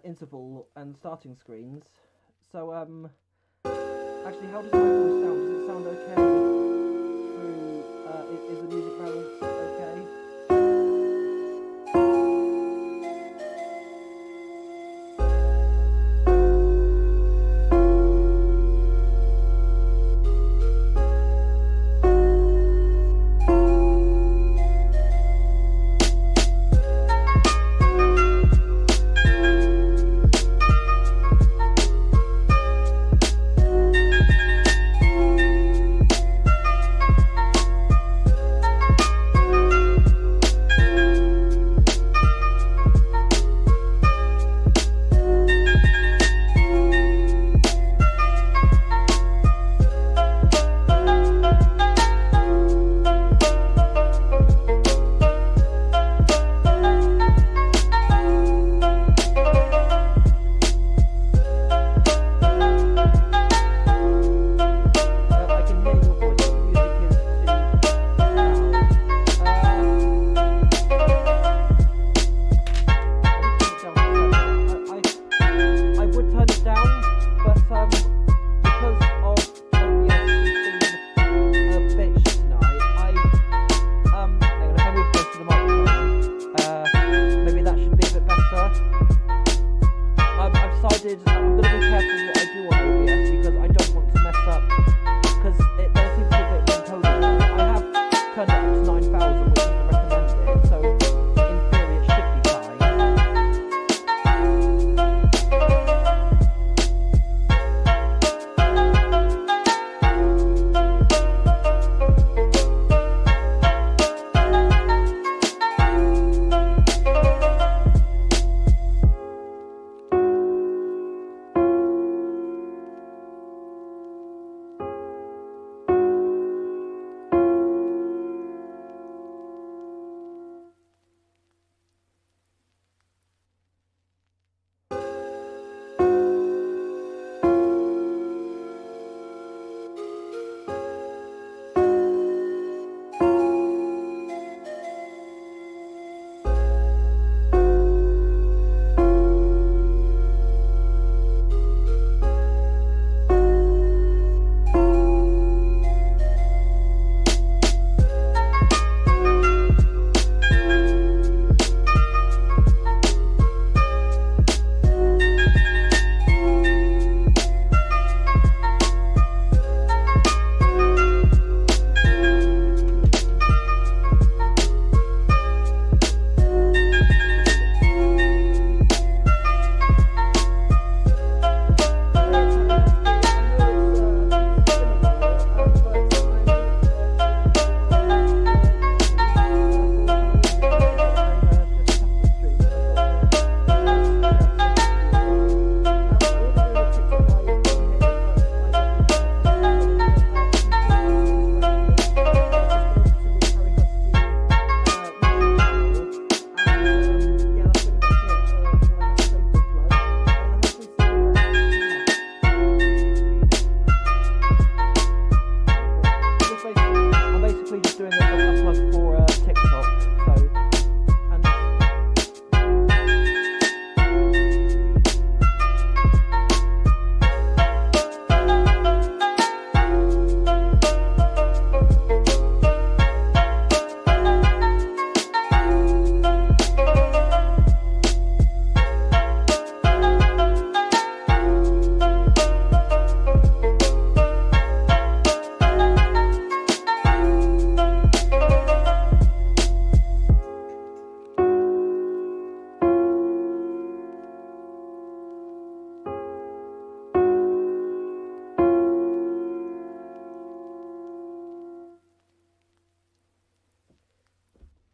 interval and starting screens. So actually, how does my voice sound? Does it sound okay? Through is the music balance okay?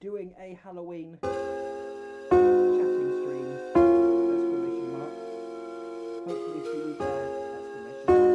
Doing a Halloween chatting stream, exclamation mark. Hopefully see you there, exclamation mark.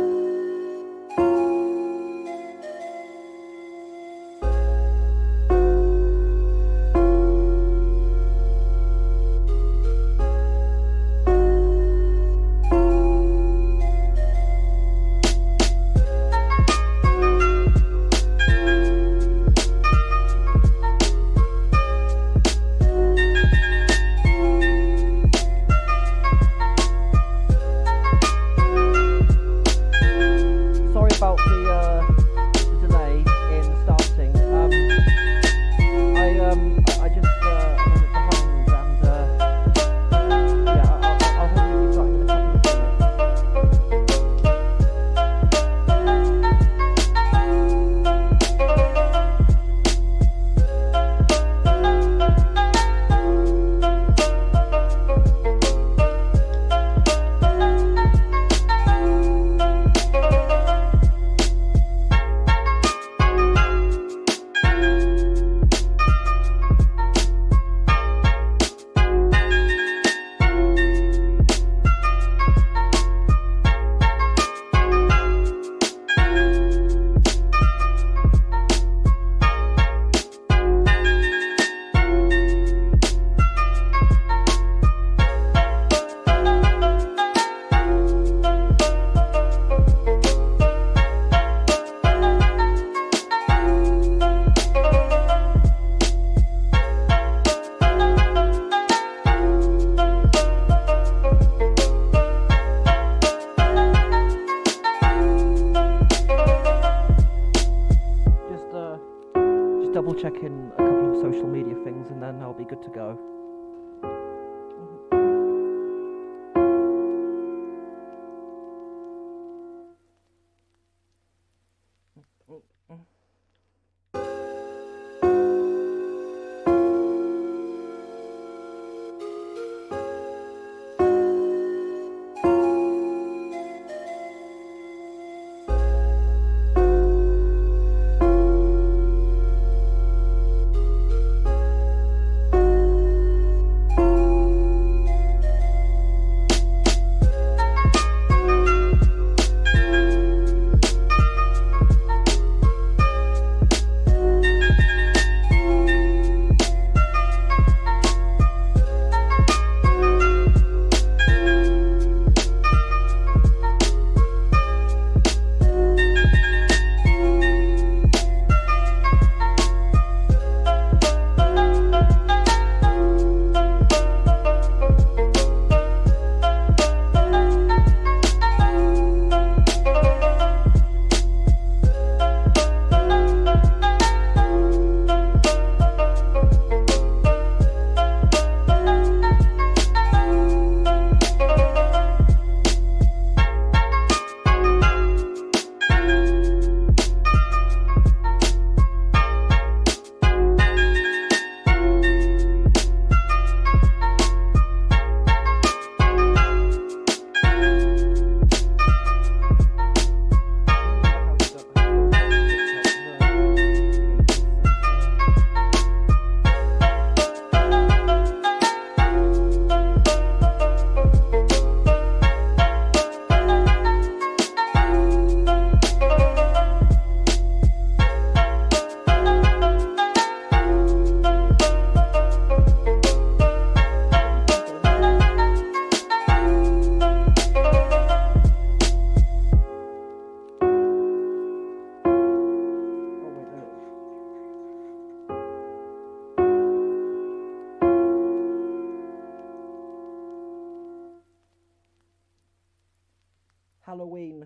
Halloween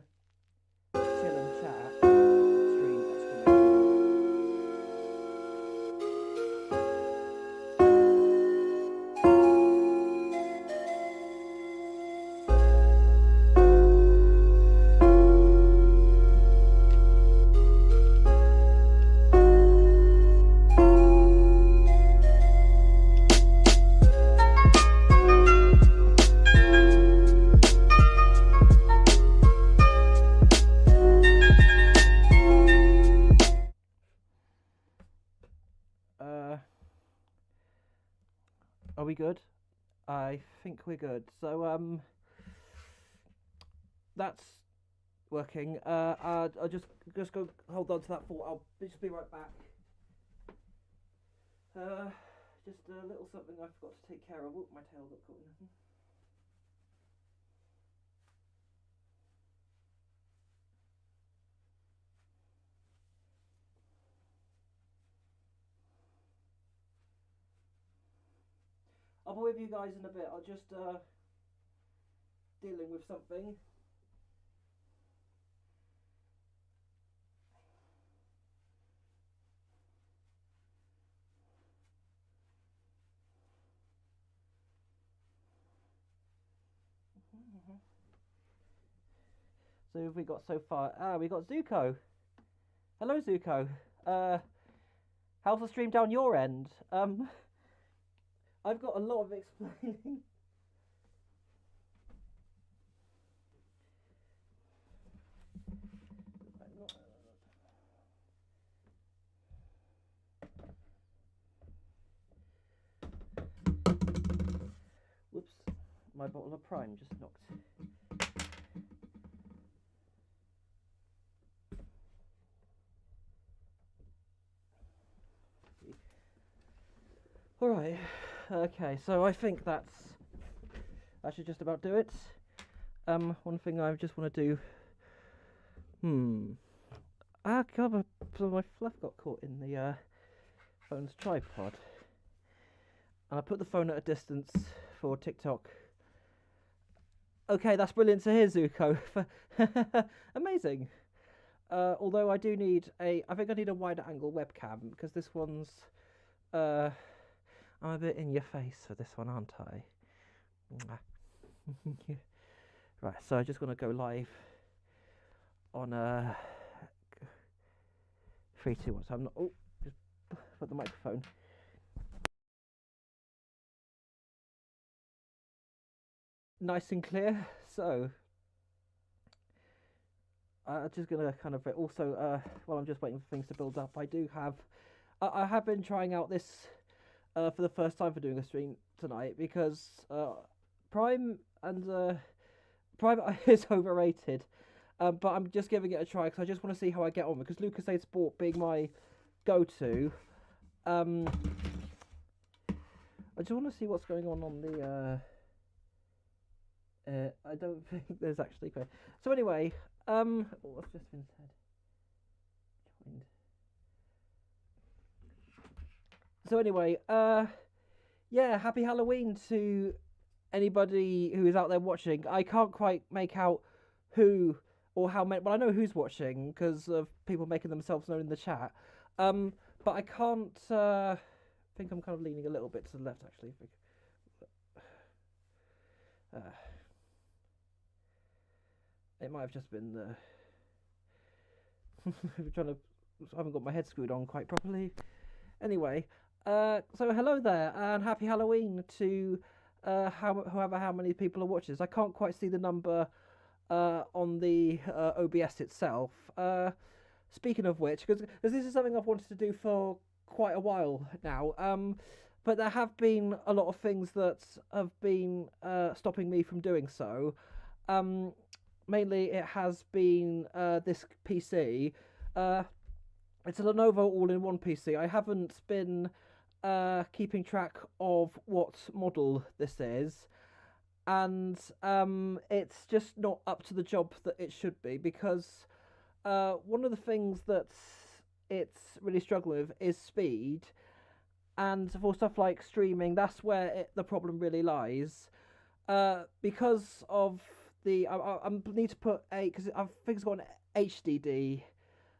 chill and chat stream exclamation Are we good? I think we're good. So that's working. I'll just go hold on to that thought. I'll just be right back. Just a little something I forgot to take care of. Oh, my tail got caught in nothing. I'll be with you guys in a bit. I'll just dealing with something. So have we got so far? We got Zuko. Hello, Zuko. How's the stream down your end? I've got a lot of explaining. Whoops, my bottle of Prime just knocked. Alright, okay, so I think that should just about do it. One thing I just want to do. God, my fluff got caught in the phone's tripod. And I put the phone at a distance for TikTok. Okay, that's brilliant to hear, Zuko. Amazing. Although I do need I think I need a wider angle webcam because this one's I'm a bit in your face for this one, aren't I? Right, so I'm just going to go live on 3, 2, 1. So I'm not. Oh, just put the microphone. Nice and clear. So I'm just going to kind of also while I'm just waiting for things to build up, I have been trying out this. For the first time for doing a stream tonight because Prime is overrated, but I'm just giving it a try because I just want to see how I get on because LucasAid Sport being my go-to. I just want to see what's going on the. I don't think there's actually clear. So anyway, what's just been said? Joined. So anyway, yeah, happy Halloween to anybody who is out there watching. I can't quite make out who or how many, but I know who's watching because of people making themselves known in the chat. But I can't, think I'm kind of leaning a little bit to the left actually. It might have just been I haven't got my head screwed on quite properly. Anyway. So hello there and happy Halloween to how many people are watching this. I can't quite see the number on the OBS itself. Speaking of which, because this is something I've wanted to do for quite a while now, but there have been a lot of things that have been stopping me from doing so. Mainly it has been this PC. It's a Lenovo all-in-one PC. I haven't been keeping track of what model this is, and it's just not up to the job that it should be because one of the things that it's really struggling with is speed, and for stuff like streaming, that's where the problem really lies. Because of I need to put a because I think it's got an HDD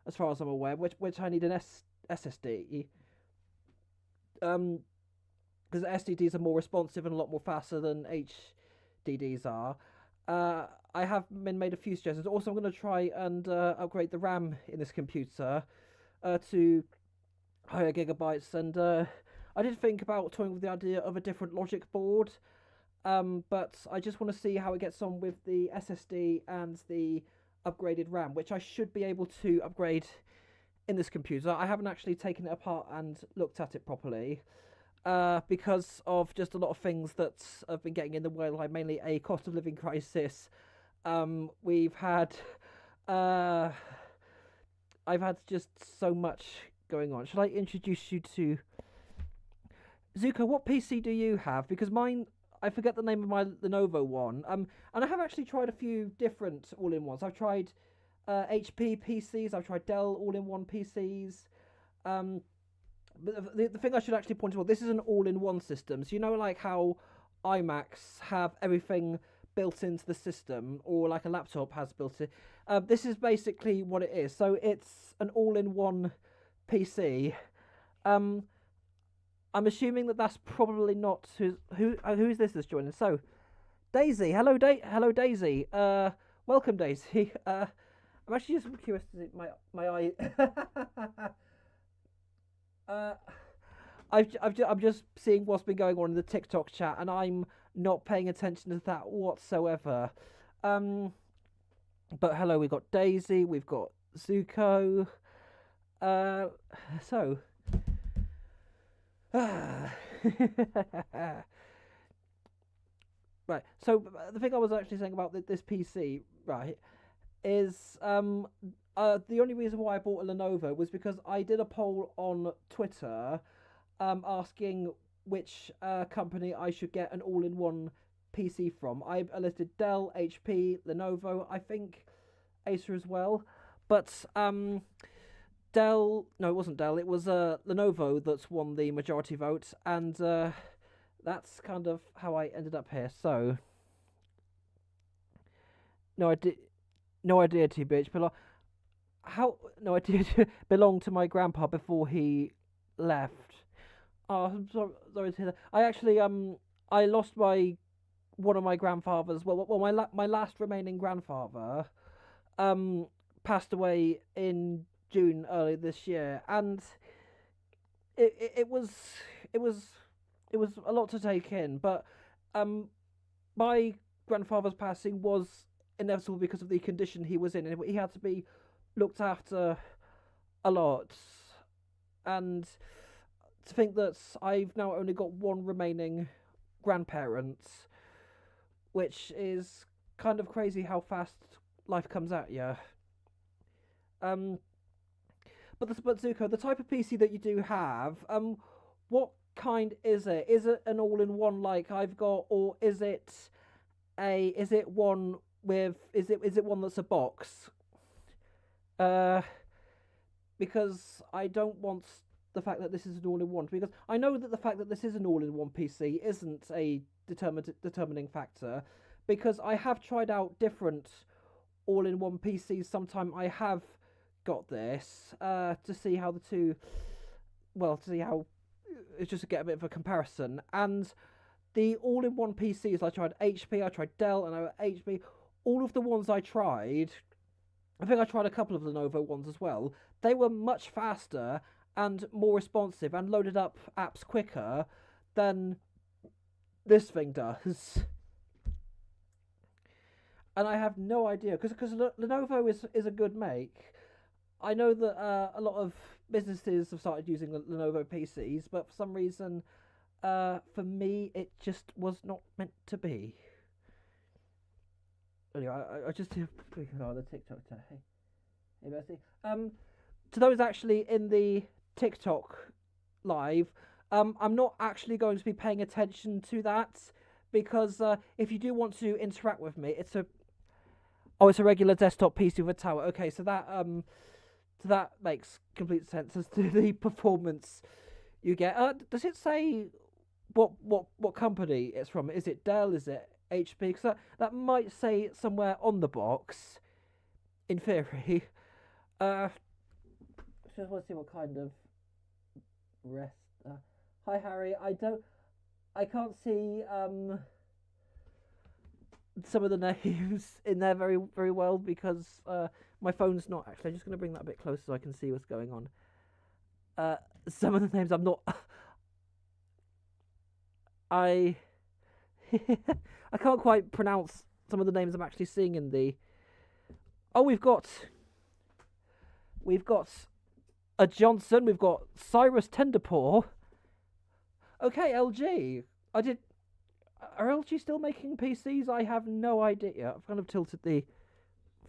as far as I'm aware, which I need an SSD. Because SSDs are more responsive and a lot more faster than HDDs are. I have been made a few suggestions. Also, I'm going to try and upgrade the RAM in this computer to higher gigabytes. And I did think about toying with the idea of a different logic board, but I just want to see how it gets on with the SSD and the upgraded RAM, which I should be able to upgrade in this computer. I haven't actually taken it apart and looked at it properly. Because of just a lot of things that have been getting in the way, like mainly a cost of living crisis. We've had, I've had just so much going on. Should I introduce you to Zuko? What PC do you have? Because mine, I forget the name of my Lenovo one. And I have actually tried a few different all-in-ones. I've tried HP PCs. I've tried Dell all-in-one PCs. But the thing I should actually point out, this is an all-in-one system. So you know, like how iMacs have everything built into the system, or like a laptop has built it. This is basically what it is. So it's an all-in-one PC. I'm assuming that that's probably not who is this that's joining. So Daisy, hello Daisy. Welcome Daisy. I'm actually just curious to see my eye. I'm just seeing what's been going on in the TikTok chat, and I'm not paying attention to that whatsoever. But hello, we've got Daisy, we've got Zuko. So. Right. So the thing I was actually saying about this PC, right, is the only reason why I bought a Lenovo was because I did a poll on Twitter asking which company I should get an all-in-one PC from. I listed Dell, HP, Lenovo, I think Acer as well. But Dell, no, it wasn't Dell, it was Lenovo that's won the majority vote, and that's kind of how I ended up here. So, no idea, T-Bitch, but how? No, I did belong to my grandpa before he left. Oh, I'm sorry to hear that. I actually I lost one of my grandfathers. Well, my last remaining grandfather passed away in June early this year, and it was a lot to take in. But my grandfather's passing was inevitable because of the condition he was in, and he had to be looked after a lot. And to think that I've now only got one remaining grandparent, which is kind of crazy how fast life comes at you. But Zuko, the type of PC that you do have, what kind is it? Is it an all-in-one like I've got, or is it one with is it one that's a box? Because I don't want the fact that this is an all-in-one, because I know that the fact that this is an all-in-one PC isn't a determining factor, because I have tried out different all-in-one PCs. Sometime I have got this to see how the two, well, to see how it's just to get a bit of a comparison. And the all-in-one PCs, I tried HP, I tried Dell, and HP. All of the ones I tried, I think I tried a couple of Lenovo ones as well. They were much faster and more responsive and loaded up apps quicker than this thing does. And I have no idea, because Lenovo is a good make. I know that a lot of businesses have started using Lenovo PCs, but for some reason, for me, it just was not meant to be. Anyway, I just on the TikTok chat. Hey, Bessie. To those actually in the TikTok live, I'm not actually going to be paying attention to that, because if you do want to interact with me, it's a regular desktop PC with a tower. Okay, so that makes complete sense as to the performance you get. Does it say what company it's from? Is it Dell? Is it HP, because that might say it somewhere on the box, in theory. Just want to see what kind of rest. Hi Harry, I can't see some of the names in there very very well because my phone's not actually. I'm just going to bring that a bit closer so I can see what's going on. Some of the names I'm not. I I can't quite pronounce some of the names I'm actually seeing in the. Oh, we've got a Johnson. We've got Cyrus Tenderpaw. Okay, LG. Are LG still making PCs? I have no idea. I've kind of tilted the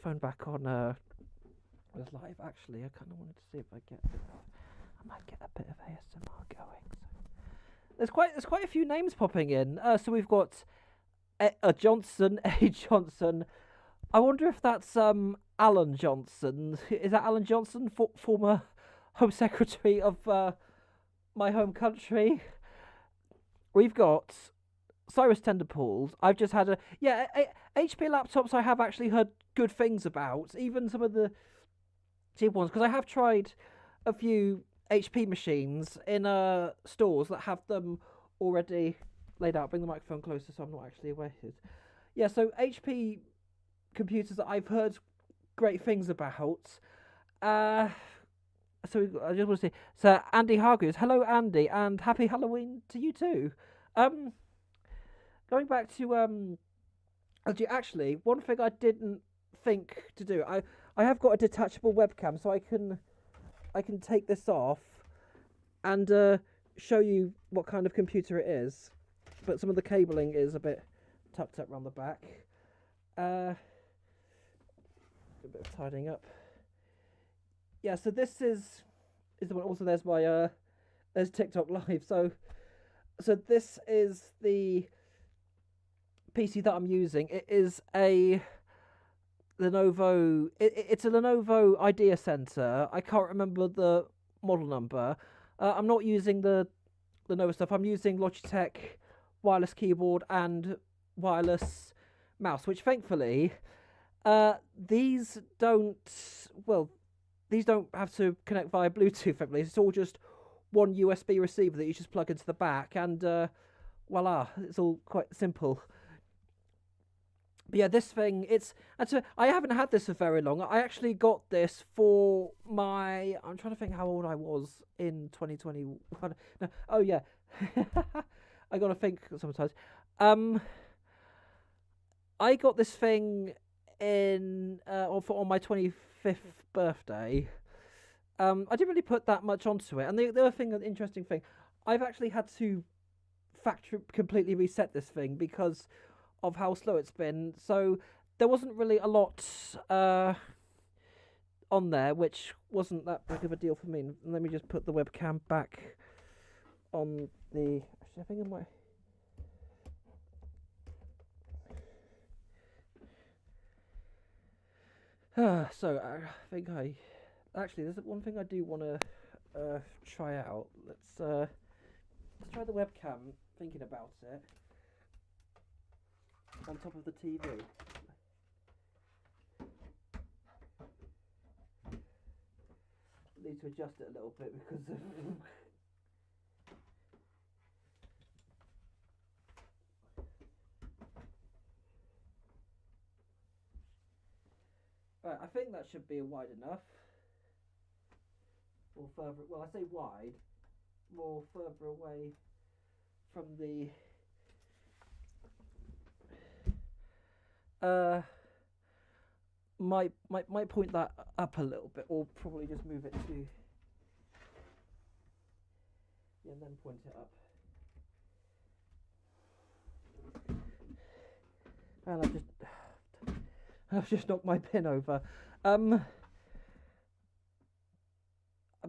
phone back on. Was live actually. I kind of wanted to see if I might get a bit of ASMR going. So. There's quite a few names popping in. So we've got a Johnson, a Johnson. I wonder if that's Alan Johnson. Is that Alan Johnson, former Home Secretary of my home country? We've got Cyrus Tenderpools. I've just had HP laptops. I have actually heard good things about, even some of the cheap ones, because I have tried a few HP machines in stores that have them already laid out. Bring the microphone closer so I'm not actually away. Yeah, so HP computers that I've heard great things about. So I just want to say, so Andy Hargreaves, hello Andy, and happy Halloween to you too. Going back to actually, one thing I didn't think to do, I have got a detachable webcam, so I can take this off and show you what kind of computer it is. But some of the cabling is a bit tucked up around the back. A bit of tidying up. Yeah, so this is the one. Also, there's my there's TikTok Live. So this is the PC that I'm using. It is a Lenovo. It's a Lenovo Idea Center. I can't remember the model number. I'm not using the Lenovo stuff. I'm using Logitech wireless keyboard and wireless mouse, which thankfully these don't have to connect via Bluetooth. It's all just one USB receiver that you just plug into the back, and voila, it's all quite simple. But yeah, this thing, I haven't had this for very long. I actually got this for I'm trying to think how old I was in 2021. No, oh yeah, I gotta think sometimes. I got this thing on my 25th birthday. I didn't really put that much onto it, and the other interesting thing, I've actually had to completely reset this thing because of how slow it's been. So there wasn't really a lot on there, which wasn't that big of a deal for me. And let me just put the webcam back on the. Actually, I think I might. So I think actually there's one thing I do want to try out. Let's try the webcam. Thinking about it on top of the TV. Need to adjust it a little bit because of Right, I think that should be wide enough. Or further, well, I say wide, more further away from the might point that up a little bit, or probably just move it to and then point it up. And I've just knocked my pin over. I'm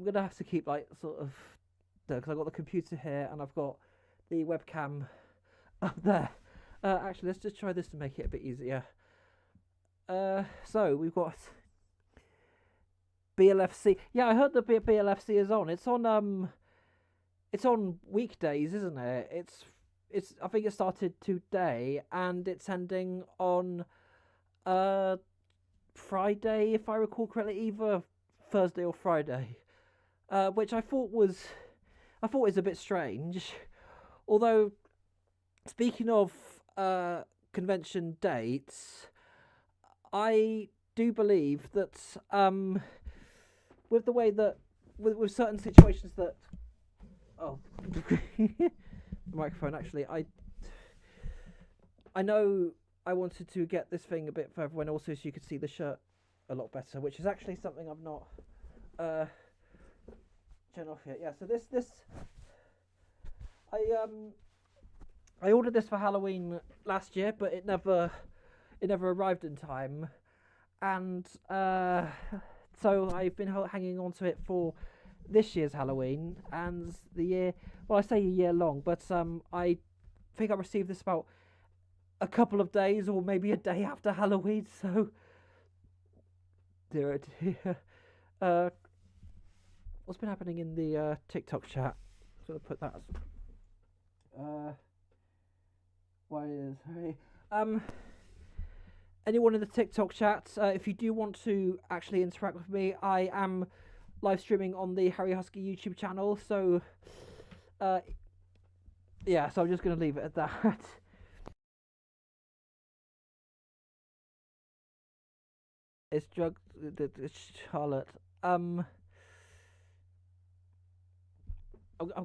gonna have to keep sort of because I've got the computer here and I've got the webcam up there. Actually, let's just try this to make it a bit easier. So we've got BLFC. Yeah, I heard the BLFC is on. It's on weekdays, isn't it? I think it started today, and it's ending on uh Friday, if I recall correctly, either Thursday or Friday. Which I thought was a bit strange. Although, speaking of convention dates, I do believe that with the way that with certain situations that oh the microphone actually I know I wanted to get this thing a bit further when also so you could see the shirt a lot better, which is actually something I've not turned off yet. Yeah, so this I ordered this for Halloween last year, but it never arrived in time, and so I've been hanging on to it for this year's Halloween and the year. Well, I say a year long, but I think I received this about a couple of days or maybe a day after Halloween. So, dear, what's been happening in the TikTok chat? I'm gonna put that. Why is hey anyone in the TikTok chat? If you do want to actually interact with me, I am live streaming on the Harry Husky YouTube channel. So, yeah. So I'm just gonna leave it at that. It's Charlotte. I'm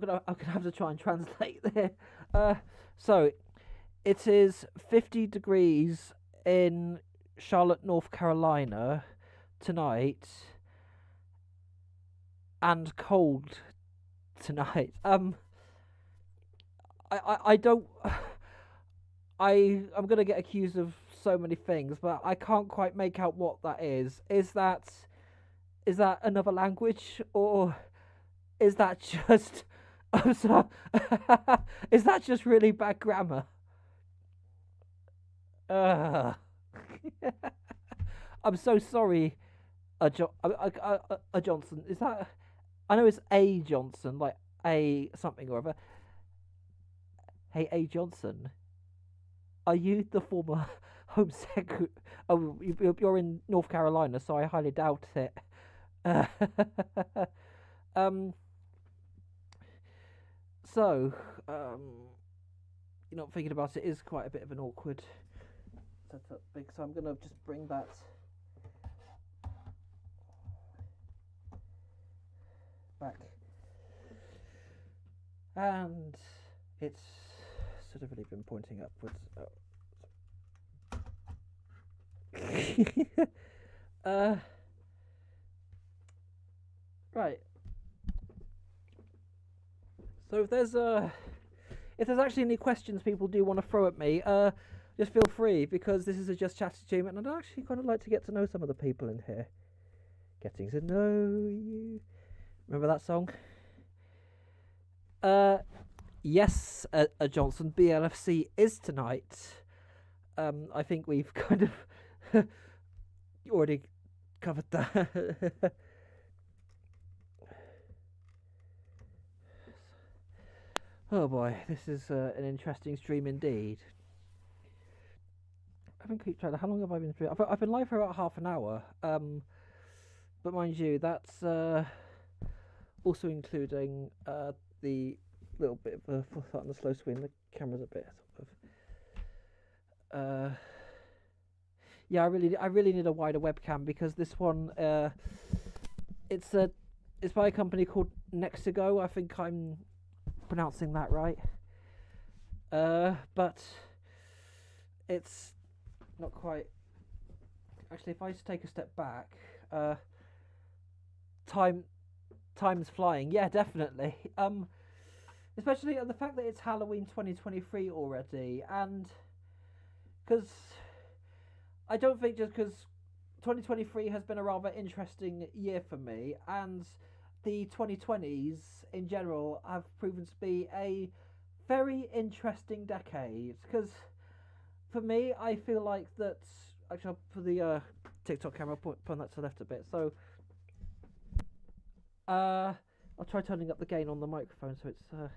gonna have to try and translate there. So it is 50 degrees in Charlotte, North Carolina tonight, and cold tonight. I don't. I'm gonna get accused of so many things, but I can't quite make out what that is. Is that another language, or is that just? I'm sorry. Is that just really bad grammar? I'm so sorry, a Johnson. Is that? I know it's a Johnson, like a something or other. Hey, A Johnson, are you the former Home Secretary? Oh, you're in North Carolina, so I highly doubt it. um. So, you're not thinking about it, is quite a bit of an awkward setup. So I'm gonna just bring that back, and it's sort of really been pointing upwards. Right. So if there's actually any questions people do want to throw at me, just feel free, because this is a Just Chat stream, and I'd actually kind of like to get to know some of the people in here. Getting to know you. Remember that song? Yes, Johnson, BLFC is tonight. I think we've kind of already covered that. Oh boy, this is an interesting stream indeed. I haven't keep track. How long have I been streaming? I've been live for about half an hour. But mind you, that's also including the little bit of a on the slow screen. The camera's a bit sort of. Yeah, I really need a wider webcam, because this one it's by a company called Nexigo. I think I'm pronouncing that right. But it's not quite. Actually, if I just take a step back, time's flying. Yeah, definitely. Especially the fact that it's Halloween 2023 already, and because I don't think just because 2023 has been a rather interesting year for me, and the 2020s in general have proven to be a very interesting decade. Because for me, I feel like that. Actually, for the TikTok camera, point that to the left a bit. So, I'll try turning up the gain on the microphone so it's a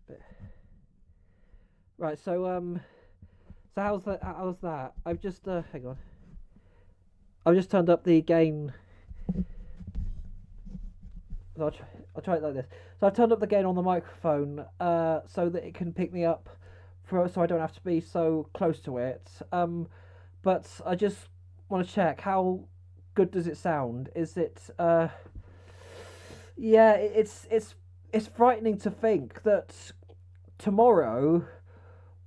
bit. Right. So how's that? How's that? I've just hang on. I've just turned up the gain. So I'll try it like this. So I've turned up the gain on the microphone, so that it can pick me up, so I don't have to be so close to it. But I just want to check how good does it sound? Is it? Yeah, it's frightening to think that tomorrow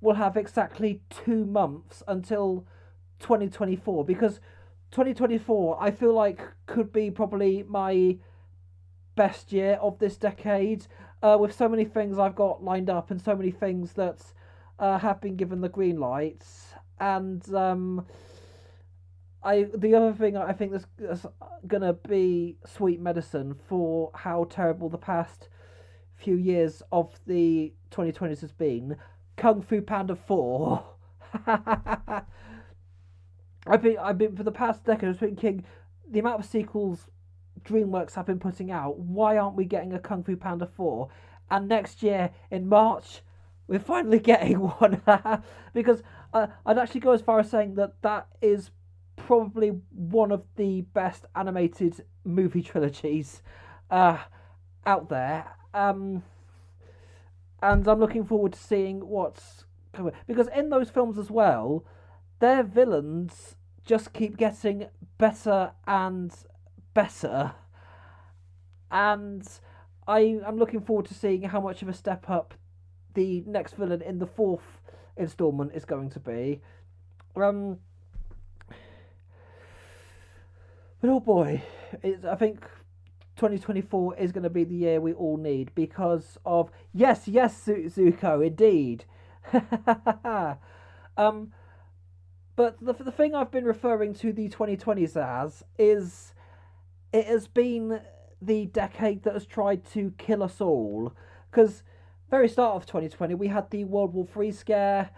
we'll have exactly 2 months until 2024, because 2024 I feel like could be probably my best year of this decade, with so many things I've got lined up and so many things that have been given the green lights. And the other thing I think that's gonna be sweet medicine for how terrible the past few years of the 2020s has been. Kung Fu Panda 4. I've been for the past decade. I was thinking the amount of sequels DreamWorks have been putting out. Why aren't we getting a Kung Fu Panda 4? And next year in March, we're finally getting one. Because I'd actually go as far as saying that is probably one of the best animated movie trilogies out there. And I'm looking forward to seeing what's coming. Because in those films as well, their villains just keep getting better and better. And I'm looking forward to seeing how much of a step up the next villain in the fourth installment is going to be. But oh boy, I think 2024 is going to be the year we all need because of yes, Zuko, indeed. um, but the thing I've been referring to the 2020s as is it has been the decade that has tried to kill us all. Because very start of 2020 we had the World War III scare,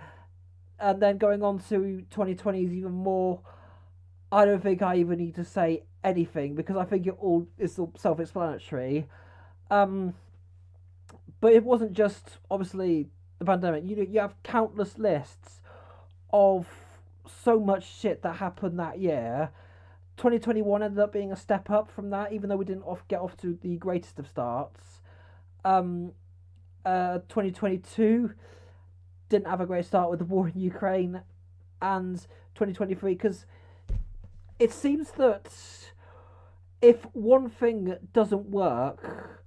and then going on to 2020s even more. I don't think I even need to say anything because I think it all is self-explanatory. Um, but it wasn't just obviously the pandemic. You have countless lists of so much shit that happened that year. 2021 ended up being a step up from that, even though we didn't get off to the greatest of starts. 2022 didn't have a great start with the war in Ukraine, and 2023 because it seems that if one thing doesn't work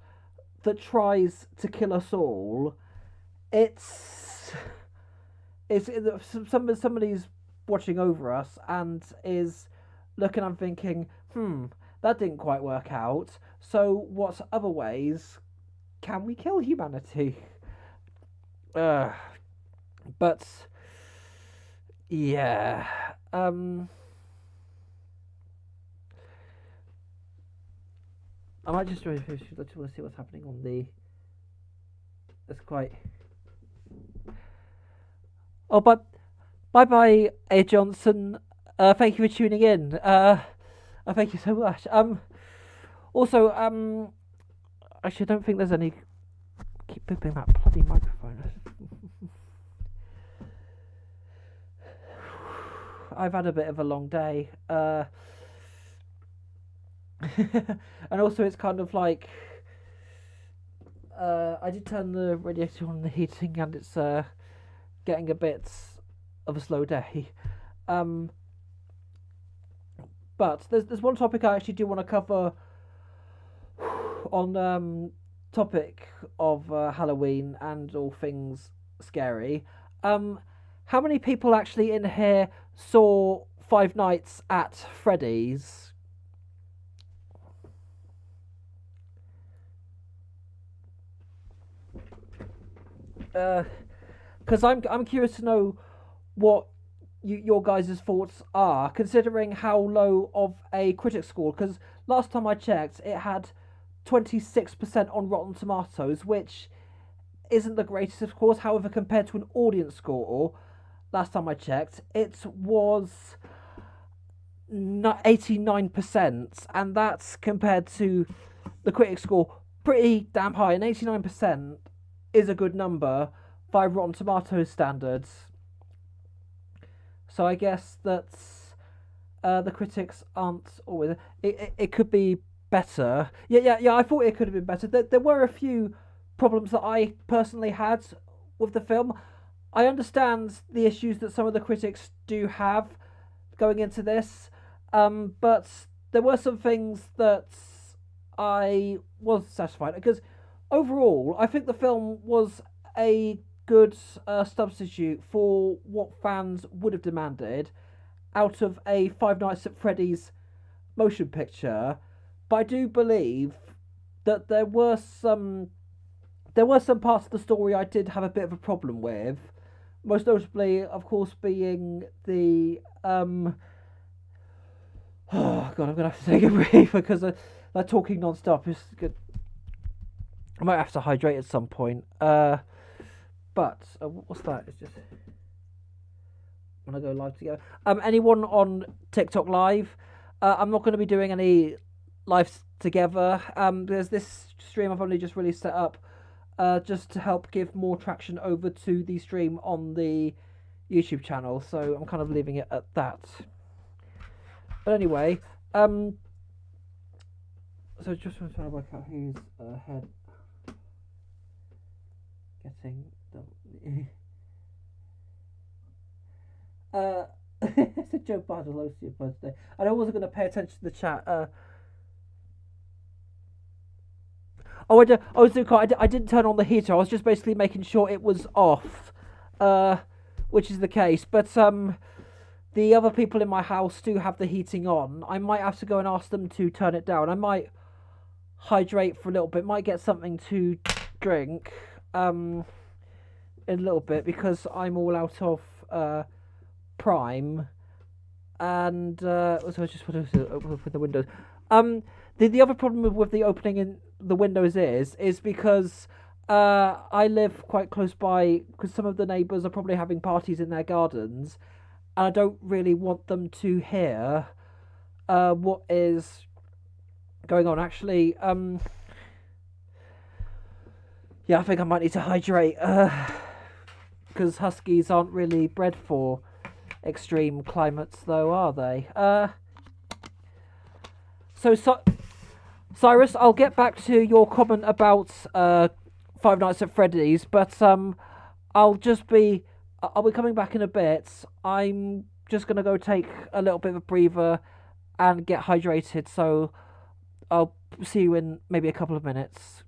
that tries to kill us all, it's somebody's watching over us and is looking and thinking, that didn't quite work out. So what other ways can we kill humanity? But yeah, I might just want to see what's happening on the. It's quite. Oh, but bye, A Johnson. Thank you for tuning in. Thank you so much. Also, actually, I don't think there's any. Keep booping that bloody microphone. I've had a bit of a long day. And also it's kind of like I did turn the radiator on, the heating, and it's getting a bit of a slow day. But there's one topic I actually do want to cover on topic of Halloween and all things scary. How many people actually in here saw Five Nights at Freddy's? Because I'm curious to know what your guys' thoughts are, considering how low of a critic score. Because last time I checked, it had 26% on Rotten Tomatoes, which isn't the greatest, of course. However, compared to an audience score, last time I checked, it was 89%, and that's compared to the critic score pretty damn high. And 89% is a good number by Rotten Tomatoes standards. So I guess that the critics aren't always. It could be better. Yeah. I thought it could have been better. There were a few problems that I personally had with the film. I understand the issues that some of the critics do have going into this, but there were some things that I was satisfied because overall, I think the film was a good substitute for what fans would have demanded out of a Five Nights at Freddy's motion picture. But I do believe that there were some parts of the story I did have a bit of a problem with. Most notably, of course, being the oh god, I'm gonna have to take a breath because like talking non-stop is good. I might have to hydrate at some point. But what's that? It's just when I go live together. Anyone on TikTok Live? I'm not going to be doing any lives together. There's this stream I've only just really set up. Just to help give more traction over to the stream on the YouTube channel, so I'm kind of leaving it at that. But anyway, so just trying to work out who's ahead. Getting the it's a joke by the low your birthday. And I wasn't going to pay attention to the chat. I didn't turn on the heater. I was just basically making sure it was off, which is the case. But the other people in my house do have the heating on. I might have to go and ask them to turn it down. I might hydrate for a little bit. Might get something to drink in a little bit because I'm all out of Prime. And so I just want to open the windows. The other problem with the opening in the windows is because I live quite close by, because some of the neighbours are probably having parties in their gardens, and I don't really want them to hear what is going on. Actually, yeah, I think I might need to hydrate, because huskies aren't really bred for extreme climates, though, are they? So Cyrus, I'll get back to your comment about Five Nights at Freddy's, but I'll be coming back in a bit. I'm just gonna go take a little bit of a breather and get hydrated, so I'll see you in maybe a couple of minutes.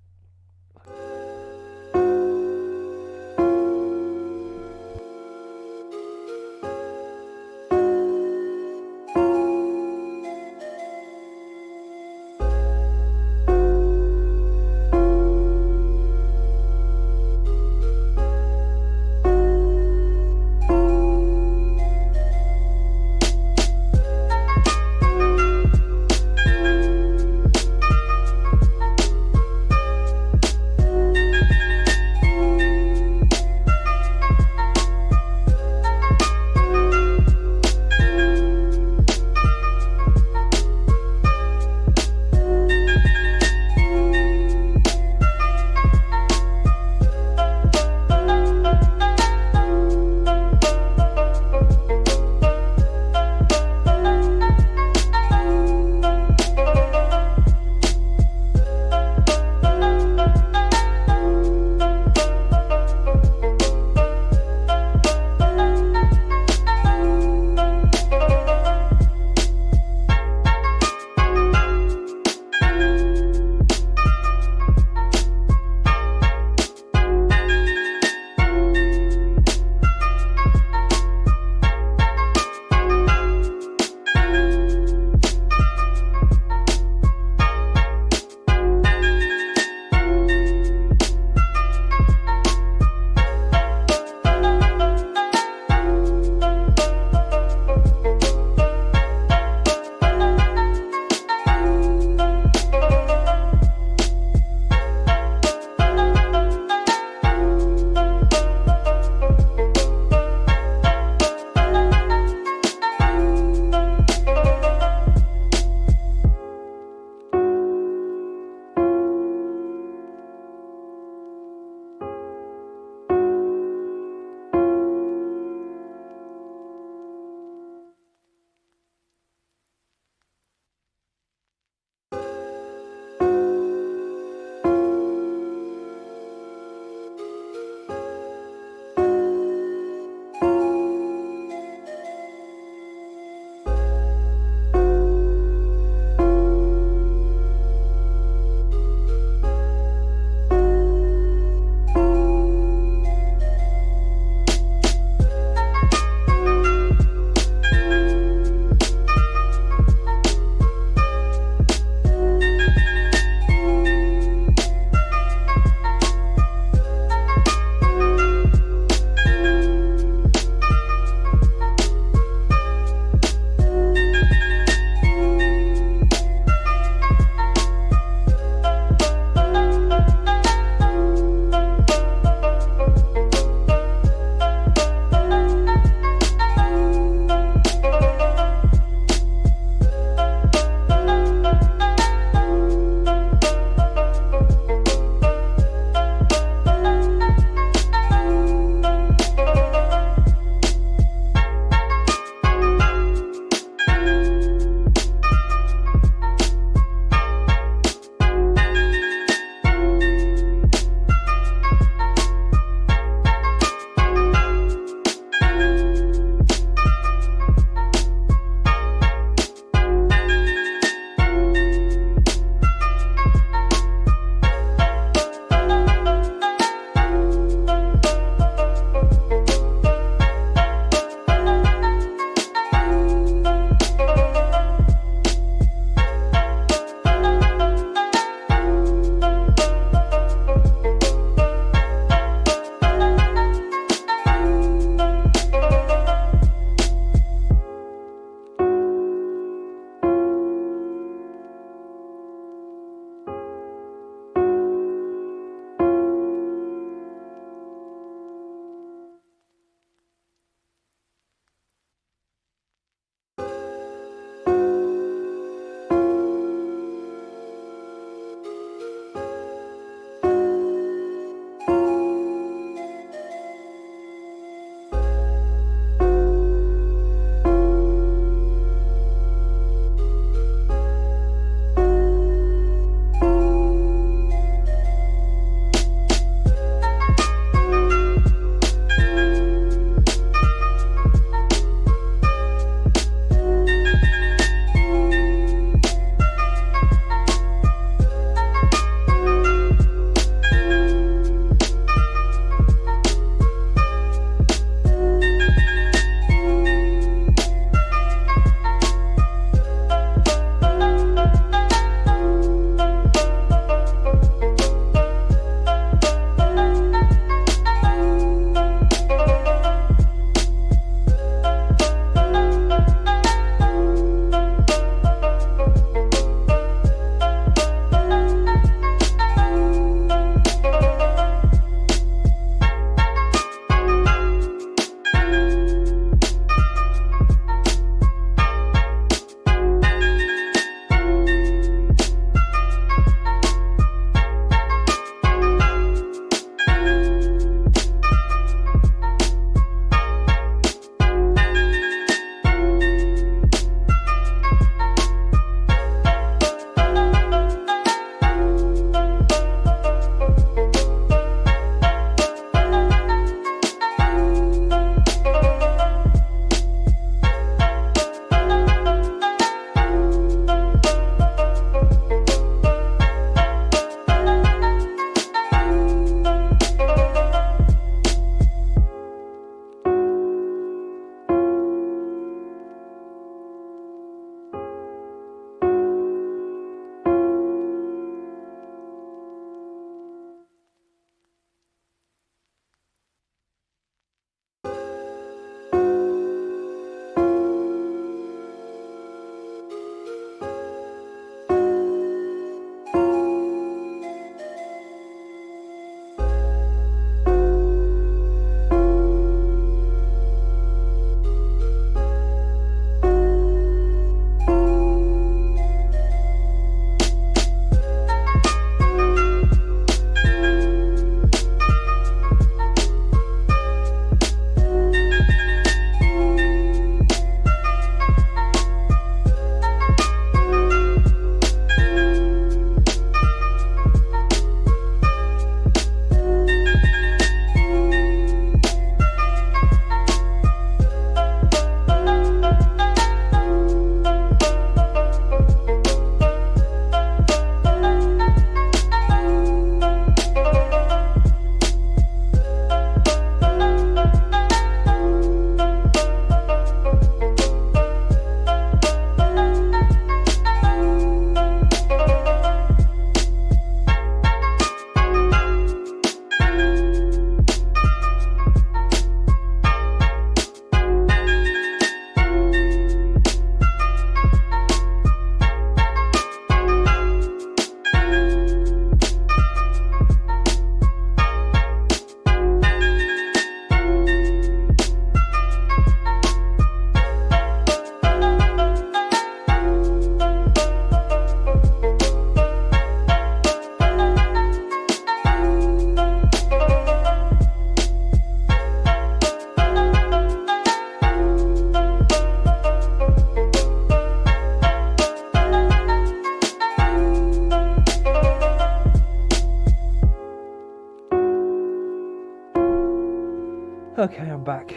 Okay, I'm back.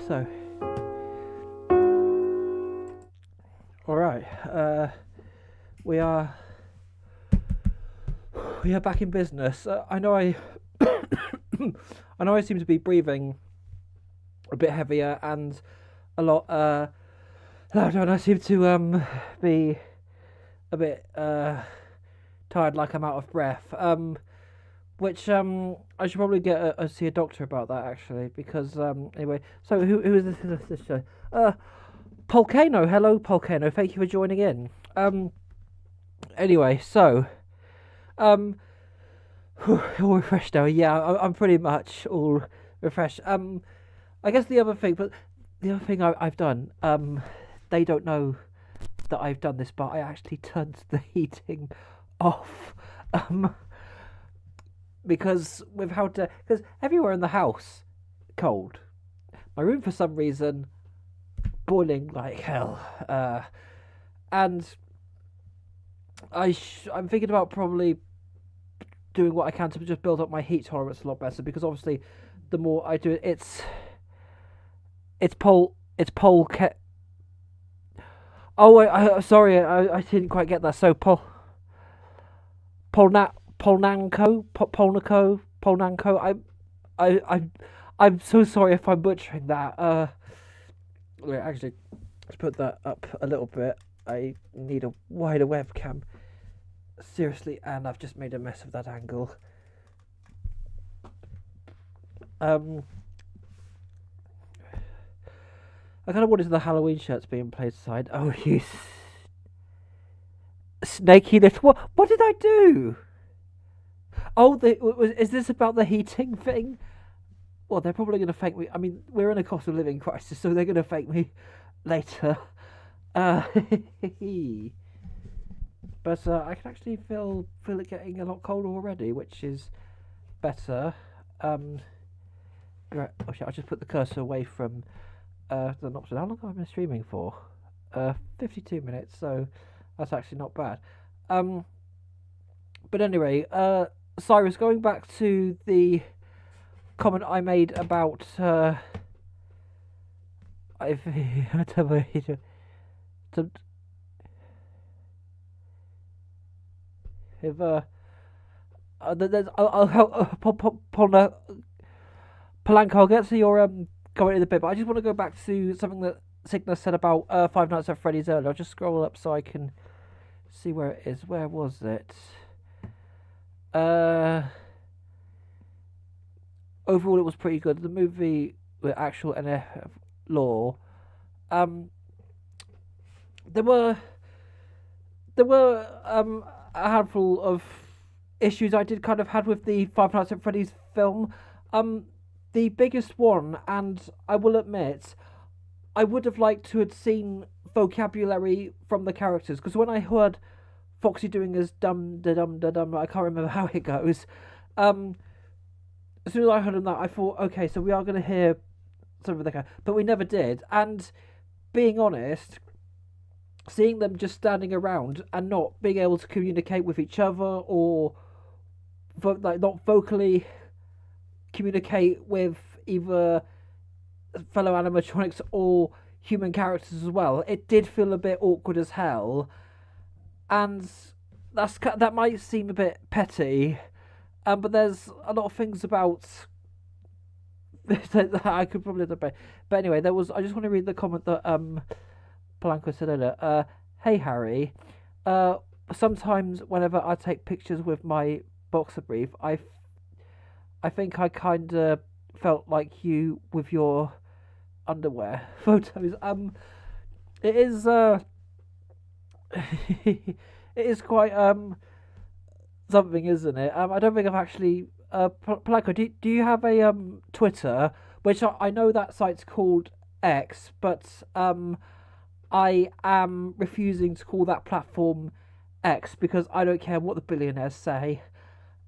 So, alright, we are back in business. I know I seem to be breathing a bit heavier and a lot louder, and I seem to be a bit tired, like I'm out of breath. Which I should probably get see a doctor about that, actually, because anyway. So who is this show? Polcano, hello Polcano, thank you for joining in. Anyway, so all refreshed now. Yeah, I'm pretty much all refreshed. I guess the other thing I've done, they don't know that I've done this, but I actually turned the heating off. Because everywhere in the house cold. My room, for some reason, boiling like hell. And I'm thinking about probably doing what I can to just build up my heat tolerance a lot better, because obviously the more I do it, it's pole. Oh wait, sorry, I didn't quite get that. So Polnanko. I'm so sorry if I'm butchering that. Wait, actually, let's put that up a little bit. I need a wider webcam. Seriously, and I've just made a mess of that angle. I kind of wanted the Halloween shirts being played aside. Oh, you snaky little. What did I do? Oh, is this about the heating thing? Well, they're probably going to thank me. I mean, we're in a cost of living crisis, so they're going to thank me later. But I can actually feel it getting a lot colder already, which is better. Right. Oh shit! I just put the cursor away from the Nocturne. How long have I been streaming for? 52 minutes. So that's actually not bad. But anyway, Cyrus, going back to the comment I made about if there's I'll help Polanco, I'll get to your comment in a bit, but I just want to go back to something that Cygnus said about Five Nights at Freddy's earlier. I'll just scroll up so I can see where it is. Where was it? Overall, it was pretty good. The movie with actual NF lore. There were a handful of issues I did kind of had with the Five Nights at Freddy's film. The biggest one, and I will admit, I would have liked to have seen vocabulary from the characters, because when I heard Foxy doing his dum da dum da dum, I can't remember how it goes. As soon as I heard that, I thought, okay, so we are going to hear something like that, but we never did. And being honest, seeing them just standing around and not being able to communicate with each other, or not vocally communicate with either fellow animatronics or human characters as well, it did feel a bit awkward as hell. And that might seem a bit petty, but there's a lot of things about that I could probably debate. But anyway, I just want to read the comment that Polanco said earlier. Hey Harry, sometimes whenever I take pictures with my boxer brief, I think I kind of felt like you with your underwear photos. It is it is quite something, isn't it? I don't think I've actually Polanco, do you have a Twitter? Which I know that site's called X, but I am refusing to call that platform X because I don't care what the billionaires say.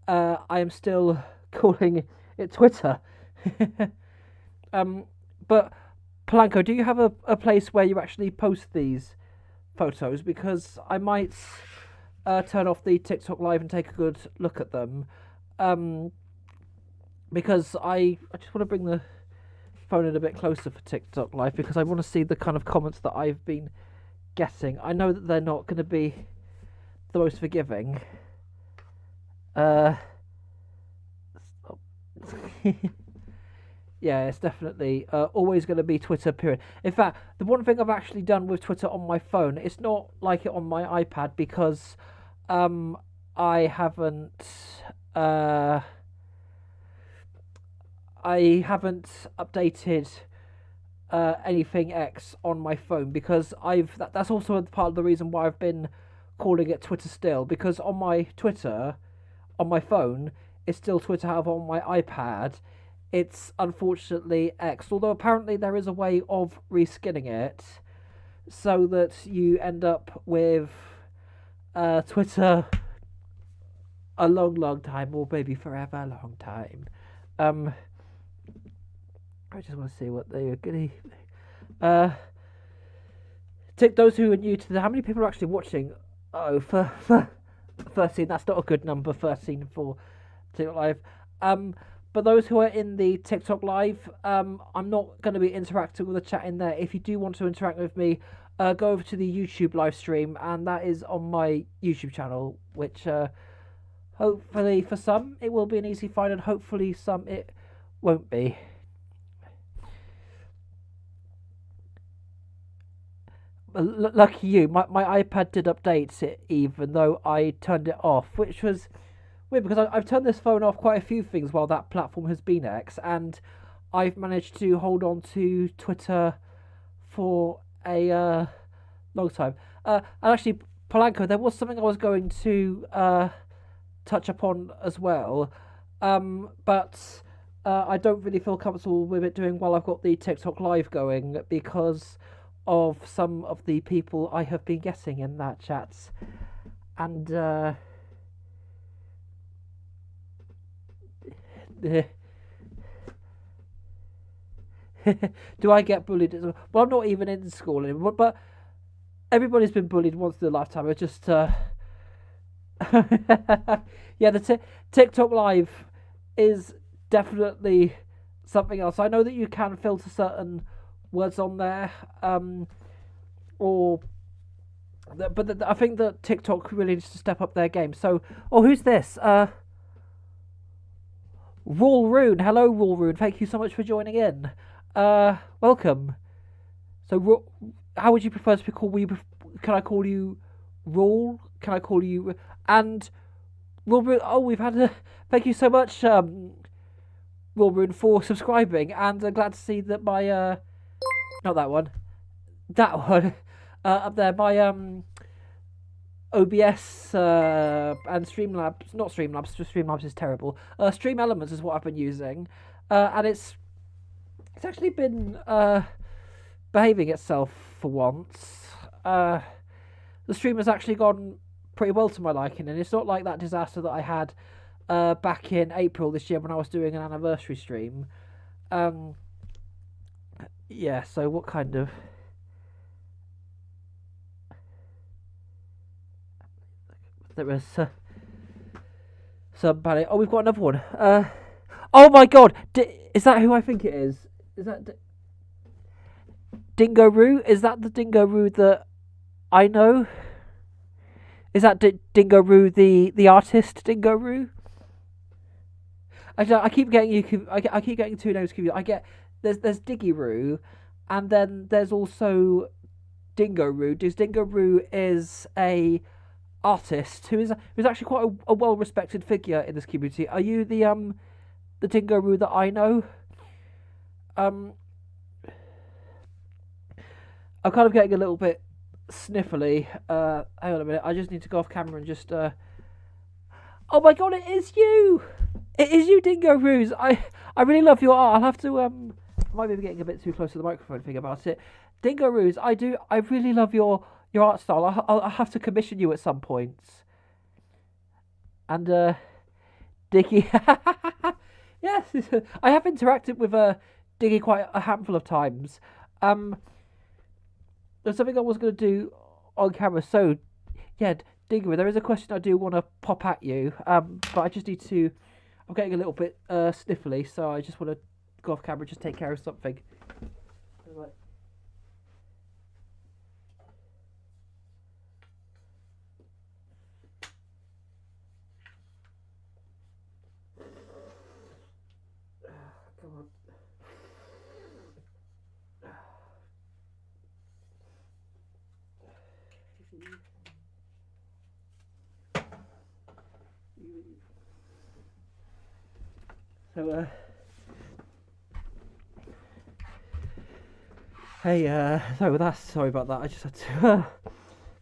I am still calling it Twitter. But Polanco, do you have a place where you actually post these photos? Because I might turn off the TikTok live and take a good look at them. Because I just want to bring the phone in a bit closer for TikTok Live because I want to see the kind of comments that I've been getting. I know that they're not going to be the most forgiving. Yeah, it's definitely always going to be Twitter, period. In fact, the one thing I've actually done with Twitter on my phone, it's not like it on my iPad because I haven't updated anything X on my phone because that's also part of the reason why I've been calling it Twitter still, because on my Twitter on my phone it's still Twitter, however on my iPad it's unfortunately X, although apparently there is a way of reskinning it so that you end up with Twitter a long time, or maybe forever a long time. I just want to see what they are going to... those who are new to how many people are actually watching? Oh, for 13, that's not a good number, 13 for TikTok Live. But those who are in the TikTok Live, I'm not going to be interacting with the chat in there. If you do want to interact with me, go over to the YouTube live stream, and that is on my YouTube channel, which hopefully for some it will be an easy find, and hopefully some it won't be. Lucky you, my iPad did update it even though I turned it off, which was weird because I've turned this phone off quite a few things while that platform has been X, and I've managed to hold on to Twitter for a long time. And actually, Polanco, there was something I was going to touch upon as well, but I don't really feel comfortable with it doing while I've got the TikTok Live going because of some of the people I have been getting in that chat. And do I get bullied? Well, I'm not even in school anymore, but everybody's been bullied once in their lifetime. It's just yeah, the TikTok Live is definitely something else. I know that you can filter certain words on there, but I think that TikTok really needs to step up their game. So, who's this? Rawl Rune. Hello, Rawl Rune. Thank you so much for joining in. Welcome. So, how would you prefer to be called? Can I call you Rawl? Can I call you and Rawl Rune? Oh, we've had a thank you so much, Rawl Rune, for subscribing, and I'm glad to see that my not that one. That one. Up there. My OBS and Streamlabs. Not Streamlabs. Streamlabs is terrible. Stream Elements is what I've been using. And it's actually been behaving itself for once. The stream has actually gone pretty well to my liking, and it's not like that disaster that I had back in April this year when I was doing an anniversary stream. Yeah, so what kind of... There is some panic. Oh, we've got another one. Oh my god! Is that who I think it is? Is that Dingo Roo? Is that the Dingo Roo that I know? Is that Dingo Roo the artist Dingo Roo? I keep getting you. I keep getting two names confused. I get there's Diggy Roo, and then there's also Dingo Roo. Dingo Roo is a artist who's actually quite a well respected figure in this community. Are you the Dingo Roo that I know? I'm kind of getting a little bit sniffly. Hang on a minute. I just need to go off camera and just. Oh my god! It is you. It is you, Dingo Roos. I really love your art. I'll have to I might be getting a bit too close to the microphone thing about it. Dingo Roos, I really love your art style. I'll have to commission you at some point. And Diggy, yes, I have interacted with Diggy quite a handful of times. There's something I was going to do on camera. So yeah, Diggy, there is a question I do want to pop at you. But I just need to. I'm getting a little bit sniffly, so I just want to go off camera, just take care of something. Right. Come on. So, hey, sorry about that. I just had to kind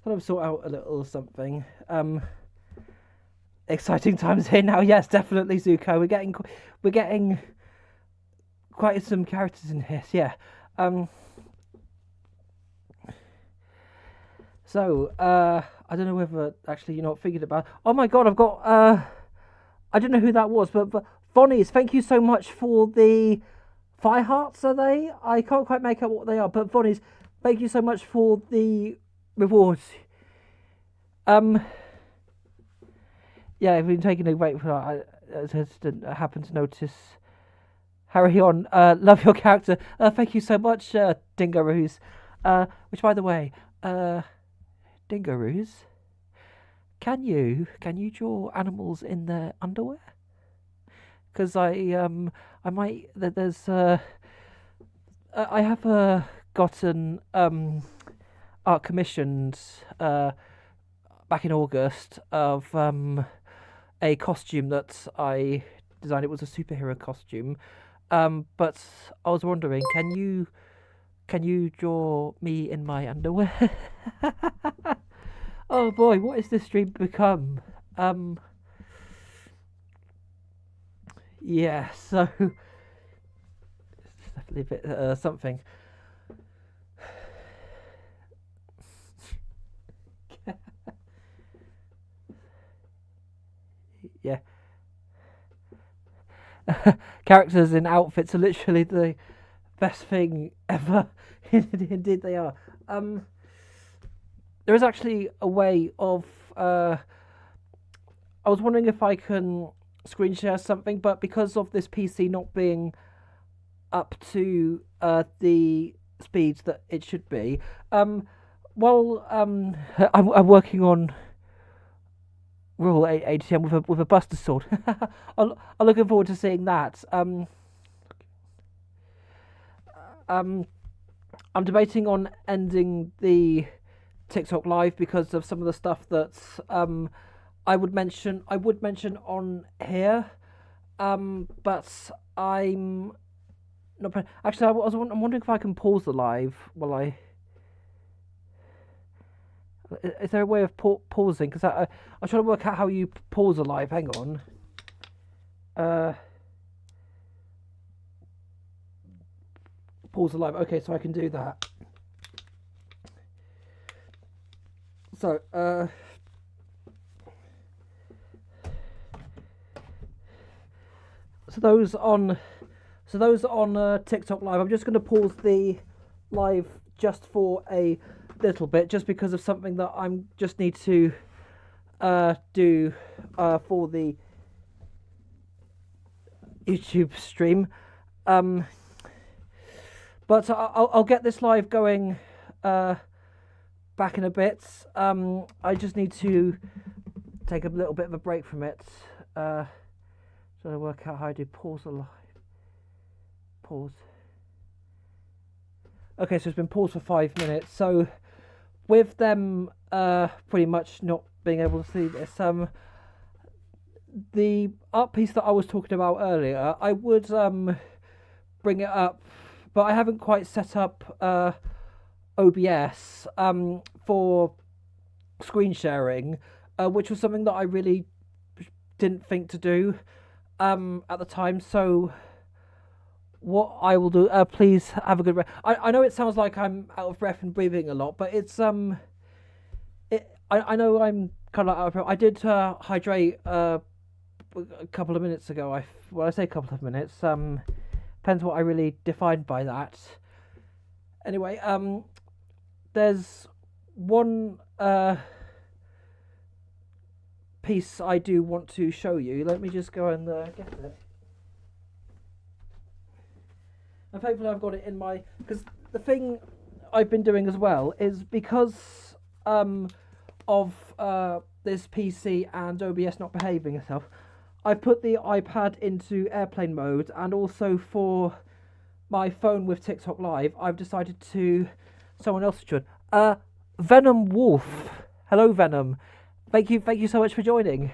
of sort out a little something. Exciting times here now. Yes, definitely, Zuko. We're getting quite some characters in here. Yeah. So, I don't know whether actually you're not thinking about. Oh my God, I've got. I don't know who that was, but Vonnies, thank you so much for the fire hearts. Are they? I can't quite make out what they are, but Vonnies, thank you so much for the rewards. Yeah, I've been taking a break for that. I just happened to notice. Harry on, love your character. Thank you so much, Dingaroos. Which, by the way, Dingaroos, can you draw animals in their underwear? Because I might. There's I have gotten art commissioned back in August of a costume that I designed. It was a superhero costume, but I was wondering, can you draw me in my underwear? Oh boy, what has this stream become? Yeah, so it's definitely a bit something. Yeah. Characters in outfits are literally the best thing ever. Indeed they are. There is actually a way of I was wondering if I can screen share something, but because of this PC not being up to the speeds that it should be, while I'm working on Rule 880 with a Buster Sword. I'm looking forward to seeing that. I'm debating on ending the TikTok live because of some of the stuff that I would mention on here, but I'm not. Actually, I'm wondering if I can pause the live while I. Is there a way of pausing? Because I'm trying to work out how you pause a live. Hang on. Pause the live. Okay, so I can do that. So, those on TikTok live, I'm just going to pause the live just for a little bit, just because of something that I just need to do for the YouTube stream. But I'll get this live going back in a bit. I just need to take a little bit of a break from it. Trying to work out how I do pause the live. Pause. Okay, so it's been paused for 5 minutes. So with them pretty much not being able to see this, the art piece that I was talking about earlier, I would bring it up, but I haven't quite set up OBS for screen sharing, which was something that I really didn't think to do at the time. So what I will do, please have a good breath. I know it sounds like I'm out of breath and breathing a lot, but it's I know I'm kind of out of breath. I did hydrate a couple of minutes ago. I say a couple of minutes, depends what I really defined by that. Anyway, there's one piece I do want to show you. Let me just go and get it. and thankfully I've got it in my, because the thing I've been doing as well is because of this PC and OBS not behaving itself, I put the iPad into airplane mode, and also for my phone with TikTok Live, I've decided to, someone else should, Venom Wolf. Hello, Venom. Thank you so much for joining.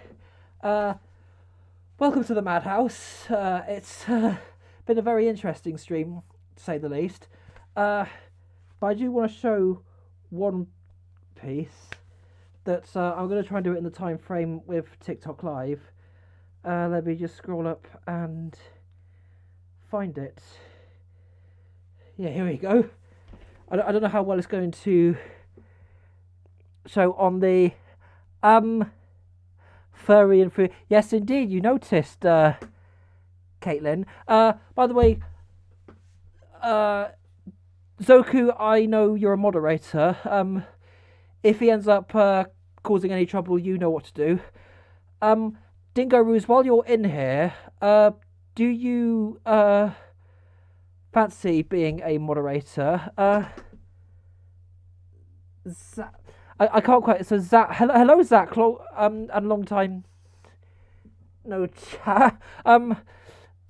Welcome to the Madhouse. It's been a very interesting stream, to say the least. But I do want to show one piece that I'm going to try and do it in the time frame with TikTok Live. Let me just scroll up and find it. Yeah, here we go. I don't know how well it's going to show on the furry and free. Yes, indeed, you noticed, Caitlin. By the way, Zoku, I know you're a moderator. If he ends up causing any trouble, you know what to do. Dingo Ruse, while you're in here, do you fancy being a moderator? I can't quite. So Zach, hello Zach, and long time no chat.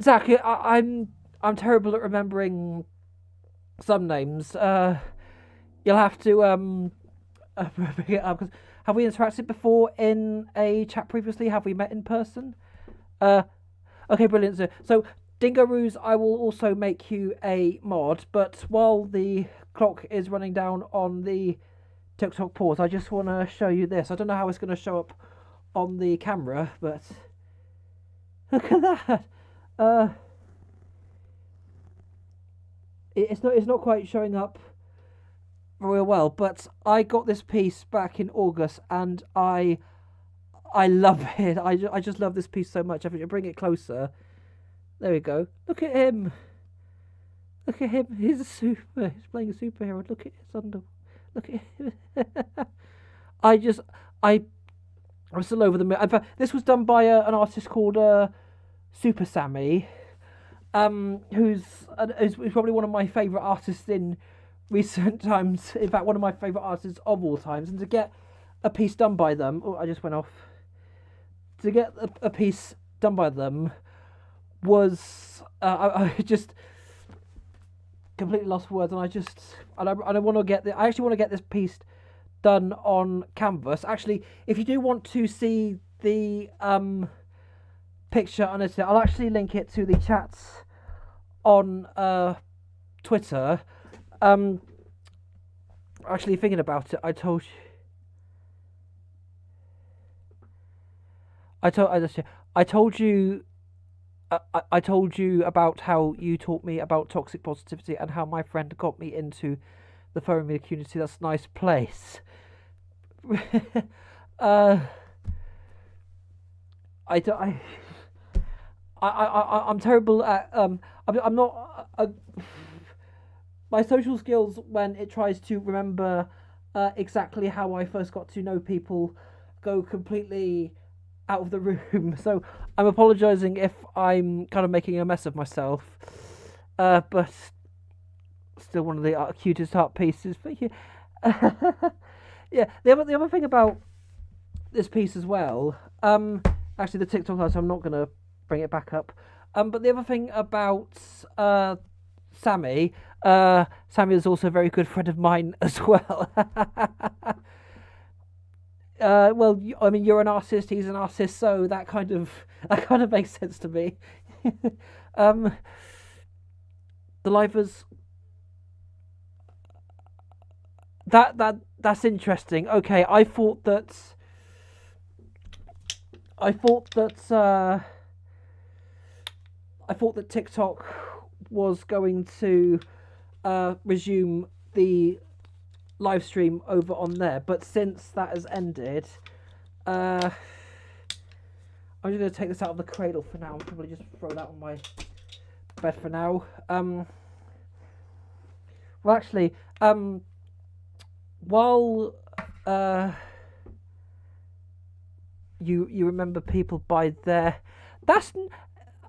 Zach, I'm terrible at remembering some names. You'll have to pick it up. 'Cause have we interacted before in a chat previously? Have we met in person? Okay, brilliant. So Dingo Ruse, I will also make you a mod, but while the clock is running down on the TikTok pause, I just want to show you this. I don't know how it's going to show up on the camera, but look at that. It's not quite showing up very well, but I got this piece back in August, and I love it. I just love this piece so much. I think I'll bring it closer. There we go. Look at him. Look at him. He's playing a superhero. Look at his under. Look at him. I'm still over the moon. In fact, this was done by an artist called Super Sammy, who's probably one of my favourite artists in recent times. In fact, one of my favourite artists of all times. And to get a piece done by them, I just went off. To get a piece done by them was I just completely lost for words, and I don't want to get I actually want to get this piece done on canvas. Actually, if you do want to see the picture on it, I'll actually link it to the chats on Twitter. Actually, thinking about it, I told you about how you taught me about toxic positivity and how my friend got me into the furry community. That's a nice place. I'm terrible at I'm not my social skills when it tries to remember exactly how I first got to know people go completely out of the room. So I'm apologising if I'm kind of making a mess of myself, but still one of the cutest art pieces. But yeah, yeah. The other thing about this piece as well, actually the TikTok live, so I'm not gonna bring it back up. But the other thing about Sammy, Sammy is also a very good friend of mine as well. Well, I mean, you're an artist, he's an artist, so that kind of makes sense to me. The livers, that's interesting. Okay, I thought that TikTok was going to resume the live stream over on there, but since that has ended, I'm just going to take this out of the cradle for now and probably just throw that on my bed for now. Well, actually, while you remember people by there,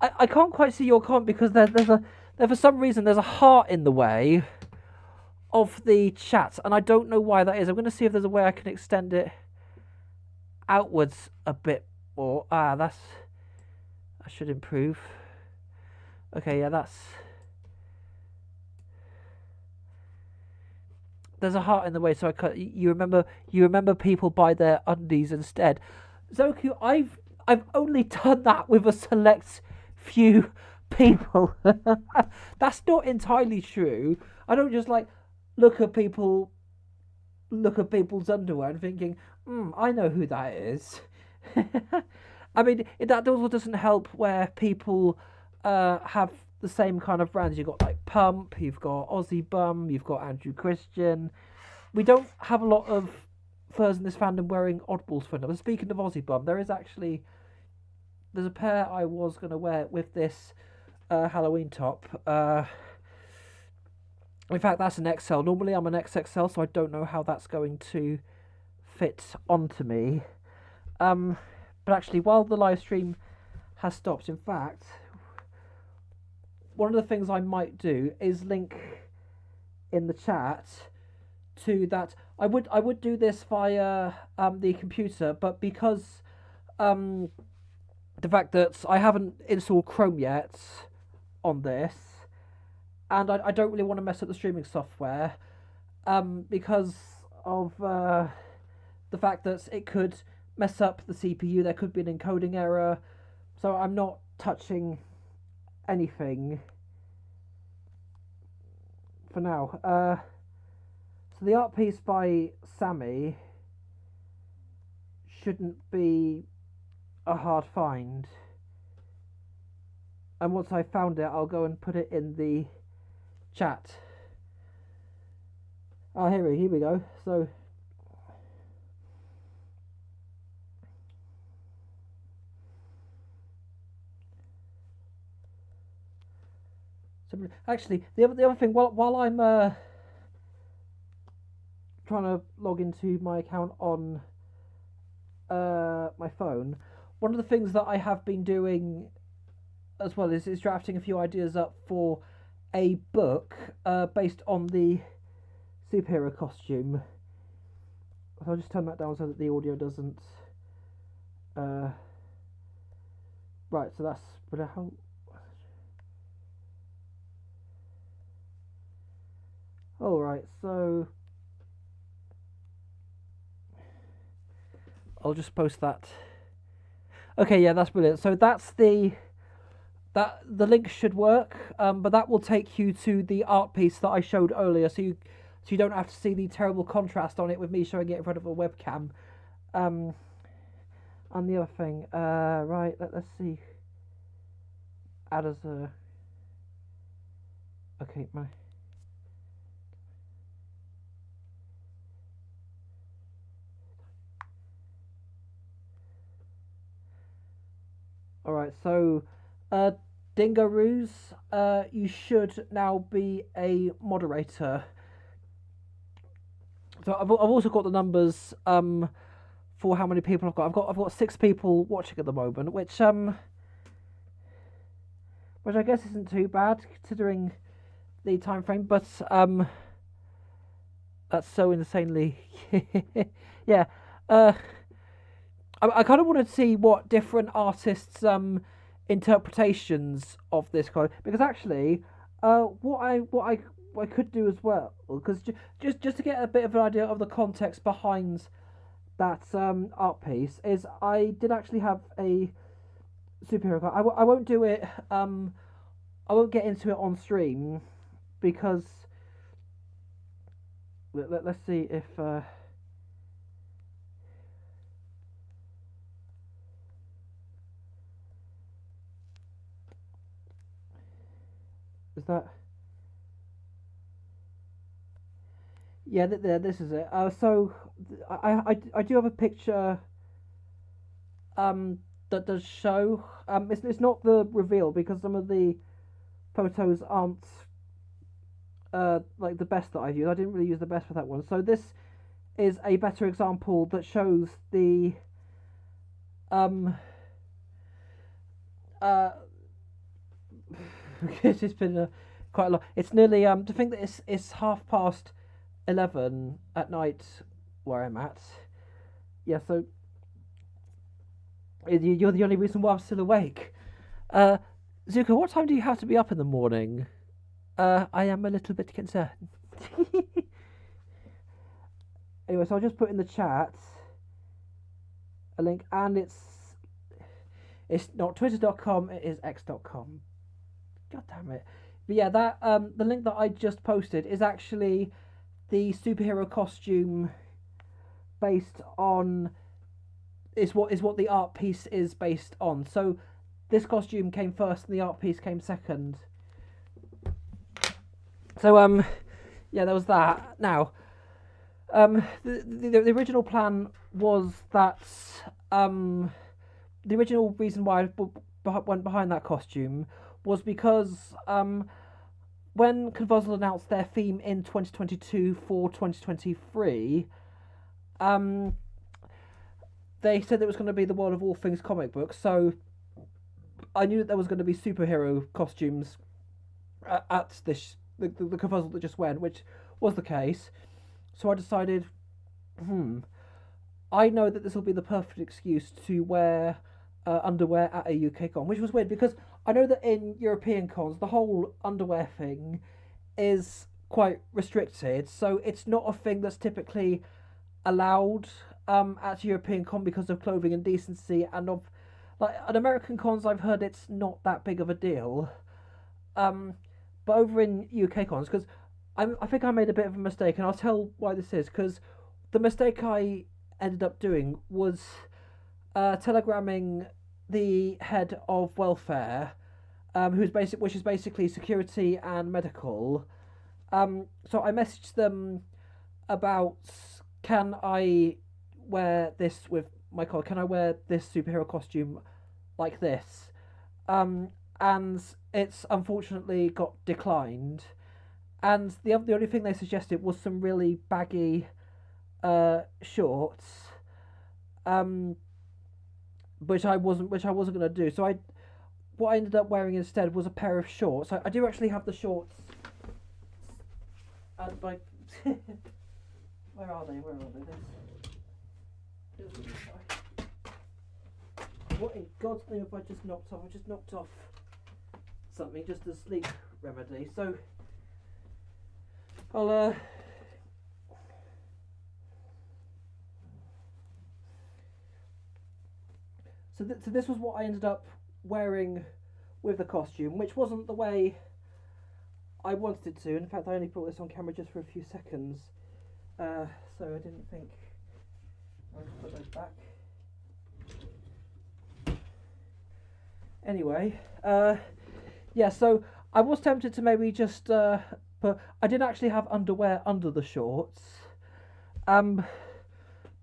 I can't quite see your comment because there's There, for some reason, there's a heart in the way of the chat, and I don't know why that is. I'm going to see if there's a way I can extend it outwards a bit more. That should improve. Okay, yeah, there's a heart in the way, so I cut. You remember people buy their undies instead. Zoku, I've only done that with a select few people. That's not entirely true. I don't just like look at people's underwear and thinking, I know who that is. I mean, that also doesn't help where people have the same kind of brands. You've got like Pump, you've got Aussie Bum, you've got Andrew Christian. We don't have a lot of furs in this fandom wearing oddballs for another. Speaking of Aussie Bum, there's a pair I was going to wear with this Halloween top. In fact, that's an XL. Normally I'm an XXL, so I don't know how that's going to fit onto me. But actually, while the live stream has stopped, in fact, one of the things I might do is link in the chat to that. I would do this via the computer, but because the fact that I haven't installed Chrome yet on this, and I don't really want to mess up the streaming software because of the fact that it could mess up the CPU. There could be an encoding error, so I'm not touching anything for now. So the art piece by Sammy shouldn't be a hard find, and once I found it, I'll go and put it in the chat. Oh, here we go. So actually, the other thing, while I'm trying to log into my account on my phone, one of the things that I have been doing as well is drafting a few ideas up for a book based on the superhero costume. So I'll just turn that down so that the audio doesn't. Right, so that's. But how? All right, so I'll just post that. Okay, yeah, that's brilliant. So that's the link should work, but that will take you to the art piece that I showed earlier, so you don't have to see the terrible contrast on it with me showing it in front of a webcam. And the other thing, right, let's see. Add as a. Okay, my. Alright, so Dingaroos, you should now be a moderator. So I've also got the numbers for how many people I've got. I've got 6 people watching at the moment, which I guess isn't too bad considering the time frame, but that's so insanely yeah. I kind of want to see what different artists' interpretations of this kind, because actually, what I could do as well, because just to get a bit of an idea of the context behind that art piece, is I did actually have a superhero card. I won't do it. I won't get into it on stream because let's see if. Is that? Yeah, this is it. So I do have a picture that does show. It's not the reveal because some of the photos aren't like the best that I've used. I didn't really use the best for that one. So this is a better example that shows the because it's been quite a lot. It's nearly to think that it's 11:30 at night where I'm at. Yeah, so you're the only reason why I'm still awake. Zuko, what time do you have to be up in the morning? I am a little bit concerned. Anyway, so I'll just put in the chat a link, and it's not twitter.com, it is x.com. God damn it. But yeah, that the link that I just posted is actually the superhero costume based on is what the art piece is based on. So this costume came first and the art piece came second. So yeah, there was that. Now the original plan was that the original reason why I went behind that costume was because when Confuzzled announced their theme in 2022 for 2023, they said it was going to be the world of all things comic books. So I knew that there was going to be superhero costumes at this the Confuzzled that just went, which was the case. So I decided, I know that this will be the perfect excuse to wear underwear at a UK con, which was weird because I know that in European cons the whole underwear thing is quite restricted, so it's not a thing that's typically allowed at a European con because of clothing and decency, and of like at American cons I've heard it's not that big of a deal, but over in UK cons, because I think I made a bit of a mistake, and I'll tell why this is, because the mistake I ended up doing was telegramming the head of welfare, which is basically security and medical. So I messaged them about, can I wear this with my collar? Can I wear this superhero costume like this? And it's unfortunately got declined. And the only thing they suggested was some really baggy shorts, which I wasn't gonna do. So what I ended up wearing instead was a pair of shorts. I do actually have the shorts. And my where are they? What in God's name have I just knocked off? I just knocked off something, just a sleep remedy. So I'll So this was what I ended up wearing with the costume, which wasn't the way I wanted it to. In fact, I only brought this on camera just for a few seconds, so I didn't think I'd put those back. Anyway, yeah, so I was tempted to maybe just but I didn't actually have underwear under the shorts, but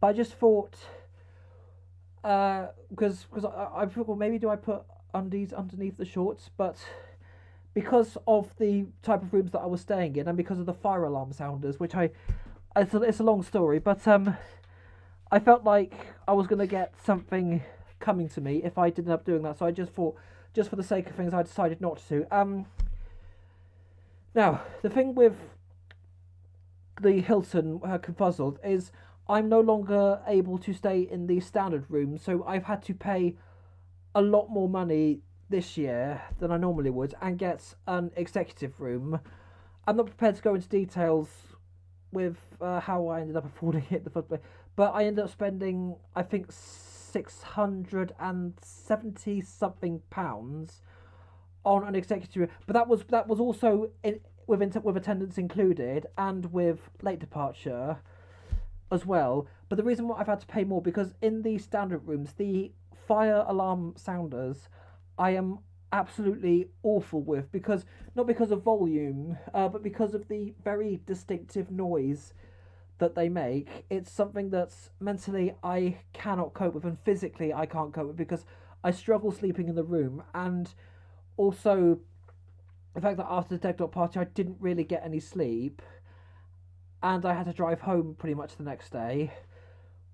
I just thought, because I thought, well, maybe do I put undies underneath the shorts, but because of the type of rooms that I was staying in and because of the fire alarm sounders, which it's a long story, but I felt like I was going to get something coming to me if I did end up doing that, so I just thought, just for the sake of things, I decided not to. Now, the thing with the Hilton Confuzzled is I'm no longer able to stay in the standard room, so I've had to pay a lot more money this year than I normally would and get an executive room. I'm not prepared to go into details with how I ended up affording it in the first place, but I ended up spending, I think, £670 something on an executive room, but that was also with attendance included and with late departure as well. But the reason why I've had to pay more, because in the standard rooms, the fire alarm sounders I am absolutely awful with, because not because of volume, but because of the very distinctive noise that they make. It's something that mentally I cannot cope with, and physically I can't cope with, because I struggle sleeping in the room, and also the fact that after the Dead Dog party I didn't really get any sleep, and I had to drive home pretty much the next day,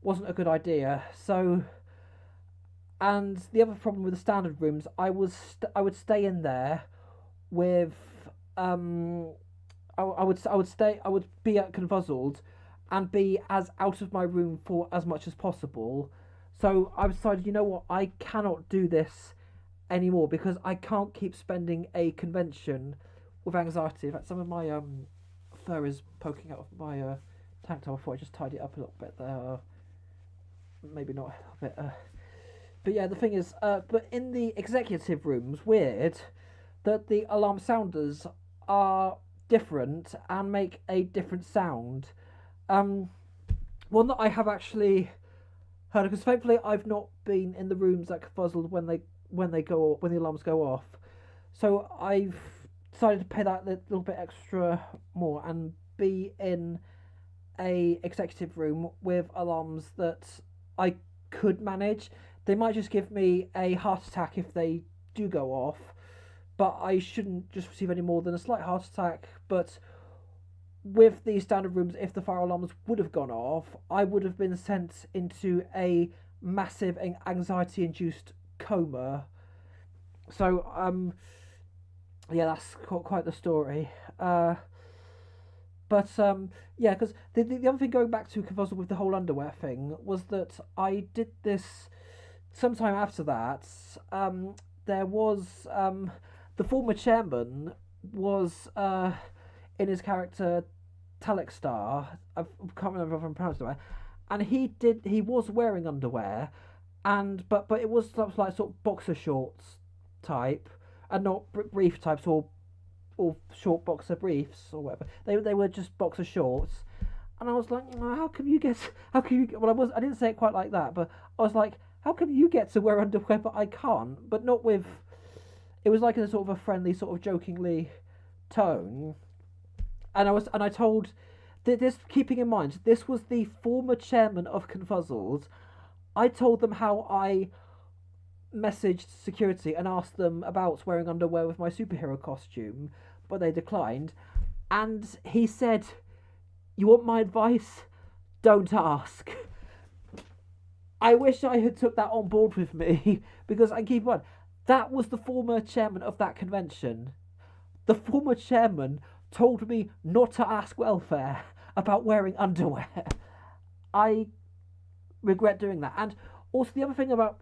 wasn't a good idea. So, and the other problem with the standard rooms, I would stay in there with I would be at Confuzzled and be as out of my room for as much as possible. So I decided, you know what, I cannot do this anymore because I can't keep spending a convention with anxiety. In fact, some of my fur is poking out of my tank top. Before I just tidy it up a little bit there. Maybe not a little bit. But yeah, the thing is, but in the executive rooms, weird that the alarm sounders are different and make a different sound. One that I have actually heard, because thankfully I've not been in the rooms that Confuzzled when the alarms go off. So I've decided to pay that little bit extra more and be in a executive room with alarms that I could manage. They might just give me a heart attack if they do go off, but I shouldn't just receive any more than a slight heart attack. But with the standard rooms, if the fire alarms would have gone off, I would have been sent into a massive anxiety-induced coma. So, yeah, that's quite the story. Yeah, because the other thing, going back to Confuzzled with the whole underwear thing, was that I did this sometime after that. There was the former chairman was in his character Talexstar. I can't remember if I'm pronouncing it, and he was wearing underwear, and but it was like sort of boxer shorts type, and not brief types or short boxer briefs or whatever. They were just boxer shorts, and I was like, how come you? Well, I didn't say it quite like that, but I was like, how come you get to wear underwear but I can't? But not with. It was like in a sort of a friendly, sort of jokingly tone, and I told this, keeping in mind this was the former chairman of Confuzzled. I told them how I messaged security and asked them about wearing underwear with my superhero costume, but they declined. And he said, "You want my advice? Don't ask." I wish I had took that on board with me, because I keep on. That was the former chairman of that convention. The former chairman told me not to ask welfare about wearing underwear. I regret doing that. And also the other thing about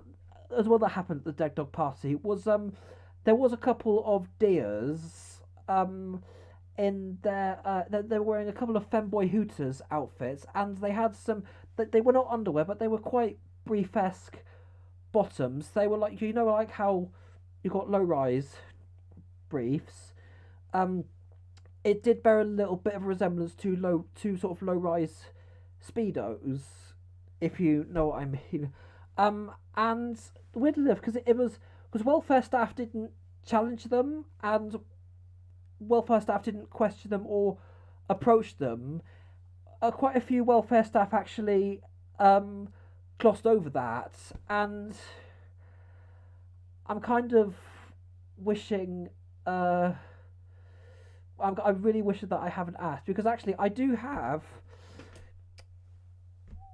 as well that happened at the Dead Dog party was there was a couple of deers in their they were wearing a couple of Femboy Hooters outfits, and they had some they were not underwear, but they were quite brief-esque bottoms. They were like, like how you got low-rise briefs. It did bear a little bit of a resemblance to sort of low-rise Speedos, if you know what I mean. And weirdly enough, because welfare staff didn't challenge them, and welfare staff didn't question them or approach them. Quite a few welfare staff actually glossed over that, and I'm kind of wishing. I really wish that I haven't asked, because actually I do have.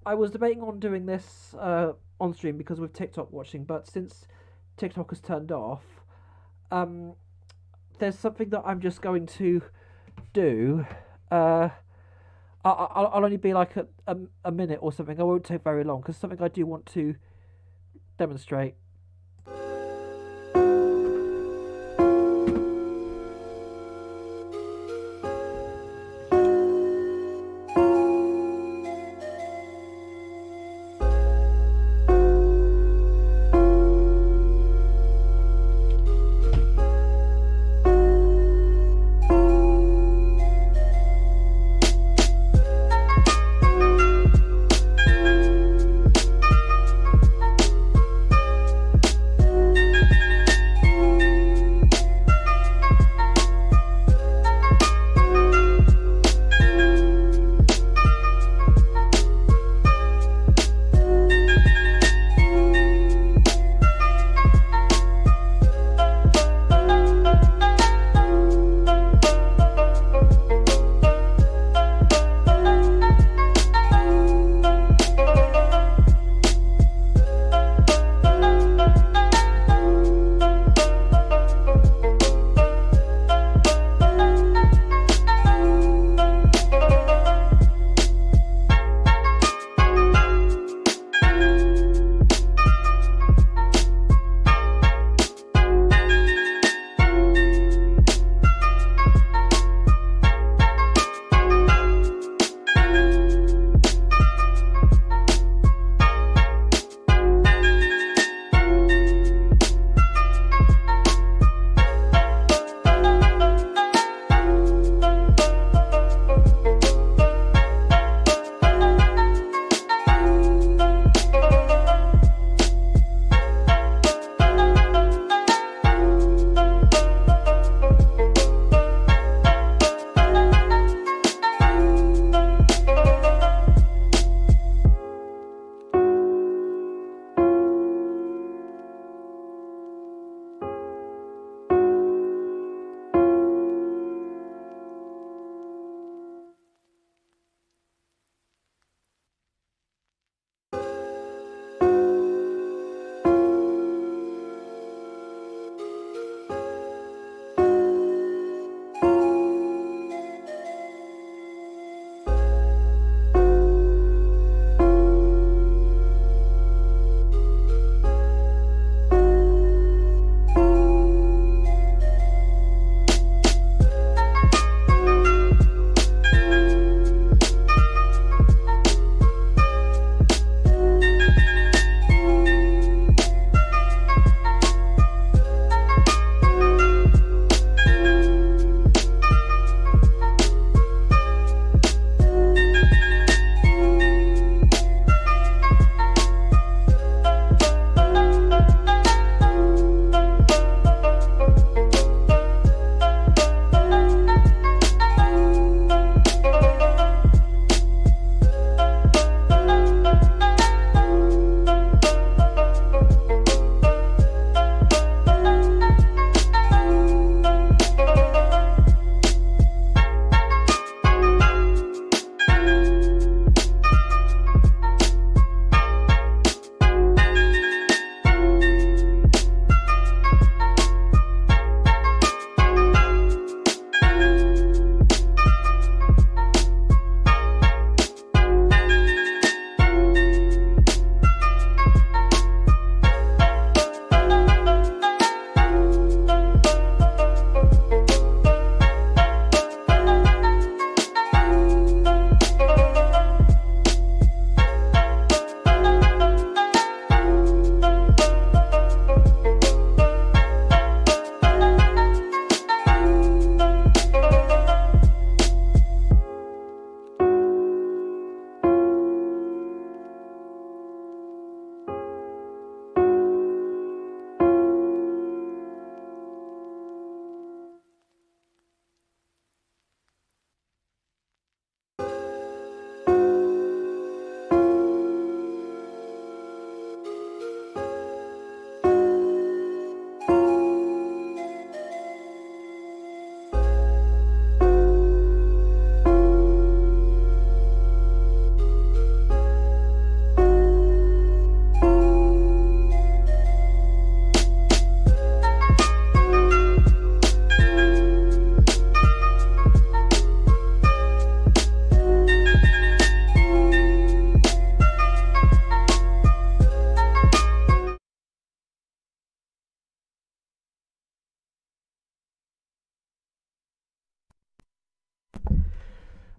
I was debating on doing this on stream because with TikTok watching, but since TikTok has turned off, there's something that I'm just going to do. I'll only be like a minute or something. I won't take very long, because something I do want to demonstrate.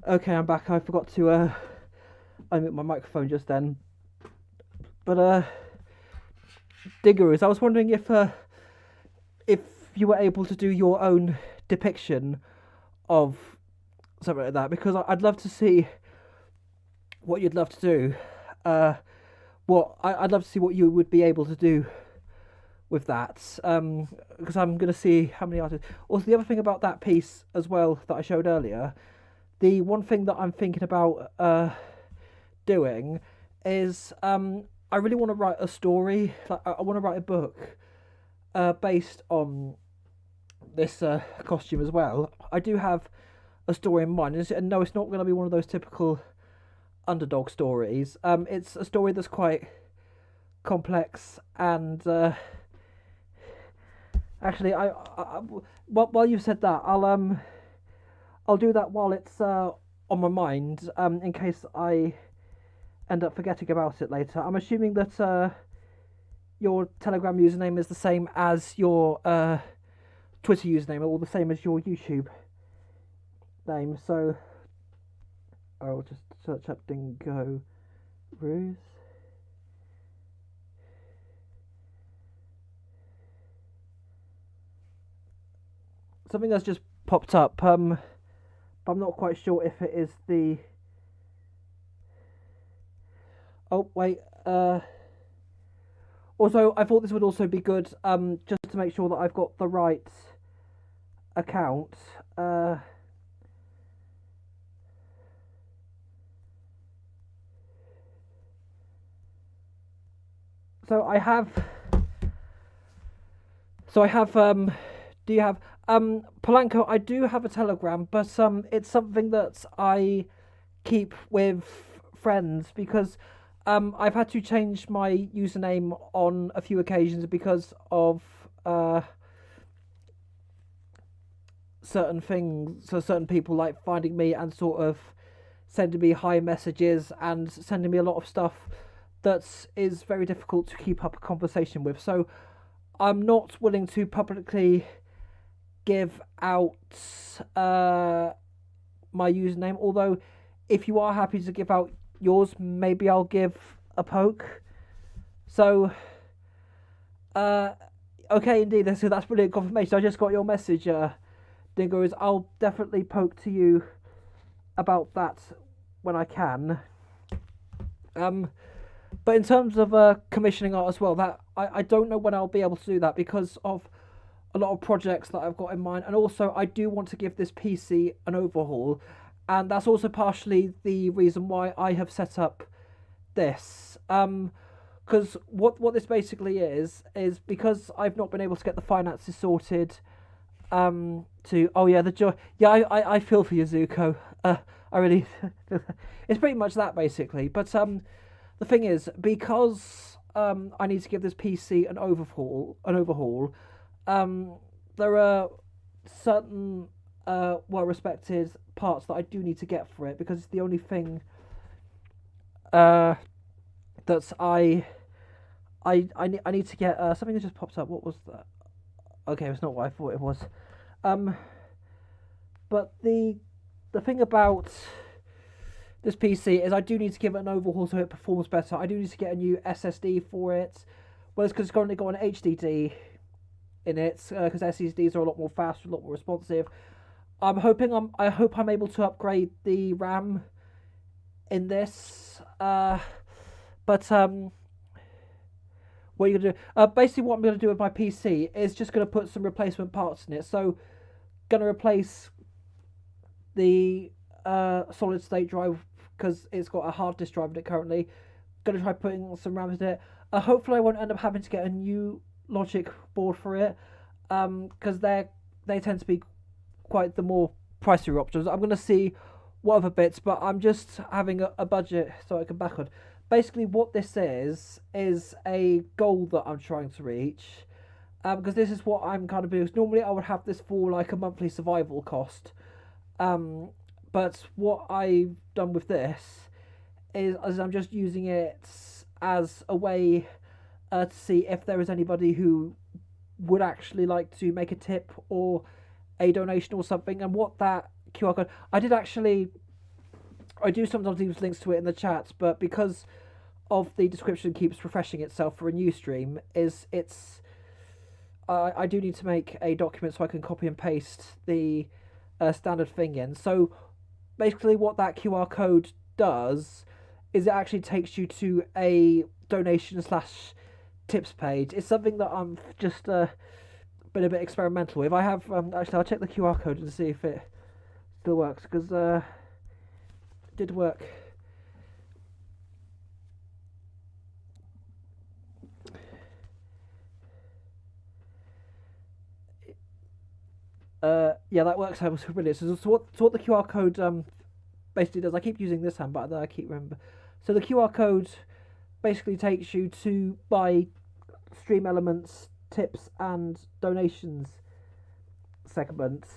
Okay, I'm back. I forgot to unmute my microphone just then. But Diggerers, I was wondering if you were able to do your own depiction of something like that, because I'd love to see what you'd love to do. I'd love to see what you would be able to do with that. Because I'm gonna see how many artists. Also, the other thing about that piece as well that I showed earlier, the one thing that I'm thinking about doing is I really want to write a story. Like I want to write a book based on this costume as well. I do have a story in mind, and no, it's not going to be one of those typical underdog stories. It's a story that's quite complex, and actually, while you've said that, I'll do that while it's on my mind, in case I end up forgetting about it later. I'm assuming that your Telegram username is the same as your Twitter username, or the same as your YouTube name. So I'll just search up Dingo Ruse. Something that's just popped up. But I'm not quite sure if it is the. Oh wait. Also, I thought this would also be good. Just to make sure that I've got the right account. So I have. Do you have Polanco? I do have a Telegram, but it's something that I keep with friends because I've had to change my username on a few occasions because of certain things. So certain people like finding me and sort of sending me high messages and sending me a lot of stuff that is very difficult to keep up a conversation with. So I'm not willing to publicly give out my username, although if you are happy to give out yours, maybe I'll give a poke. So okay, indeed, so that's brilliant confirmation. I just got your message, Dingoes. I'll definitely poke to you about that when I can. But in terms of commissioning art as well, that I don't know when I'll be able to do that because of a lot of projects that I've got in mind, and also I do want to give this PC an overhaul, and that's also partially the reason why I have set up this. Because what this basically is because I've not been able to get the finances sorted. To oh yeah, the joy. Yeah, I feel for you, Zuko. I really. It's pretty much that basically, but the thing is, because I need to give this PC an overhaul. There are certain well-respected parts that I do need to get for it because it's the only thing that I need to get. Something that just popped up. What was that? Okay, it's not what I thought it was. But the thing about this PC is I do need to give it an overhaul so it performs better. I do need to get a new SSD for it. Well, it's because it's currently got an HDD in it, because SSDs are a lot more faster, a lot more responsive. I hope I'm able to upgrade the RAM in this. But what are you gonna do? Basically, what I'm gonna do with my PC is just gonna put some replacement parts in it. So, gonna replace the solid state drive because it's got a hard disk drive in it currently. Gonna try putting some RAM in it. Hopefully, I won't end up having to get a new logic board for it, because they tend to be quite the more pricier options. I'm gonna see what other bits, but I'm just having a budget so I can back on. Basically, what this is a goal that I'm trying to reach, because this is what I'm kind of doing. Normally, I would have this for like a monthly survival cost, but what I've done with this is I'm just using it as a way to see if there is anybody who would actually like to make a tip or a donation or something, and what that QR code. I did actually I do sometimes leave links to it in the chat, but because of the description keeps refreshing itself for a new stream, I do need to make a document so I can copy and paste the standard thing in. So basically, what that QR code does is it actually takes you to a donation slash tips page. It's something that I'm just been a bit experimental with. I have actually, I'll check the QR code and see if it still works, because it did work. Yeah, that works out brilliant. So what the QR code basically does, I keep using this hand, but I keep remember. So the QR code basically takes you to buy stream elements, tips, and donations segments.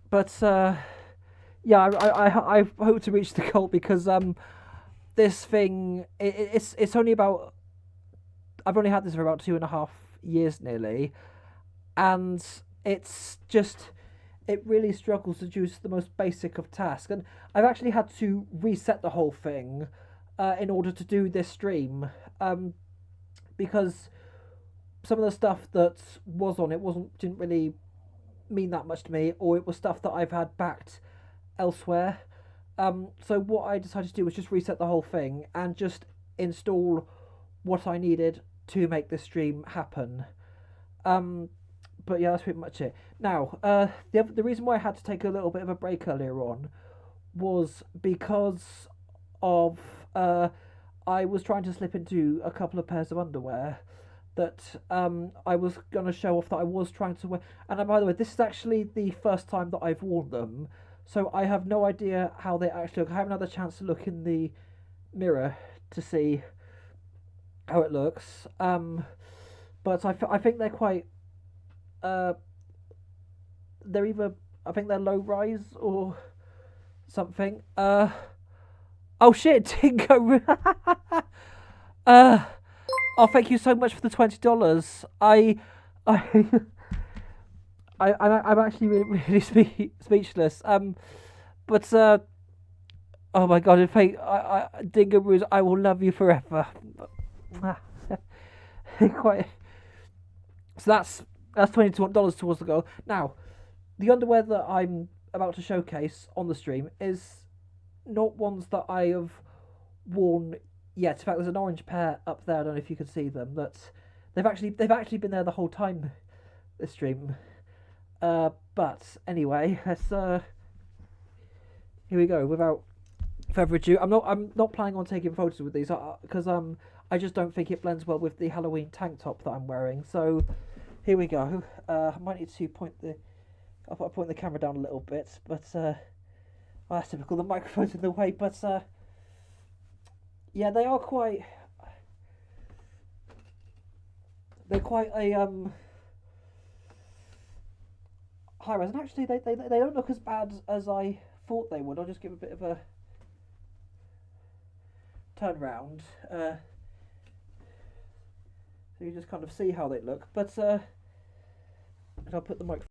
But yeah, I hope to reach the goal, because this thing it's only about, I've only had this for about 2.5 years nearly, and it's just, it really struggles to do the most basic of tasks, and I've actually had to reset the whole thing in order to do this stream, because some of the stuff that was on it didn't really mean that much to me, or it was stuff that I've had backed elsewhere. So what I decided to do was just reset the whole thing and just install what I needed to make this stream happen. But yeah, that's pretty much it. Now, the reason why I had to take a little bit of a break earlier on was because of I was trying to slip into a couple of pairs of underwear that I was going to show off that I was trying to wear. And by the way, this is actually the first time that I've worn them, so I have no idea how they actually look. I haven't had a chance to look in the mirror to see how it looks. But I think they're quite. They're either, I think they're low rise or something. Oh shit, Dingo. Oh, thank you so much for the $20. I, I'm actually really speechless. But oh my god, in fact, Dingo Bruce, I will love you forever. Quite. So that's $22 towards the goal. Now, the underwear that I'm about to showcase on the stream is not ones that I have worn yet. In fact, there's an orange pair up there. I don't know if you can see them. That they've actually been there the whole time this stream. But anyway, let's here we go. Without further ado, I'm not planning on taking photos with these because I just don't think it blends well with the Halloween tank top that I'm wearing. So here we go. I might need to point the camera down a little bit, but well, that's typical. The microphone's in the way, but yeah, they are quite. They're quite a high res, and actually they don't look as bad as I thought they would. I'll just give a bit of a turn round, so you just kind of see how they look. But and I'll put the microphone.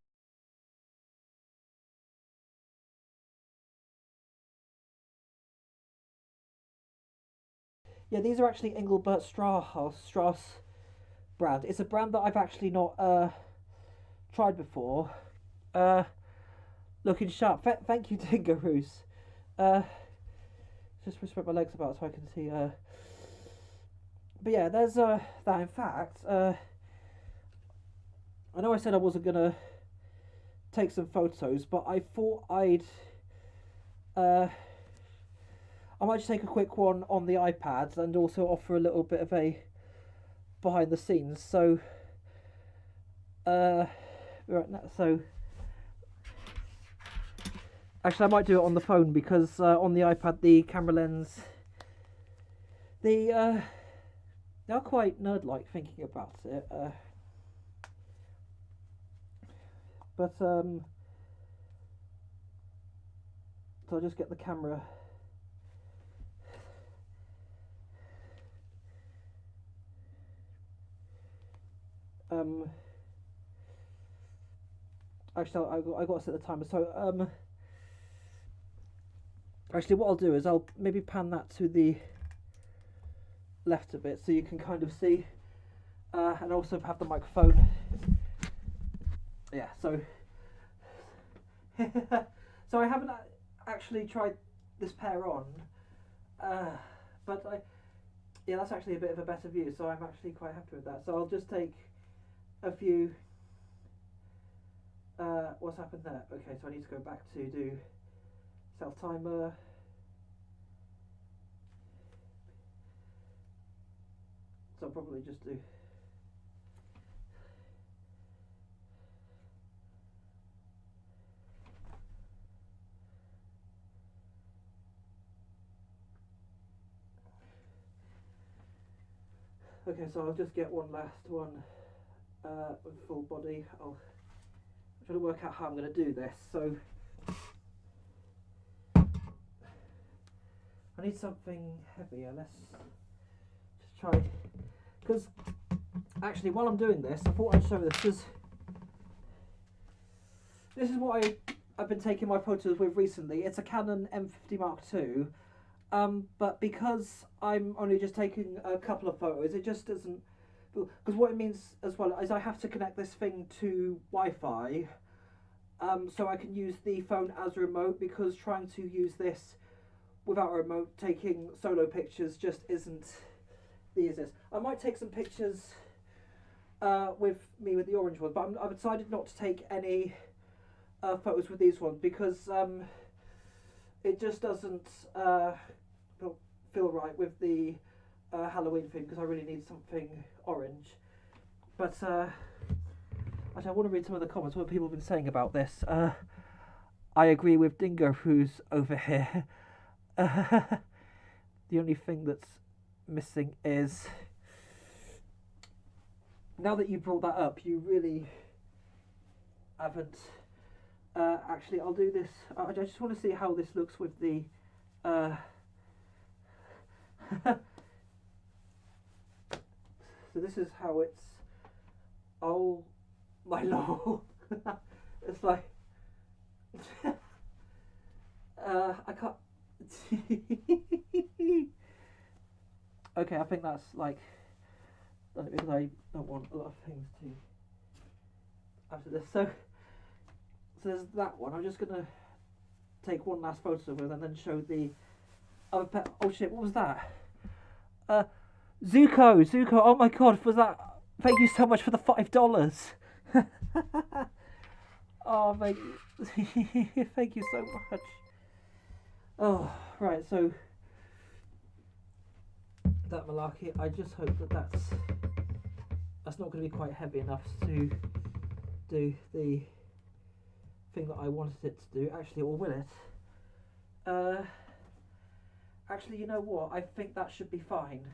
Yeah, these are actually Engelbert Strauss brand. It's a brand that I've actually not tried before. Looking sharp. Thank you, Dingaroos. Just spread my legs about so I can see. But yeah, there's that. In fact, I know I said I wasn't gonna take some photos, but I thought I might just take a quick one on the iPad and also offer a little bit of a behind the scenes. So, right now, so actually, I might do it on the phone because on the iPad the camera lens, they are quite nerd-like thinking about it. But so I'll just get the camera. Actually, I got to set the timer. So Actually, what I'll do is I'll maybe pan that to the left a bit so you can kind of see, and also have the microphone. Yeah, so so I haven't actually tried this pair on, but yeah, that's actually a bit of a better view, so I'm actually quite happy with that. So I'll just take a few. What's happened there? Okay, so I need to go back to do self timer. So I'll probably just do. Okay, so I'll just get one last one with full body. I'm trying to work out how I'm going to do this. So I need something heavier. Let's just try. Because actually, while I'm doing this, I thought I'd show this because this is what I've been taking my photos with recently. It's a Canon M50 Mark II. But because I'm only just taking a couple of photos, it just doesn't. Because what it means as well is I have to connect this thing to Wi-Fi, so I can use the phone as a remote. Because trying to use this without a remote, taking solo pictures, just isn't the easiest. I might take some pictures with the orange ones, but I've decided not to take any photos with these ones because it just doesn't feel right with the Halloween thing, because I really need something orange. But actually, I want to read some of the comments, what people have been saying about this. I agree with Dingo, who's over here. The only thing that's missing is, now that you brought that up, you really haven't. Actually, I'll do this. I just want to see how this looks with the. So this is how it's. Oh my lord! It's like. I can't. Okay, I think that's like. Because I don't want a lot of things to. After this, so there's that one. I'm just gonna take one last photo with and then show the other pet. Oh shit! What was that? Zuko. Oh my god! Was that? Thank you so much for the $5. Oh mate, thank you so much. Oh right, so that malarkey. I just hope that that's not going to be quite heavy enough to do the thing that I wanted it to do. Actually, or will it? Actually, you know what? I think that should be fine.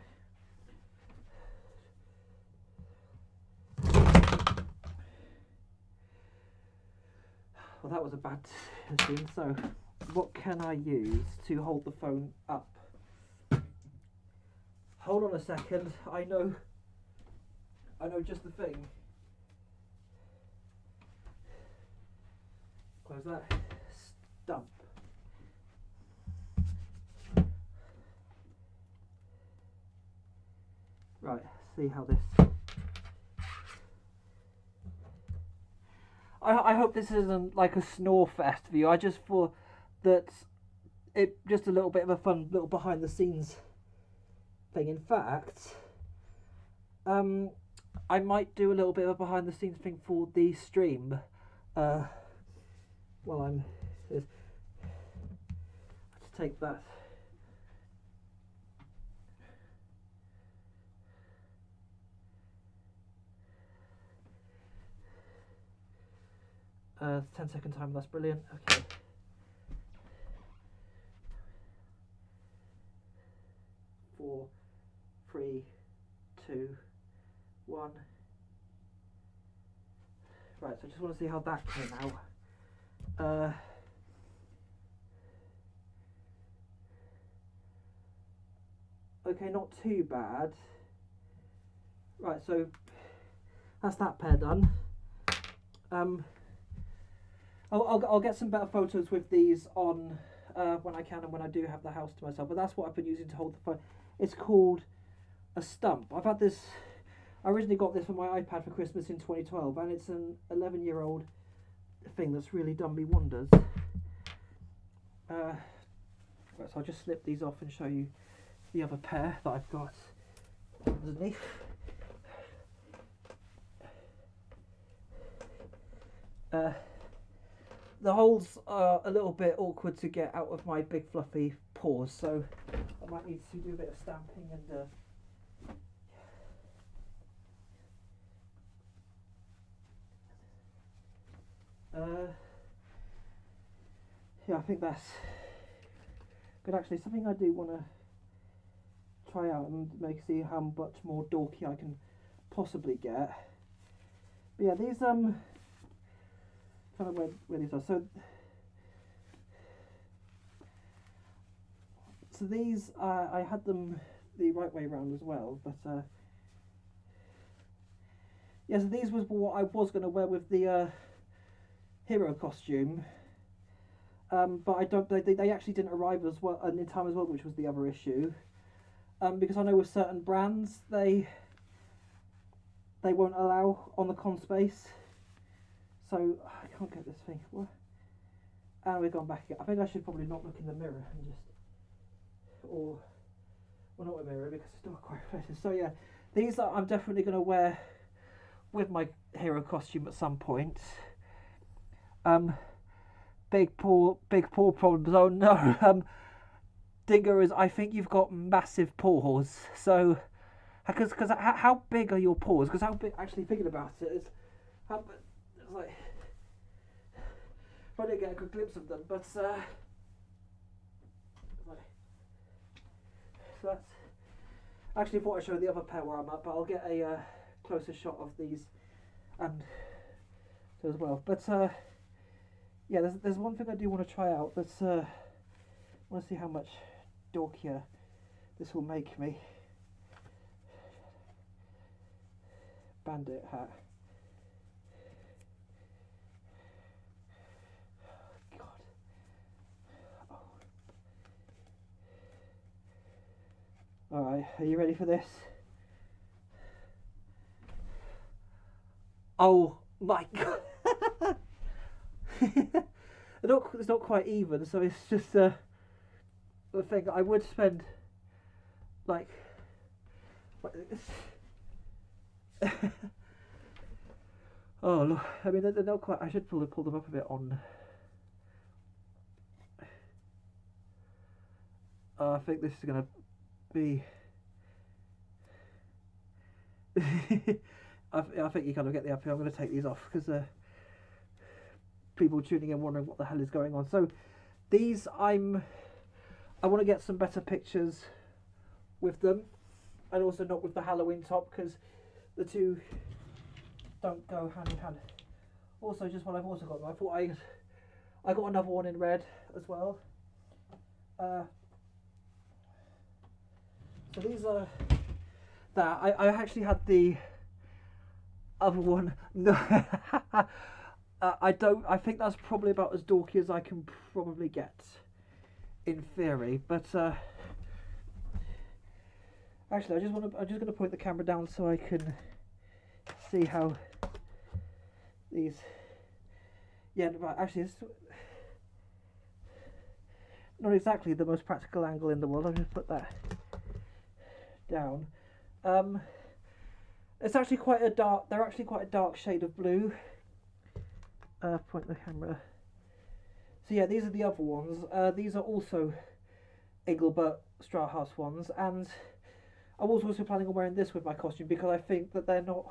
Well, that was a bad decision. So, what can I use to hold the phone up? Hold on a second. I know just the thing. Close that. Stump. Right, see how this. I hope this isn't like a snore fest for you. I just thought that it just a little bit of a fun little behind the scenes thing. In fact, I might do a little bit of a behind the scenes thing for the stream. While I'm let's take that. Uh, 10-second time, that's brilliant. Okay. Four, 3, 2, 1. Right, so I just want to see how that came out. Okay, not too bad. Right, so that's that pair done. I'll get some better photos with these on when I can and when I do have the house to myself. But that's what I've been using to hold the phone. It's called a stump. I've had this. I originally got this for my iPad for Christmas in 2012, and it's an 11-year-old thing that's really done me wonders. Right, so I'll just slip these off and show you the other pair that I've got underneath. The holes are a little bit awkward to get out of my big fluffy paws, so I might need to do a bit of stamping and yeah, I think that's good. Actually, something I do want to try out and see how much more dorky I can possibly get. But yeah, these trying to where these are. So these I had them the right way around as well, but yeah. So these was what I was going to wear with the hero costume. But I don't. They actually didn't arrive as well in time as well, which was the other issue. Because I know with certain brands they won't allow on the con space. So I can't get this thing. What? And we've gone back again. I think I should probably not look in the mirror and just, or well, not a mirror because it's not quite reflective. So yeah, these are I'm definitely going to wear with my hero costume at some point. Big paw problems. Oh no. Digger is. I think you've got massive paws. So, because how big are your paws? Because how big? Actually, thinking about it is, how it's like. I didn't get a good glimpse of them, but like, so that's. Actually, I thought I'd show the other pair where I'm at, but I'll get a closer shot of these, and so as well. But yeah, there's one thing I do want to try out. That's I want to see how much dorkier this will make me. Bandit hat. God. Oh. All right, are you ready for this? Oh my God. It's not quite even, so it's just the thing. I would spend like oh look, I mean they're not quite. I should pull them up a bit on. I think this is gonna be. I think you kind of get the idea. I'm going to take these off because people tuning in wondering what the hell is going on. So these I want to get some better pictures with them, and also not with the Halloween top because the two don't go hand in hand. Also, just what I've also got, I thought I got another one in red as well. So these are that I actually had the other one. No. I think that's probably about as dorky as I can probably get, in theory. But actually, I'm just going to point the camera down so I can see how these. Yeah, but actually, it's not exactly the most practical angle in the world. I'll just put that down. It's actually quite a dark. They're actually quite a dark shade of blue. Point the camera. So yeah, these are the other ones. These are also Engelbert Strauhaus ones, and I was also planning on wearing this with my costume because I think that they're not.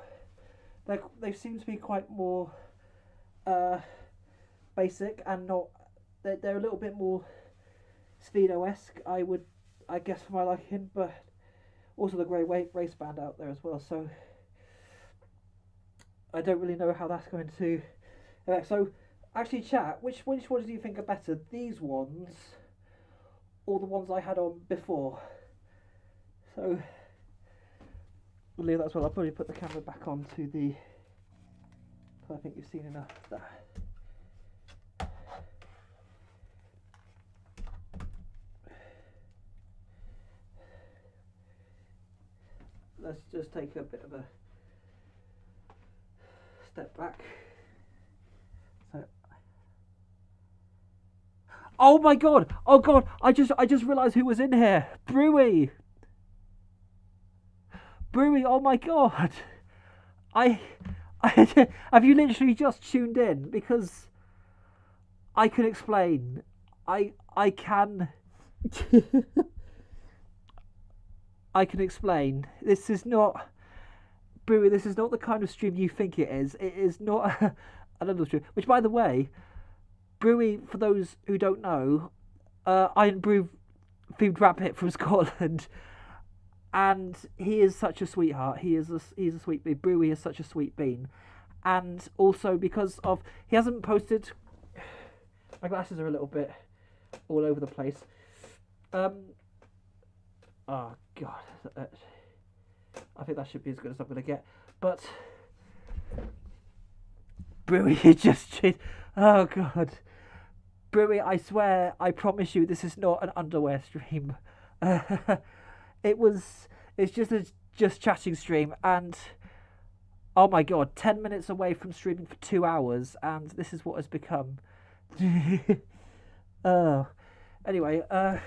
They seem to be quite more basic and not. They're a little bit more Speedo-esque. I guess for my liking, but also the grey waistband out there as well. So I don't really know how that's going to. So, actually, chat. Which ones do you think are better? These ones, or the ones I had on before? So, we'll leave that as well. I'll probably put the camera back onto the. I think you've seen enough of that. let's just take a bit of a step back. So, oh my god! Oh god! I just realised who was in here. Brewy. Oh my god! I have you literally just tuned in? Because I can explain. I can. I can explain. This is not, Brewy. This is not the kind of stream you think it is. It is not another stream. Which, by the way, Brewy, for those who don't know, Iron Brew themed rap hit from Scotland, and he is such a sweetheart. He's a sweet bean. Brewy is such a sweet bean, and also because of he hasn't posted. My glasses are a little bit all over the place. Oh god, I think that should be as good as I'm gonna get. But Brewy, you just oh god, Brewy, I swear, I promise you, this is not an underwear stream. It's just chatting stream, and oh my god, 10 minutes away from streaming for 2 hours, and this is what has become. Oh, anyway, where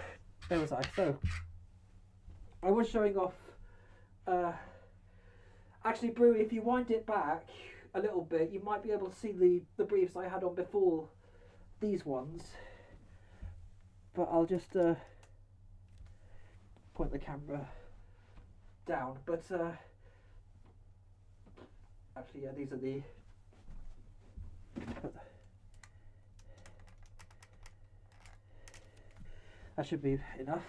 was I? So, I was showing off. Actually, Brewy, if you wind it back a little bit, you might be able to see the briefs I had on before these ones. But I'll just point the camera down. But actually, yeah, these are the. That should be enough.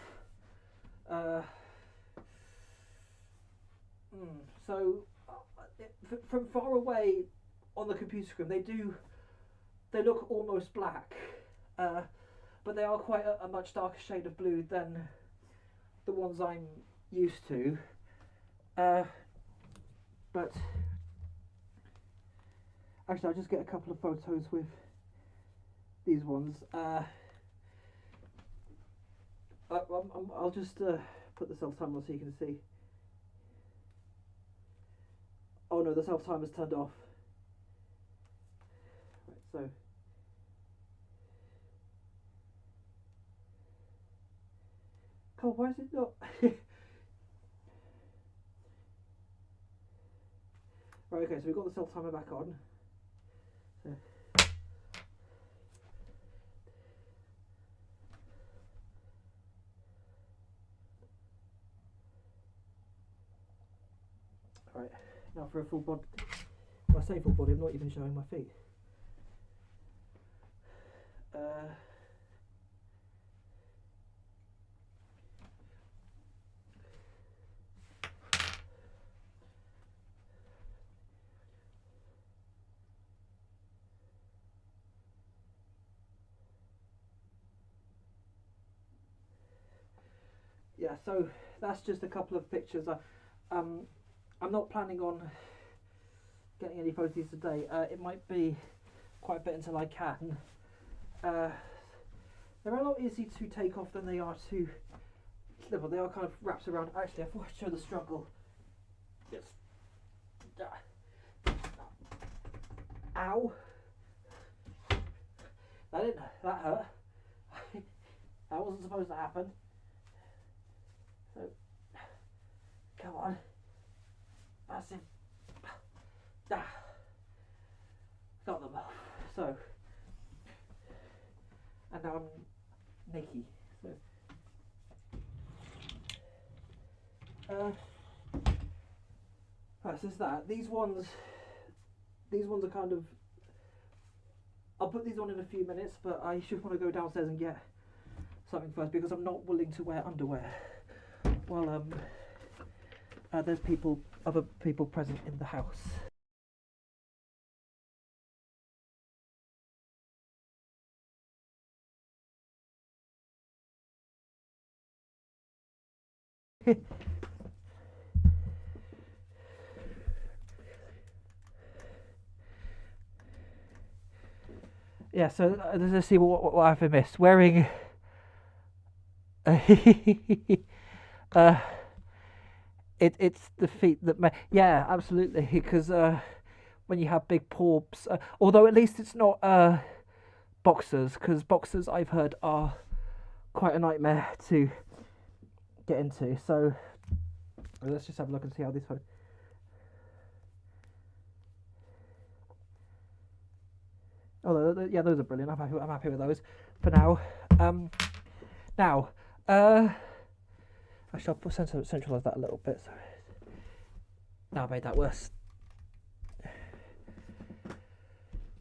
So, from far away on the computer screen, they look almost black, but they are quite a much darker shade of blue than the ones I'm used to. But actually, I'll just get a couple of photos with these ones. I'll just put the self-timer on so you can see. Oh no, the self-timer's turned off. Right, so. Come on, why is it not? Right, okay, so we've got the self-timer back on. So. Right, now for a full body. When I say full body, I'm not even showing my feet. Yeah, so that's just a couple of pictures. I'm not planning on getting any photos today. It might be quite a bit until I can. They're a lot easier to take off than they are to deliver. They are kind of wrapped around. Actually, I thought I'd show the struggle. Yes. Ow. That hurt. That wasn't supposed to happen. So, come on. Massive. Got them off. So, and now I'm naked. So, right, so it's that. These ones are kind of. I'll put these on in a few minutes, but I should want to go downstairs and get something first because I'm not willing to wear underwear while there's other people present in the house. Yeah, so let's see what I've missed. Wearing it's the feet that yeah, absolutely, because when you have big paws, although at least it's not boxers, because boxers I've heard are quite a nightmare to get into. So let's just have a look and see how this one. Oh, yeah, those are brilliant. I'm happy with those for now. Now, I shall centralize that a little bit. So now I made that worse.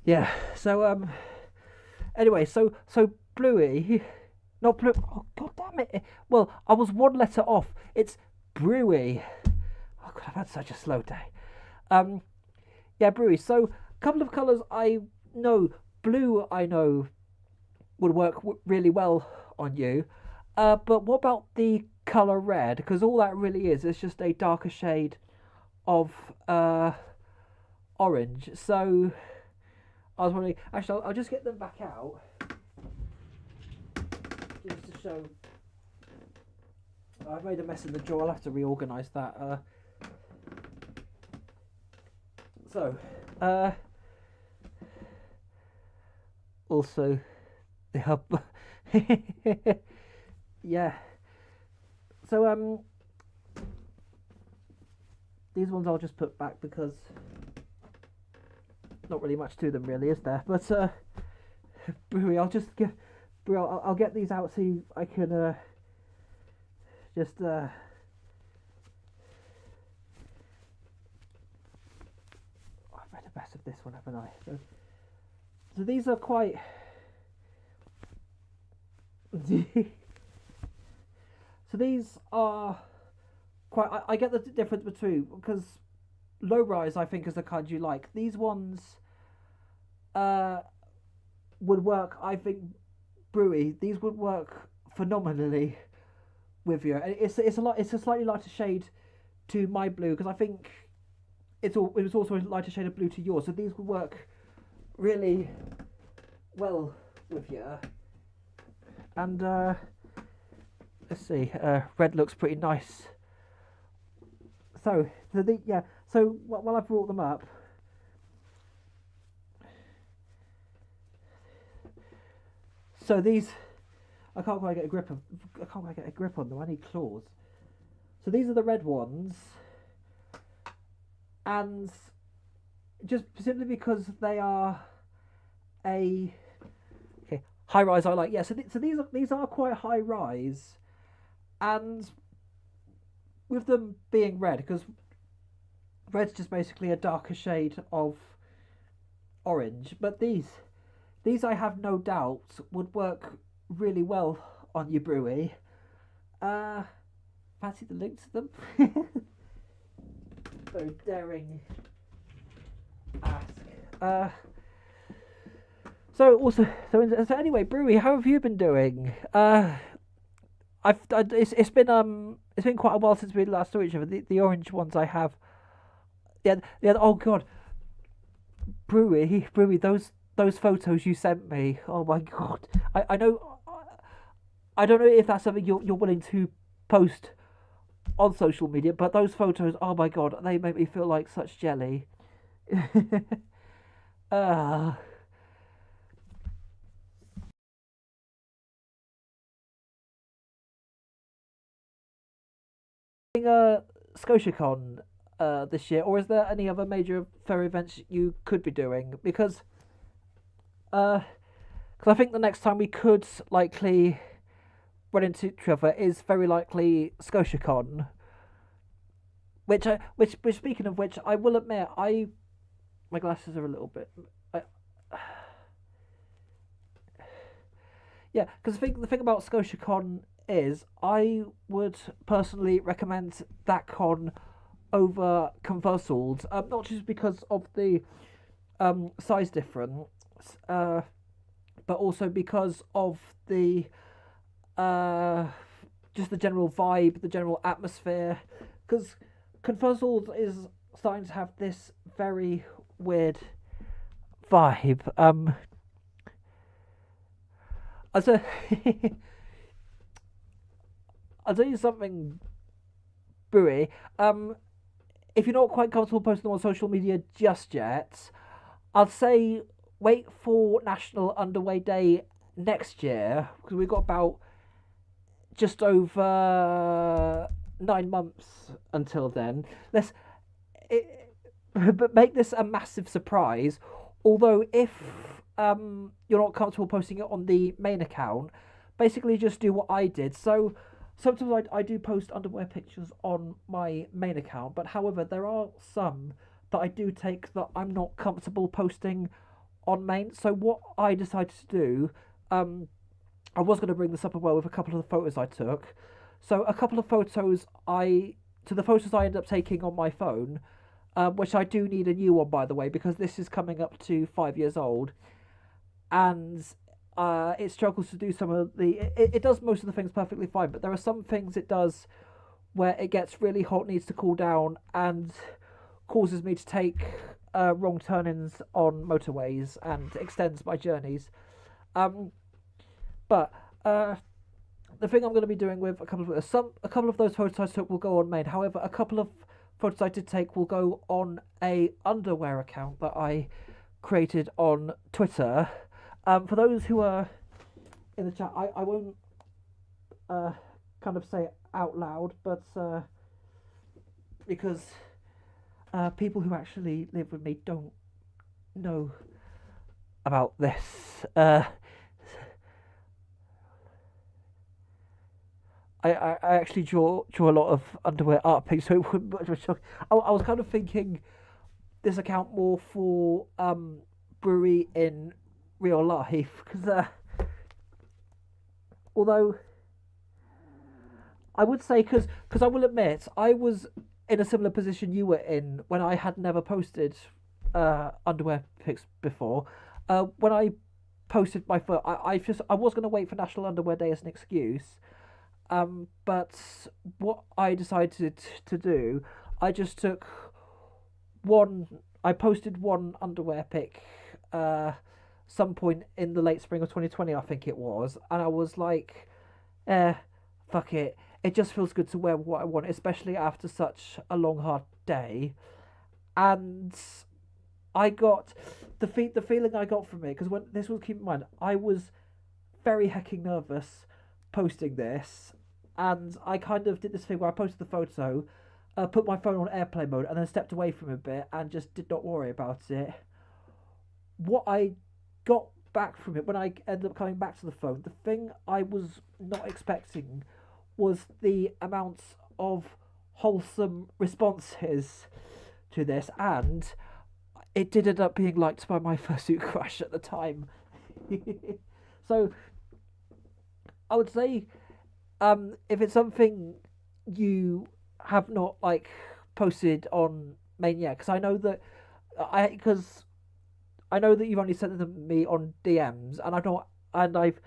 Yeah. So anyway, so Bluey, not Blue. Oh god damn it! Well, I was one letter off. It's Brewy. Oh god, I've had such a slow day. Yeah, Brewy. So a couple of colours I know. Blue I know would work really well on you. But what about the colour red? Because all that really is just a darker shade of orange. So I was wondering. Actually, I'll just get them back out just to show. I've made a mess in the drawer. I'll have to reorganise that. So, also, the hub. Yeah. So these ones I'll just put back because not really much to them, really, is there? But Brewy, I'll just get. I'll get these out so I can just. I've made a mess of this one, haven't I? So these are quite. So these are quite. I get the difference between, because low rise I think is the kind you like. These ones would work. I think Brewy. These would work phenomenally with you. It's a slightly lighter shade to my blue, because I think it was also a lighter shade of blue to yours. So these would work really well with you. And let's see, red looks pretty nice. So while I brought them up, so these I can't quite get a grip on them. I need claws. So these are the red ones, and just simply because they are a high rise I like. Yeah, so these are quite high rise, and with them being red, because red's just basically a darker shade of orange. But these I have no doubt would work really well on your Brewy. Fancy the link to them? So daring ask. So anyway, Brewy, how have you been doing? It's been quite a while since we last saw each other. The orange ones I have. Yeah. Oh god, Brewy, those photos you sent me. Oh my god, I know. I don't know if that's something you're willing to post on social media, but those photos, oh my god, they make me feel like such jelly. uh ScotiaCon this year, or is there any other major fair events you could be doing? Because I think the next time we could likely run into each other is very likely ScotiaCon. Which speaking of which, I will admit, my glasses are a little bit. Yeah, because the thing about ScotiaCon is I would personally recommend that con over Conversal's, not just because of the size difference, but also because of the just the general vibe, the general atmosphere. Because Conversal's is starting to have this very weird vibe. As a, I'll tell you something, Brewery, if you're not quite comfortable posting them on social media just yet, I'd say wait for National Underwear Day next year, because we've got about just over 9 months until then. But make this a massive surprise. Although if you're not comfortable posting it on the main account, basically just do what I did. So sometimes I do post underwear pictures on my main account, but however there are some that I do take that I'm not comfortable posting on main. So what I decided to do, I was going to bring this up as well with a couple of the photos I took. So a couple of photos the photos I ended up taking on my phone, which I do need a new one, by the way, because this is coming up to 5 years old, and it struggles to do some of it does most of the things perfectly fine, but there are some things it does where it gets really hot, needs to cool down, and causes me to take wrong turn-ins on motorways and extends my journeys. But the thing I'm going to be doing with a couple of those photos I took will go on main. However, a couple of photos I did take will go on a underwear account that I created on Twitter. For those who are in the chat, I won't kind of say it out loud, but because people who actually live with me don't know about this. I actually draw a lot of underwear art pics, so it wouldn't much of a shock. I was kind of thinking this account more for brewery in real life, because although I would say, because I will admit I was in a similar position you were in when I had never posted underwear pics before. When I posted my first, I was going to wait for National Underwear Day as an excuse. But what I decided to do, I just took I posted one underwear pic, some point in the late spring of 2020, I think it was, and I was like, fuck it. It just feels good to wear what I want, especially after such a long, hard day. And I got the feeling I got from it, because when this was, keep in mind, I was very hecking nervous posting this, and I kind of did this thing where I posted the photo, put my phone on airplane mode, and then stepped away from it a bit and just did not worry about it. What I got back from it when I ended up coming back to the phone, the thing I was not expecting was the amounts of wholesome responses to this, and it did end up being liked by my fursuit crush at the time. So I would say, if it's something you have not posted on main yet, because I know that you've only sent them to me on DMs, and I've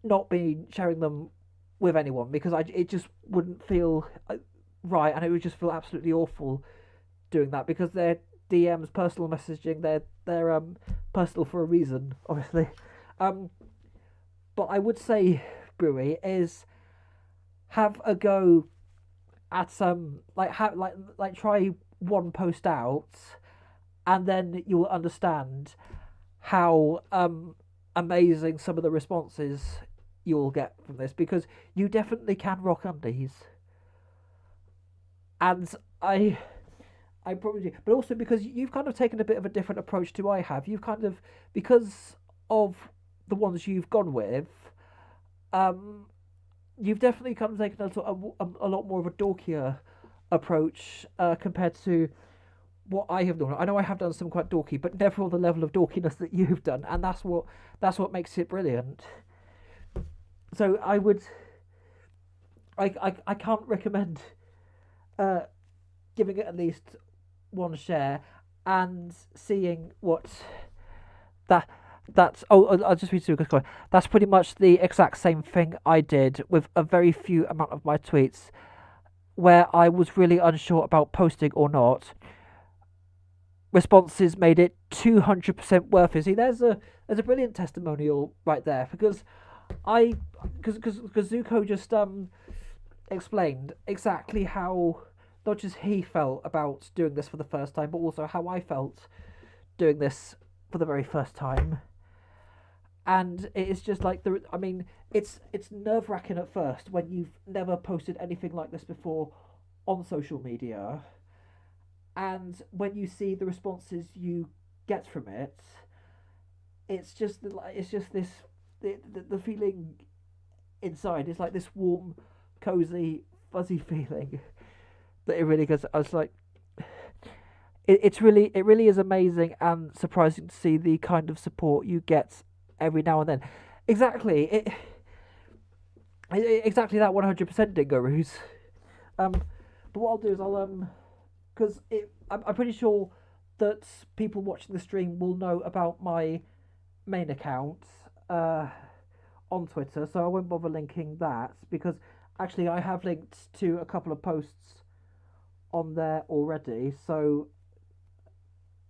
not been sharing them with anyone, because it just wouldn't feel right, and it would just feel absolutely awful doing that, because they're DMs, personal messaging, they're personal for a reason, obviously. But I would say, brewery, is have a go at some try one post out, and then you'll understand how amazing some of the responses you'll get from this, because you definitely can rock undies, and I probably do, but also because you've kind of taken a bit of a different approach to I have. You've kind of, because of the ones you've gone with, you've definitely kind of taken a lot more of a dorkier approach compared to what I have done. I know I have done some quite dorky, but never on the level of dorkiness that you've done, and that's what makes it brilliant. So I can't recommend giving it at least one share and seeing what that's I'll just read through because that's pretty much the exact same thing I did with a very few amount of my tweets where I was really unsure about posting or not. Responses made it 200% worth it. See, there's a brilliant testimonial right there, because Zuko just explained exactly how not just he felt about doing this for the first time, but also how I felt doing this for the very first time. And it is just like I mean, it's nerve wracking at first when you've never posted anything like this before on social media, and when you see the responses you get from it, it's just this the feeling inside is like this warm, cozy, fuzzy feeling that it really goes. I was like, it really is amazing and surprising to see the kind of support you get every now and then. Exactly exactly that 100% Dingaroos. But what I'll do is because I'm pretty sure that people watching the stream will know about my main account on Twitter, so I won't bother linking that, because actually I have linked to a couple of posts on there already, so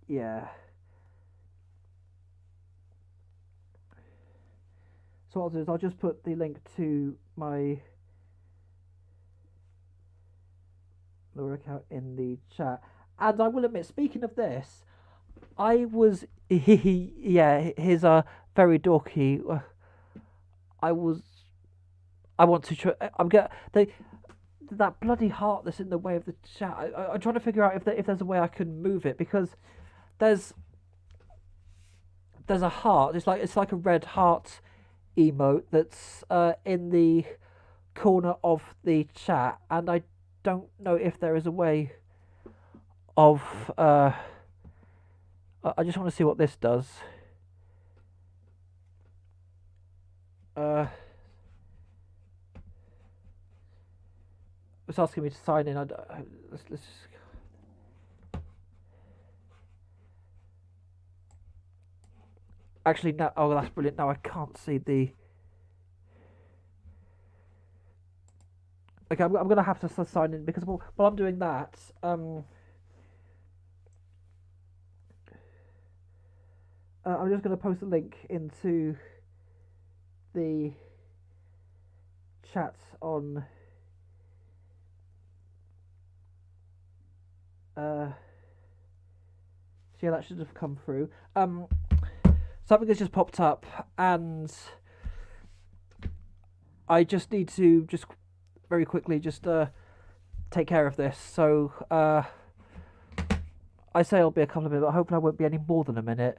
yeah. So what I'll do is I'll just put the link to my Laura account in the chat. And I will admit, speaking of this, I was his very dorky. I want to try. I'm gonna that bloody heart that's in the way of the chat. I'm trying to figure out if there's a way I can move it, because there's a heart. It's like a red heart emote that's in the corner of the chat, and I don't know if there is a way of I just want to see what this does. It's asking me to sign in. Let's just... Actually, no. Oh, that's brilliant. Now I can't see the... Okay, I'm going to have to sign in, because while I'm doing that, I'm just going to post a link into the chat on... so yeah, that should have come through. Something has just popped up, and I just need to very quickly take care of this. So I say it'll be a couple of minutes, but hopefully I won't be any more than a minute.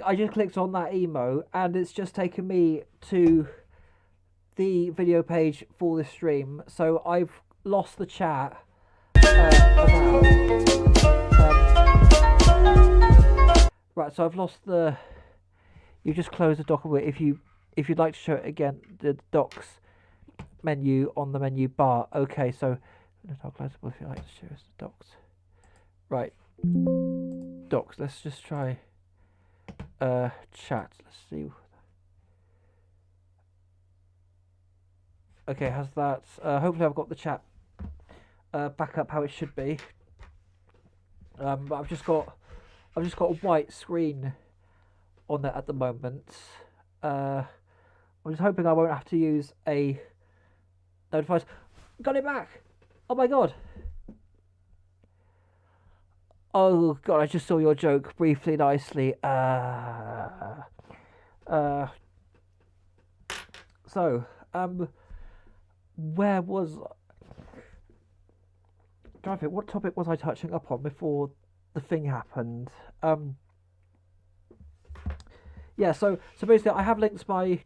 I just clicked on that emo, and it's just taken me to the video page for this stream. So I've lost the chat for now. Right, so I've lost the. You just close the document. If you'd like to show it again, the docs menu on the menu bar. Okay, so if you like to show us the docs. Right, docs. Let's just try chat. Let's see. Okay, has that? Hopefully, I've got the chat back up how it should be. But I've just got a white screen on there at the moment. I'm just hoping I won't have to use a notifiers. Got it back! Oh my god! Oh god, I just saw your joke briefly, nicely. So, where was... what topic was I touching up on before the thing happened? Yeah, so basically I have linked my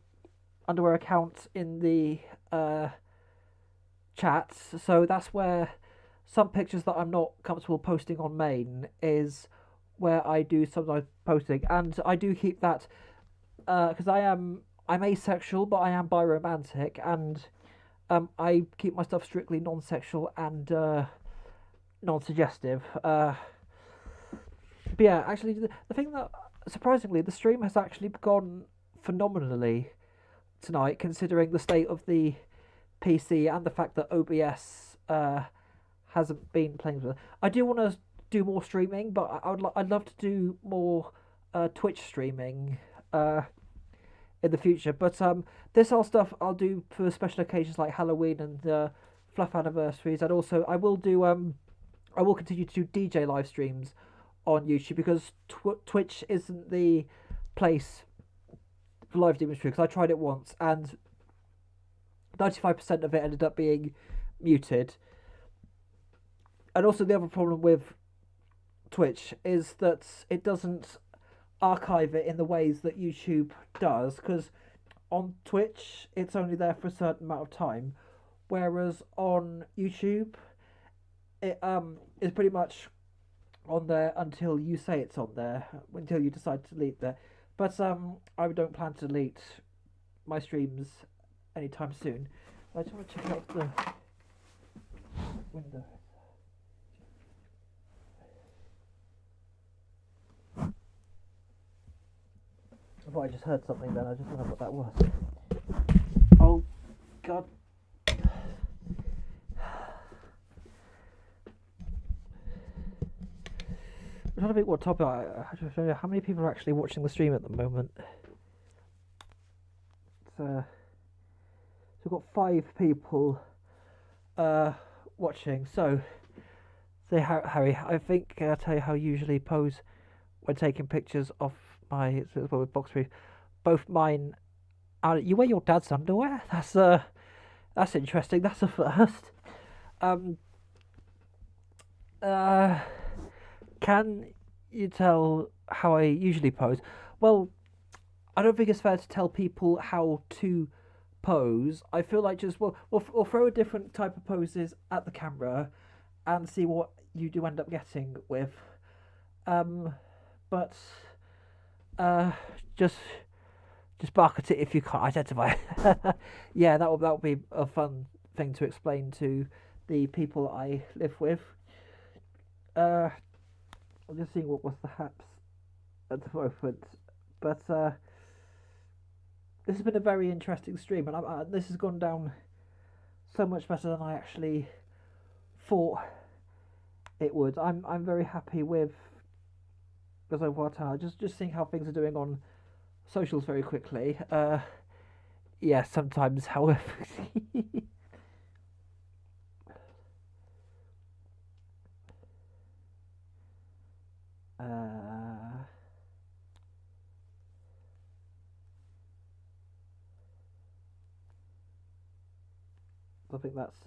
underwear account in the chat, so that's where some pictures that I'm not comfortable posting on main is where I do sometimes posting, and I do keep that because I'm asexual, but I am biromantic, and I keep my stuff strictly non-sexual and non-suggestive. But yeah, actually, the thing that surprisingly the stream has actually gone phenomenally tonight, considering the state of the PC and the fact that OBS hasn't been playing with it. I do want to do more streaming, but I'd love to do more Twitch streaming in the future. But this whole stuff I'll do for special occasions like Halloween and Fluff anniversaries, and also I will continue to do DJ live streams on YouTube, because Twitch isn't the place for live streaming, because I tried it once and 95% of it ended up being muted. And also the other problem with Twitch is that it doesn't archive it in the ways that YouTube does, because on Twitch it's only there for a certain amount of time, whereas on YouTube it is pretty much on there until you say it's on there, until you decide to delete there. But I don't plan to delete my streams anytime soon. I just want to check out the window. I thought I just heard something then, I just don't know what that was. Oh god. I'm trying to think what topic how many people are actually watching the stream at the moment. So we've got 5 people watching. So Harry, I think I'll tell you how I usually pose when taking pictures of my box brief. Both mine. You wear your dad's underwear? That's interesting. That's a first. Can you tell how I usually pose? Well, I don't think it's fair to tell people how to pose. I feel like just we'll throw different type of poses at the camera and see what you do end up getting with. But just bark at it if you can't identify. Yeah, that will be a fun thing to explain to the people I live with. I'm just seeing what was the haps at the moment, but this has been a very interesting stream, and this has gone down so much better than I actually thought it would. I'm very happy with just seeing how things are doing on socials very quickly. Yeah, sometimes, however. I think that's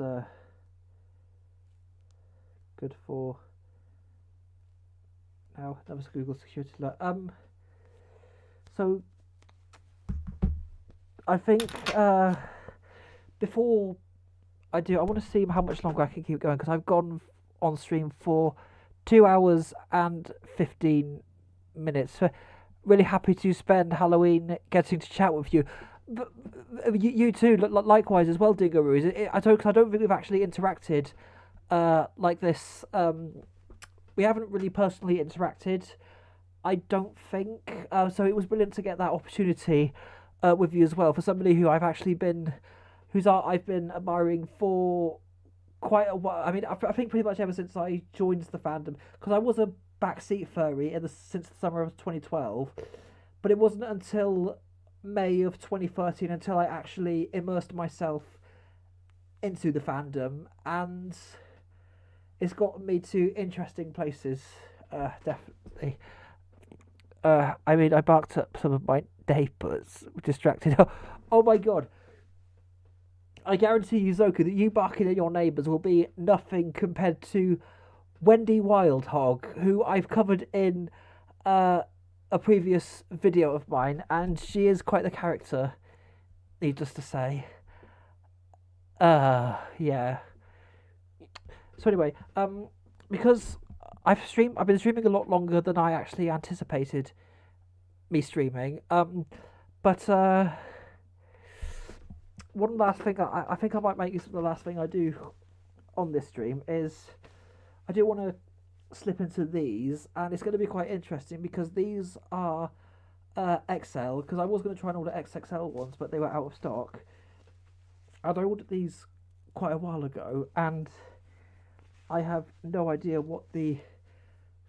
good for now. That was Google security alert. So I think before I do, I want to see how much longer I can keep going, because I've gone on stream for 2 hours and 15 minutes. So really happy to spend Halloween getting to chat with you. But you too, likewise as well, Dingaroos. I don't think we've actually interacted like this. We haven't really personally interacted, I don't think. So it was brilliant to get that opportunity with you as well, for somebody who I've been admiring for quite a while. I mean, I think pretty much ever since I joined the fandom, because I was a backseat furry since the summer of 2012, but it wasn't until May of 2013 until I actually immersed myself into the fandom, and it's gotten me to interesting places, definitely. I mean, I barked up some of my neighbours, distracted. Oh my god. I guarantee you, Zoku, that you barking at your neighbours will be nothing compared to Wendy Wildhog, who I've covered in a previous video of mine, and she is quite the character, needless to say. Yeah. So anyway, because I've been streaming a lot longer than I actually anticipated me streaming. But one last thing I think I might make this the last thing I do on this stream is I do want to slip into these, and it's going to be quite interesting because these are XL, because I was going to try and order XXL ones, but they were out of stock. And I ordered these quite a while ago, and I have no idea what the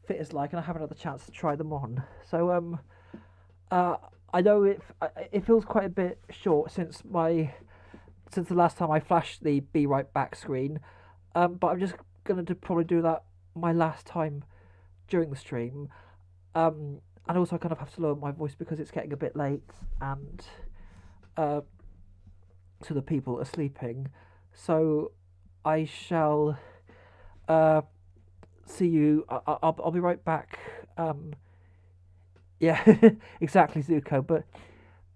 fit is like, and I haven't had the chance to try them on. So I know it feels quite a bit short since the last time I flashed the Be Right Back screen, but I'm just going to probably do that my last time during the stream, and also I kind of have to lower my voice because it's getting a bit late, and so the people are sleeping. So I shall see you. I'll be right back. Yeah, exactly, Zuko. But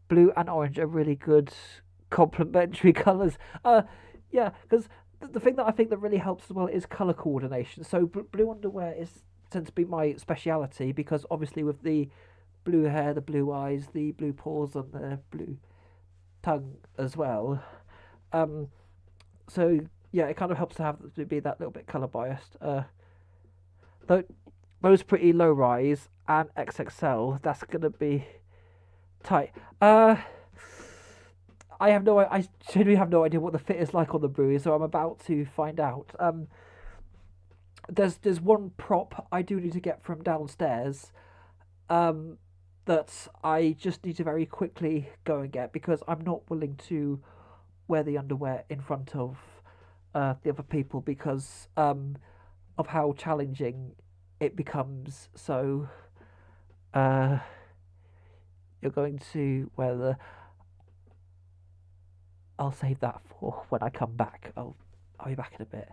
blue and orange are really good complementary colours. Yeah, because the thing that I think that really helps as well is colour coordination. So blue underwear tends to be my speciality, because obviously with the blue hair, the blue eyes, the blue paws, and the blue tongue as well. So yeah, it kind of helps to be that little bit colour biased. Those pretty low rise and XXL, that's gonna be tight. I genuinely have no idea what the fit is like on the Brewery, so I'm about to find out. There's one prop I do need to get from downstairs, that I just need to very quickly go and get, because I'm not willing to wear the underwear in front of the other people because of how challenging it becomes. So you're going to wear I'll save that for when I come back. I'll be back in a bit.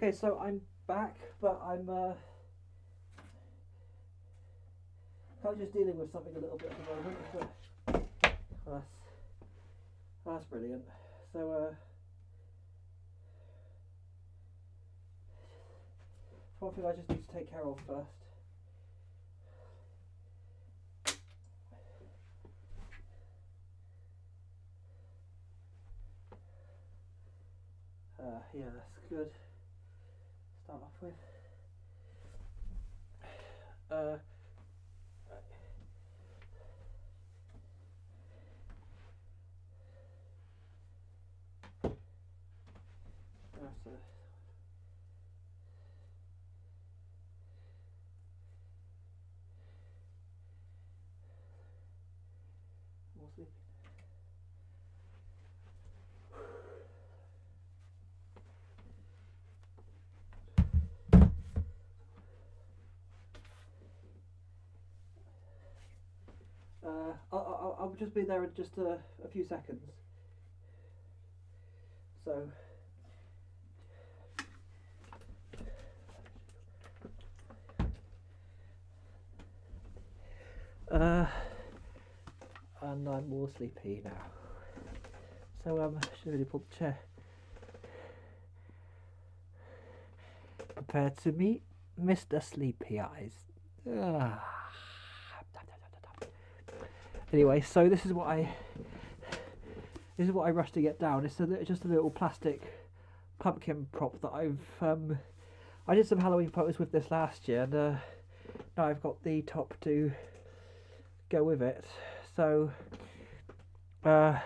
Okay, so I'm back, but I'm kind of just dealing with something a little bit at the moment. But that's brilliant. So one thing I just need to take care of first. Yeah, that's good. Start off with. That's more sleepy. I'll just be there in just a few seconds. So. And I'm more sleepy now. So I should really pull the chair. Prepare to meet Mr. Sleepy Eyes. Anyway, so this is what I rushed to get down. It's just a little plastic pumpkin prop that I did some Halloween photos with this last year, and now I've got the top to go with it. So yeah,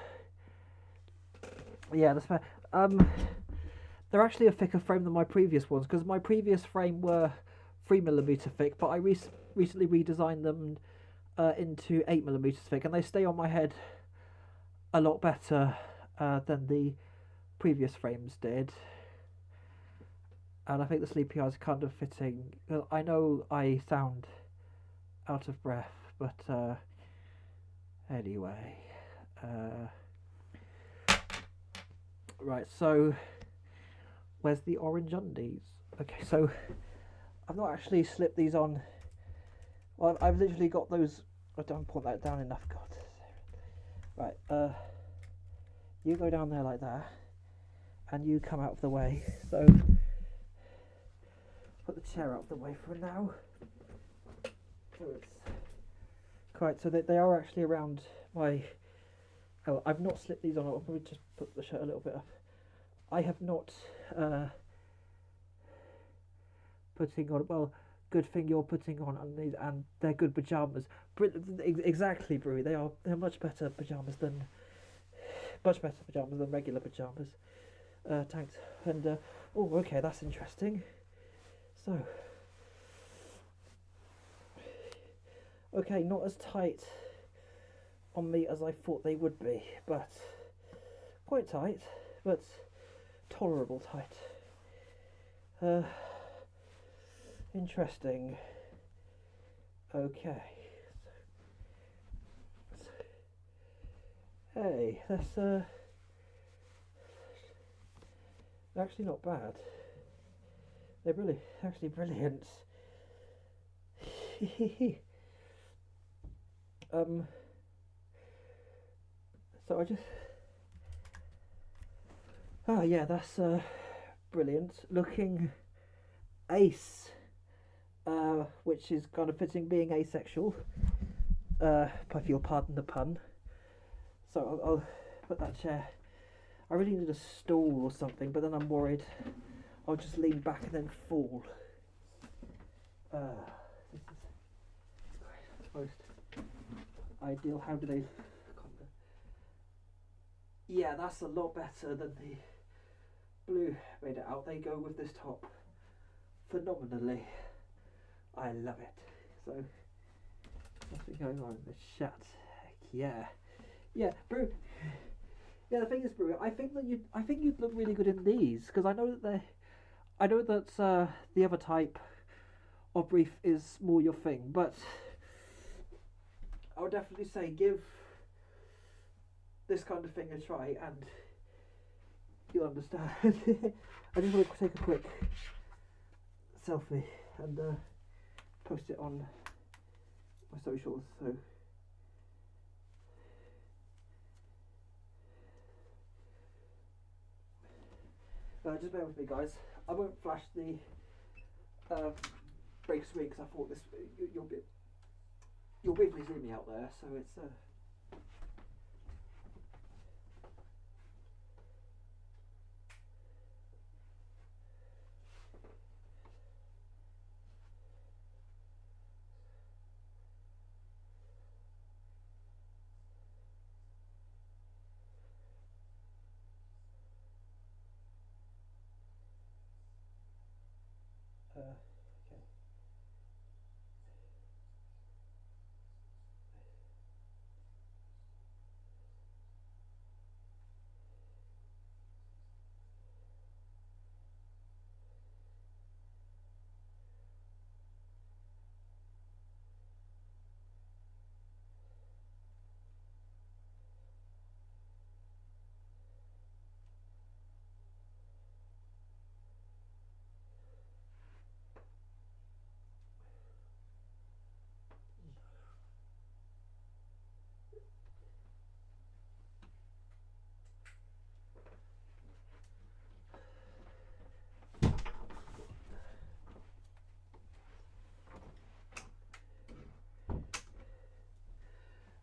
they're actually a thicker frame than my previous ones, because my previous frame were 3mm thick, but I recently redesigned them into 8mm thick, and they stay on my head a lot better than the previous frames did. And I think the Sleepy Eyes are kind of fitting. I know I sound out of breath, but anyway. Right, so where's the orange undies? Okay, so I've not actually slipped these on. Well, I've literally got those. I don't put that down enough. God. Right. You go down there like that, and you come out of the way. So put the chair out of the way for now. So it's quite. So they are actually around my. Oh, I've not slipped these on. I'll probably just put the shirt a little bit up. I have not putting on. Well, good thing you're putting on these, and they're good pajamas. Exactly, Brewy. They're much better pajamas than regular pajamas. Thanks. And oh, okay, that's interesting. So, okay, not as tight on me as I thought they would be, but quite tight, but tolerable tight. Interesting. Okay. Hey, that's actually not bad. They're actually brilliant. So I just. Oh yeah, that's brilliant. Looking ace. Which is kind of fitting being asexual, if you'll pardon the pun. So I'll put that chair. I really need a stool or something, but then I'm worried I'll just lean back and then fall. This is most ideal. How do they? Yeah, that's a lot better than the blue made it out. They go with this top phenomenally. I love it. So, what's been going on in the chat? Yeah, Brew. Yeah, the thing is, Brew. I think you'd look really good in these, because I know that the other type of brief is more your thing, but I would definitely say give this kind of thing a try, and you'll understand. I just want to take a quick selfie and post it on my socials. So just bear with me, guys. I won't flash the break screen because I thought this you'll briefly see me out there. So it's okay.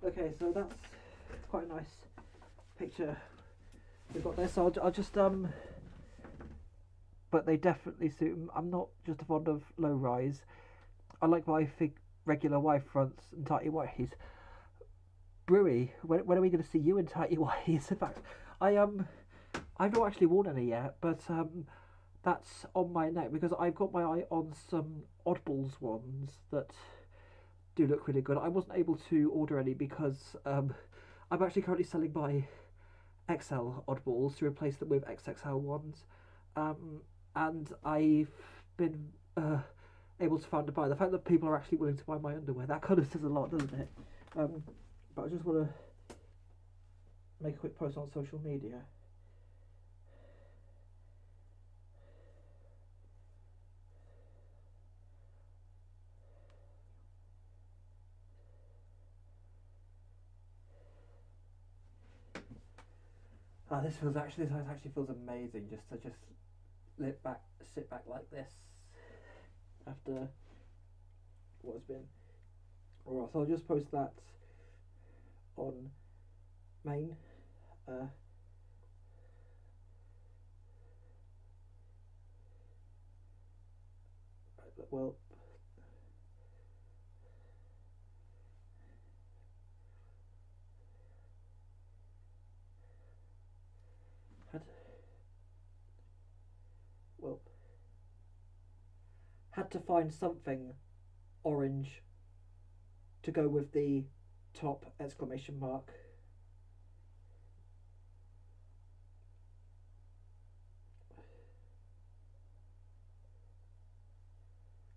Okay, so that's quite a nice picture we've got there. So I'll just but they definitely suit. I'm not just fond of low rise. I like my regular wide fronts and tighty whities. Brewy, when are we going to see you in tighty whities? In fact, I've not actually worn any yet, but that's on my neck because I've got my eye on some Oddballs ones that do look really good. I wasn't able to order any because I'm actually currently selling my XL Oddballs to replace them with XXL ones, and I've been able to find to buy. The fact that people are actually willing to buy my underwear, that kind of says a lot, doesn't it? But I just want to make a quick post on social media. This actually feels amazing just to sit back like this after what has been. Alright, so I'll just post that on main. Well, had to find something orange to go with the top exclamation mark.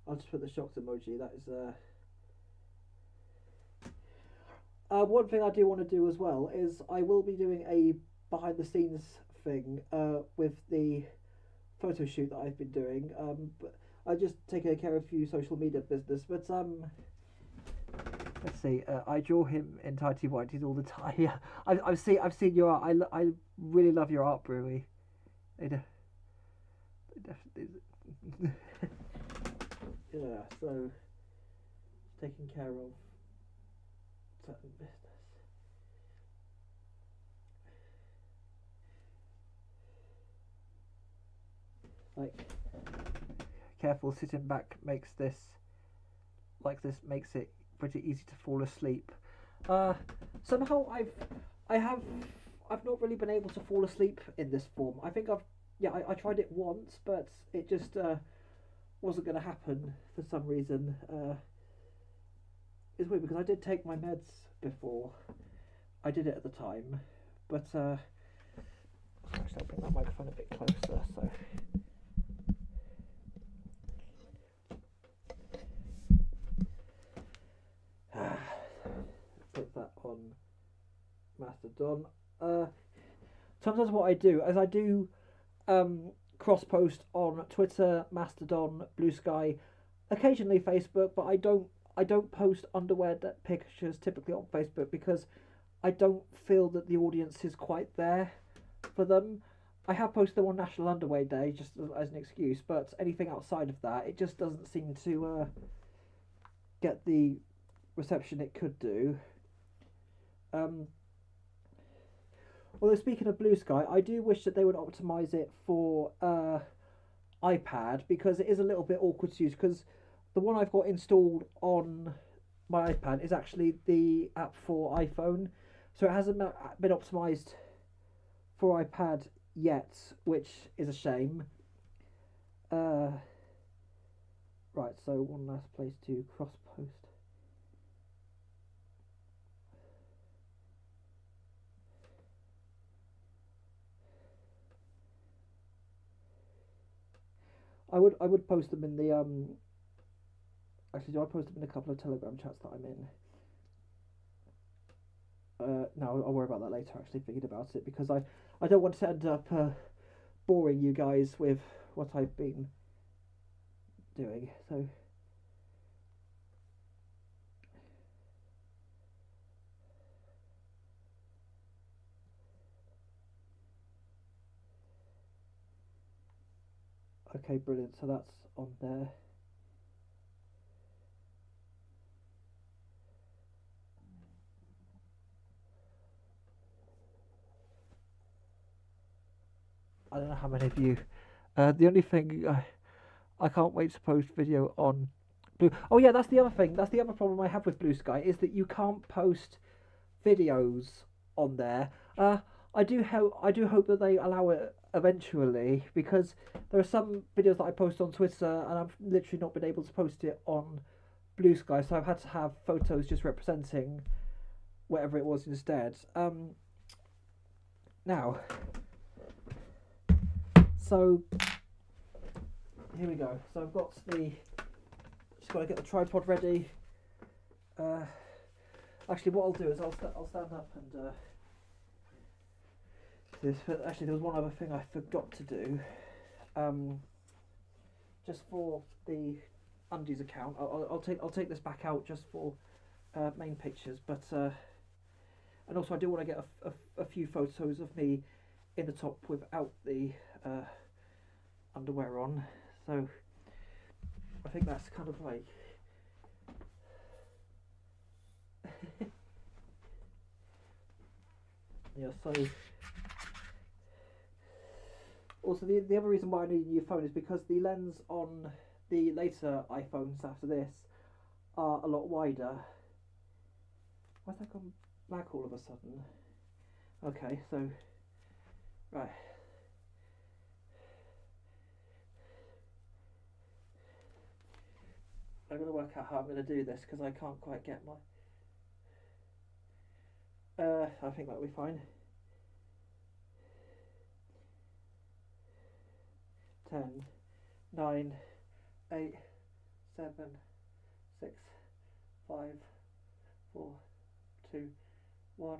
I'll just put the shocked emoji. That is one thing I do want to do as well is I will be doing a behind the scenes thing with the photo shoot that I've been doing. But I just taking care of a few social media business. But let's see. I draw him in tighty whities all the time. Yeah, I've seen your art. I really love your art, Brewy. They definitely. Yeah. So taking care of certain business. Like careful sitting back makes this makes it pretty easy to fall asleep. Somehow I've not really been able to fall asleep in this form. I think I tried it once, but it just wasn't going to happen for some reason. It's weird because I did take my meds before. I did it at the time, but actually I'll bring that microphone a bit closer so. Put that on Mastodon. Sometimes what I do is I do cross post on Twitter, Mastodon, Blue Sky, occasionally Facebook, but I don't post underwear pictures typically on Facebook because I don't feel that the audience is quite there for them. I have posted them on National Underwear Day just as an excuse, but anything outside of that, it just doesn't seem to get the reception it could do. Um, Although speaking of Blue Sky, I do wish that they would optimize it for iPad because it is a little bit awkward to use. Because the one I've got installed on my iPad is actually the app for iPhone, so it hasn't been optimized for iPad yet, which is a shame. Uh, right, so one last place to cross post. I would post them in the Actually, do I post them in a couple of Telegram chats that I'm in? No, I'll worry about that later. Actually, thinking about it because I don't want to end up boring you guys with what I've been doing. So okay, brilliant. So that's on there. I don't know how many of you. The only thing I can't wait to post video on Blue. Oh yeah, that's the other thing. That's the other problem I have with Blue Sky is that you can't post videos on there. I do hope that they allow it eventually because there are some videos that I post on Twitter and I've literally not been able to post it on Blue Sky, so I've had to have photos just representing whatever it was instead. Now, so here we go. So I've got just got to get the tripod ready. Actually, what I'll do is I'll stand up and this. But actually, there was one other thing I forgot to do. Just for the undies account, I'll take this back out just for main pictures, but and also I do want to get a few photos of me in the top without the underwear on. So I think that's kind of like yeah. So also the other reason why I need a new phone is because the lens on the later iPhones after this are a lot wider. Why's that gone black all of a sudden? Okay, so right. I'm gonna work out how I'm gonna do this because I can't quite get my. I think that'll be fine. 10, 9, 8, 7, 6, 5, 4, 2, 1.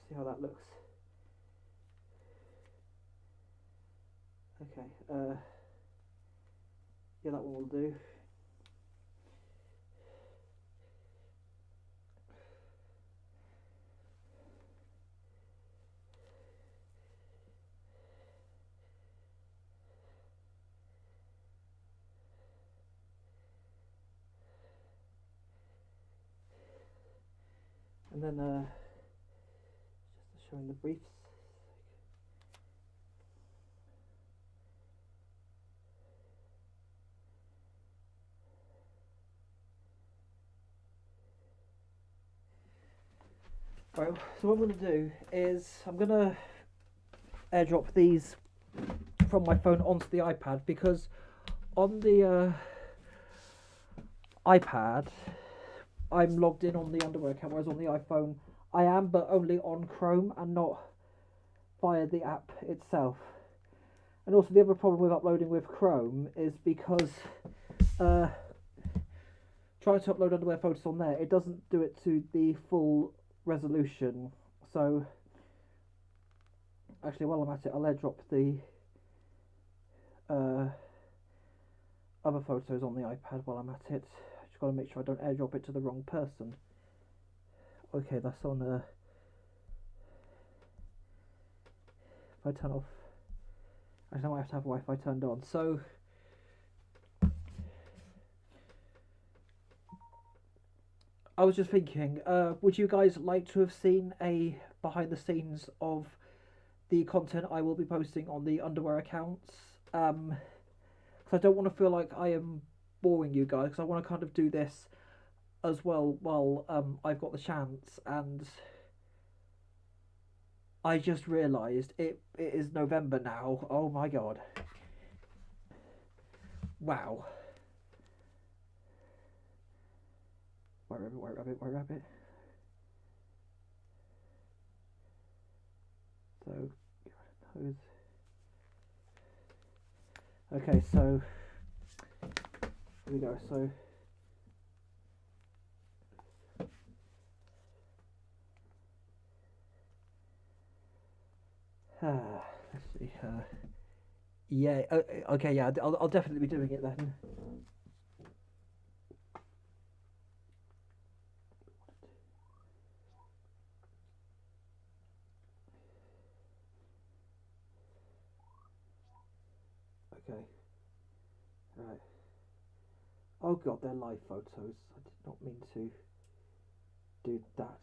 See how that looks. Okay. Yeah, that one will do. And then just showing the briefs. Right, so what I'm going to do is I'm going to airdrop these from my phone onto the iPad because on the iPad I'm logged in on the underwear account, whereas on the iPhone I am, but only on Chrome and not via the app itself. And also the other problem with uploading with Chrome is because trying to upload underwear photos on there, it doesn't do it to the full resolution. So Actually, while I'm at it, I'll airdrop the uh, other photos on the iPad while I'm at it. Just got to make sure I don't airdrop it to the wrong person. Okay, that's on. If I turn off, actually, I might have to have Wi-Fi turned on. So, I was just thinking, would you guys like to have seen a behind the scenes of the content I will be posting on the underwear accounts? Because I don't want to feel like I am boring you guys. Because I want to kind of do this as well while I've got the chance. And I just realised it is November now. Oh my god! Wow. White rabbit, white rabbit, white rabbit. So, those. Okay, so here we go. So, let's see. Yeah. Okay. Yeah. I'll definitely be doing it then. Okay. Right. Oh god, they're live photos. I did not mean to do that.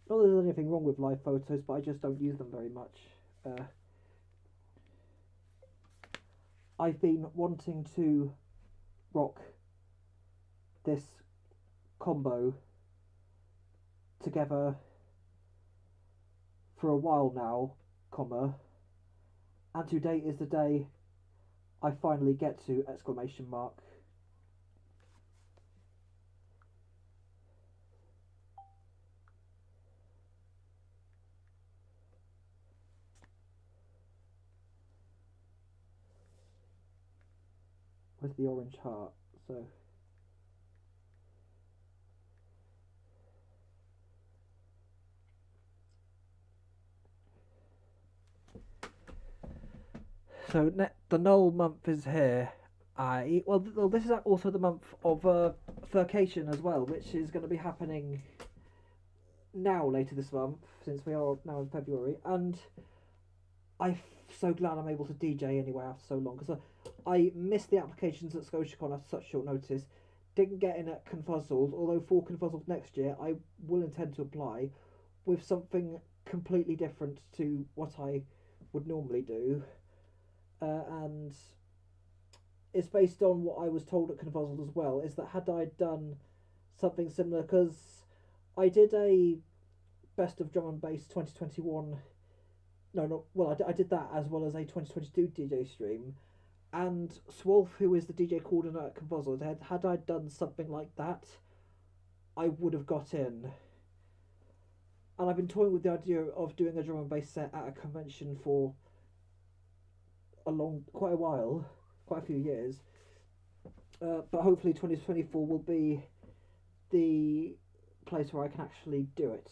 Not that there's anything wrong with live photos, but I just don't use them very much. I've been wanting to rock this combo together for a while now, and today is the day I finally get to, exclamation mark. Where's the orange heart? So the Null month is here. Well, this is also the month of Furcation as well, which is going to be happening now later this month, since we are now in February, and I'm so glad I'm able to DJ anyway after so long, because I missed the applications at ScotiaCon after such short notice, didn't get in at Confuzzled, although for Confuzzled next year I will intend to apply with something completely different to what I would normally do, and it's based on what I was told at Confuzzled as well, is that had I done something similar, because I did a Best of Drum and Bass 2021. No, not well. I did that as well as a 2022 DJ stream, and Swolf, who is the DJ coordinator at Confuzzled, had I done something like that, I would have got in. And I've been toying with the idea of doing a drum and bass set at a convention for quite a while, quite a few years. But hopefully 2024 will be the place where I can actually do it.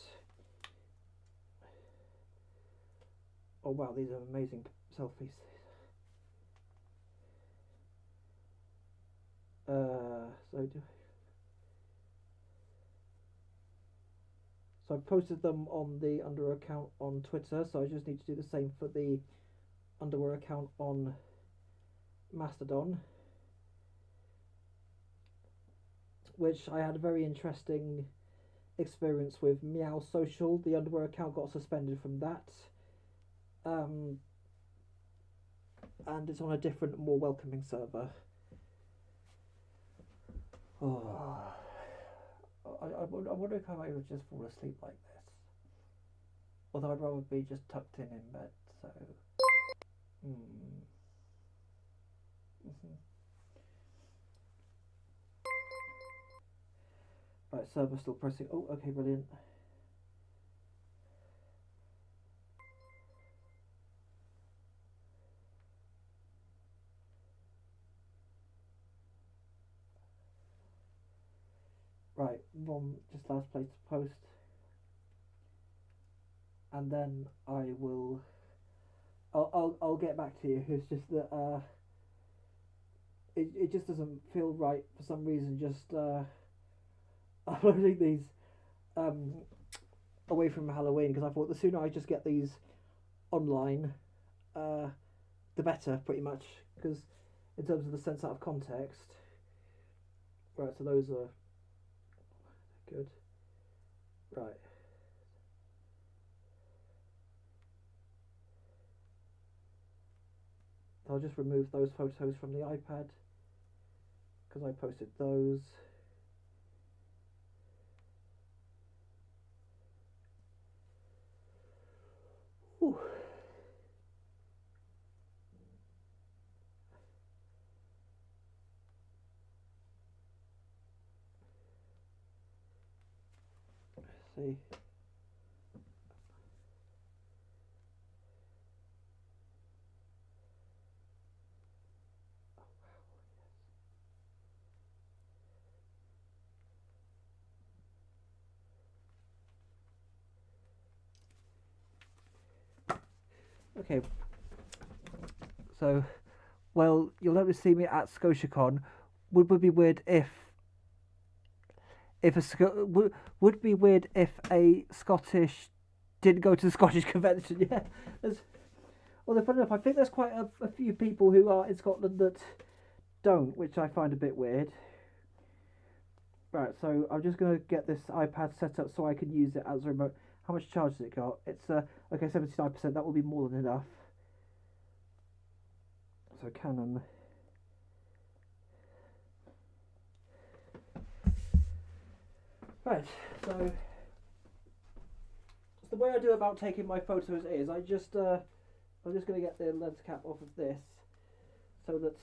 Oh wow, these are amazing selfies. So I've posted them on the Underwear account on Twitter, so I just need to do the same for the Underwear account on Mastodon, which I had a very interesting experience with Meow Social. The Underwear account got suspended from that, and it's on a different, more welcoming server. Oh, I wonder if I might just fall asleep like this. Although I'd rather be just tucked in bed, so. Right, server still pressing. Oh, okay, brilliant. Right, just last place to post. and then I'll get back to you. It's just that it just doesn't feel right for some reason. Just uploading these away from Halloween, because I thought the sooner I just get these online, the better, pretty much. Because in terms of the sense out of context, right? So those are good, right? I'll just remove those photos from the iPad because I posted those. Ooh. Let's see. Okay, so, well, you'll never see me at ScotiaCon. Would be weird if would be weird if a Scottish didn't go to the Scottish convention. Yeah, well, funny enough, I think there's quite a few people who are in Scotland that don't, which I find a bit weird. Right, so I'm just gonna get this iPad set up so I can use it as a remote. How much charge has it got? It's okay, 79%. That will be more than enough. So Canon. Right, so the way I do about taking my photos is I'm just going to get the lens cap off of this, so that,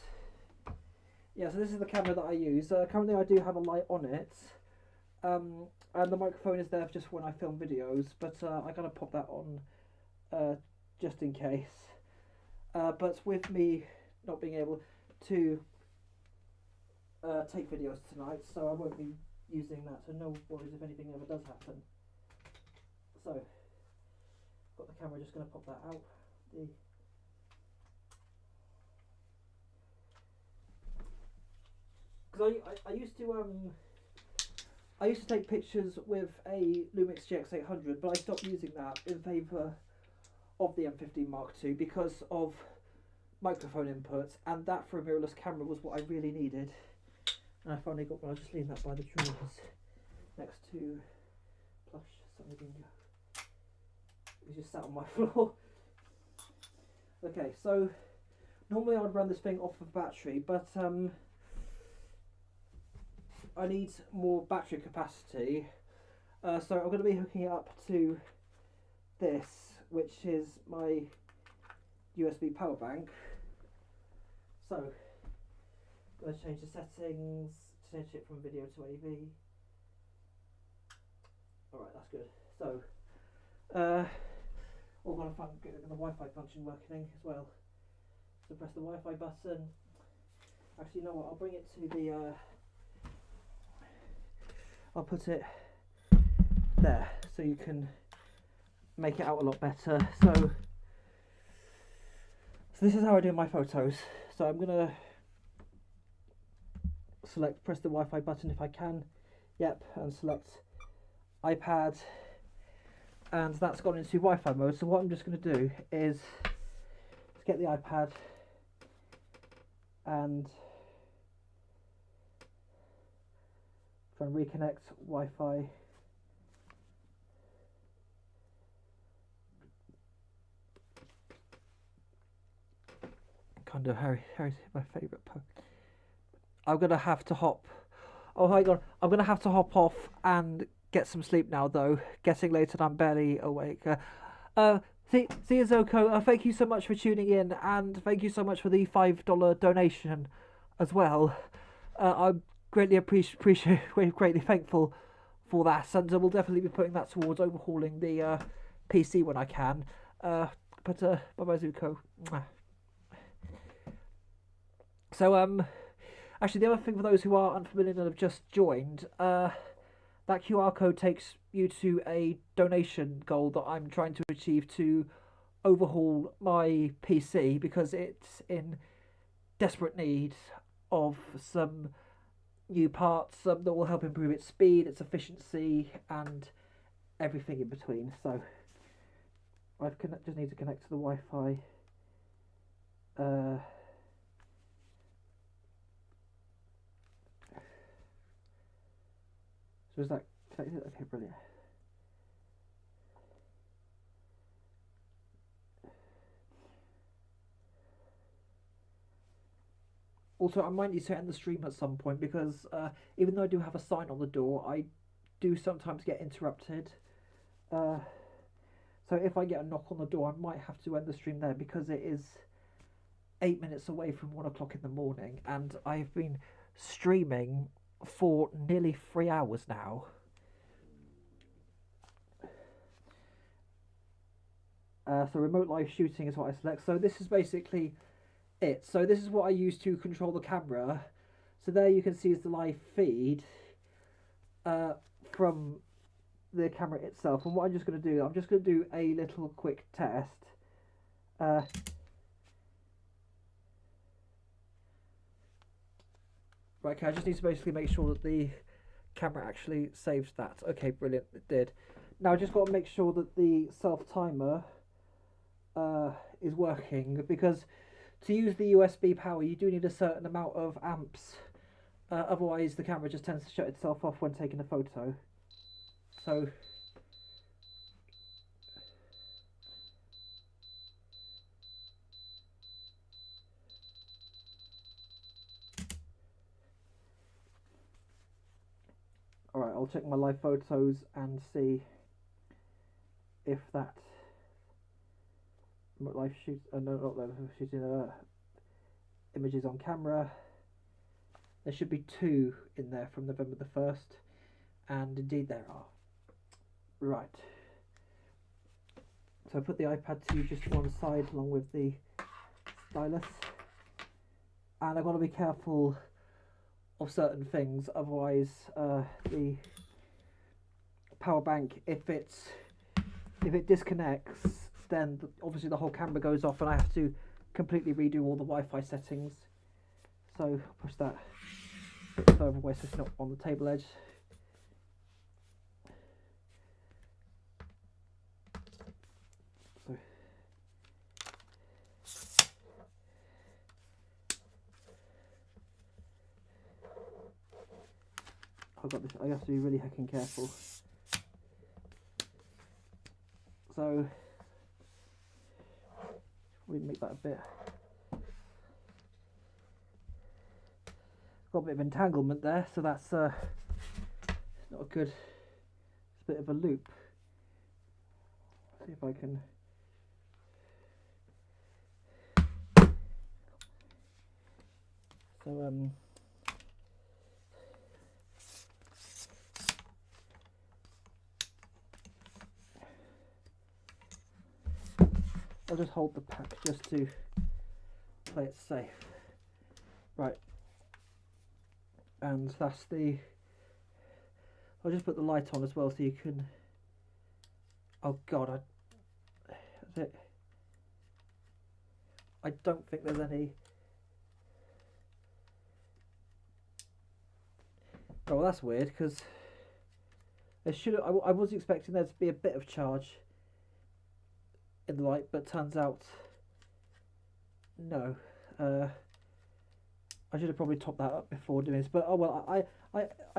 yeah, so this is the camera that I use. Currently I do have a light on it, and the microphone is there just when I film videos, but I gotta pop that on just in case. But with me not being able to take videos tonight, so I won't be using that, so no worries if anything ever does happen. So, got the camera, just going to pop that out. Because I used to take pictures with a Lumix GX800, but I stopped using that in favour of the M15 Mark II because of microphone inputs, and that for a mirrorless camera was what I really needed. And I finally got one. I'll just leave that by the drawers next to Plush Sunny Bingo. He just sat on my floor. Okay, so normally I would run this thing off of battery, but I need more battery capacity. So I'm going to be hooking it up to this, which is my USB power bank. So I'm going to change the settings, change it from video to AV. Alright, that's good. So, we're going to get the Wi-Fi function working as well. So press the Wi-Fi button. Actually, you know what? I'll bring it to the. I'll put it there so you can make it out a lot better. So this is how I do my photos. So I'm gonna press the Wi-Fi button if I can. Yep, and select iPad, and that's gone into Wi-Fi mode. So what I'm just going to do is get the iPad and try and reconnect Wi-Fi. Kind of Harry's my favourite poem. I'm gonna have to hop. Oh, hang on. I'm gonna have to hop off and get some sleep now, though. Getting late and I'm barely awake. See you, Zoko. Thank you so much for tuning in, and thank you so much for the $5 donation as well. I'm greatly greatly thankful for that, and we'll definitely be putting that towards overhauling the PC when I can. But bye bye, Zuko. So actually, the other thing for those who are unfamiliar and have just joined, that that QR code takes you to a donation goal that I'm trying to achieve to overhaul my PC because it's in desperate need of some new parts that will help improve its speed, its efficiency, and everything in between. So just need to connect to the Wi-Fi. So is that connected? Okay, brilliant. Also, I might need to end the stream at some point because even though I do have a sign on the door, I do sometimes get interrupted. So if I get a knock on the door, I might have to end the stream there because it is 8 minutes away from 1 o'clock in the morning, and I've been streaming for nearly 3 hours now. So remote live shooting is what I select. So this is basically it. So this is what I use to control the camera. So there you can see is the live feed from the camera itself. And what I'm just going to do, I'm just going to do a little quick test. Right, okay, I just need to basically make sure that the camera actually saves that. Okay, brilliant, it did. Now I just got to make sure that the self-timer is working, because to use the USB power you do need a certain amount of amps, otherwise the camera just tends to shut itself off when taking a photo. So alright, I'll check my live photos and see if that live shoot, no, not live shooting, images on camera. There should be 2 in there from November the 1st, and indeed there are. Right. So I put the iPad 2 just to one side along with the stylus, and I've got to be careful of certain things, otherwise the power bank, if it disconnects, then obviously the whole camera goes off and I have to completely redo all the Wi-Fi settings. So push that a bit further away so it's not on the table edge. So I've got this, I have to be really heckin' careful. So we make that a bit. Got a bit of entanglement there, so that's not a good. It's a bit of a loop. See if I can. So I'll just hold the pack just to play it safe. Right. And that's the... I'll just put the light on as well so you can... Oh god, that's it. I don't think there's any... Oh, well, that's weird, because there should... I was expecting there to be a bit of charge in the light, but turns out no. I should have probably topped that up before doing this, but oh well. I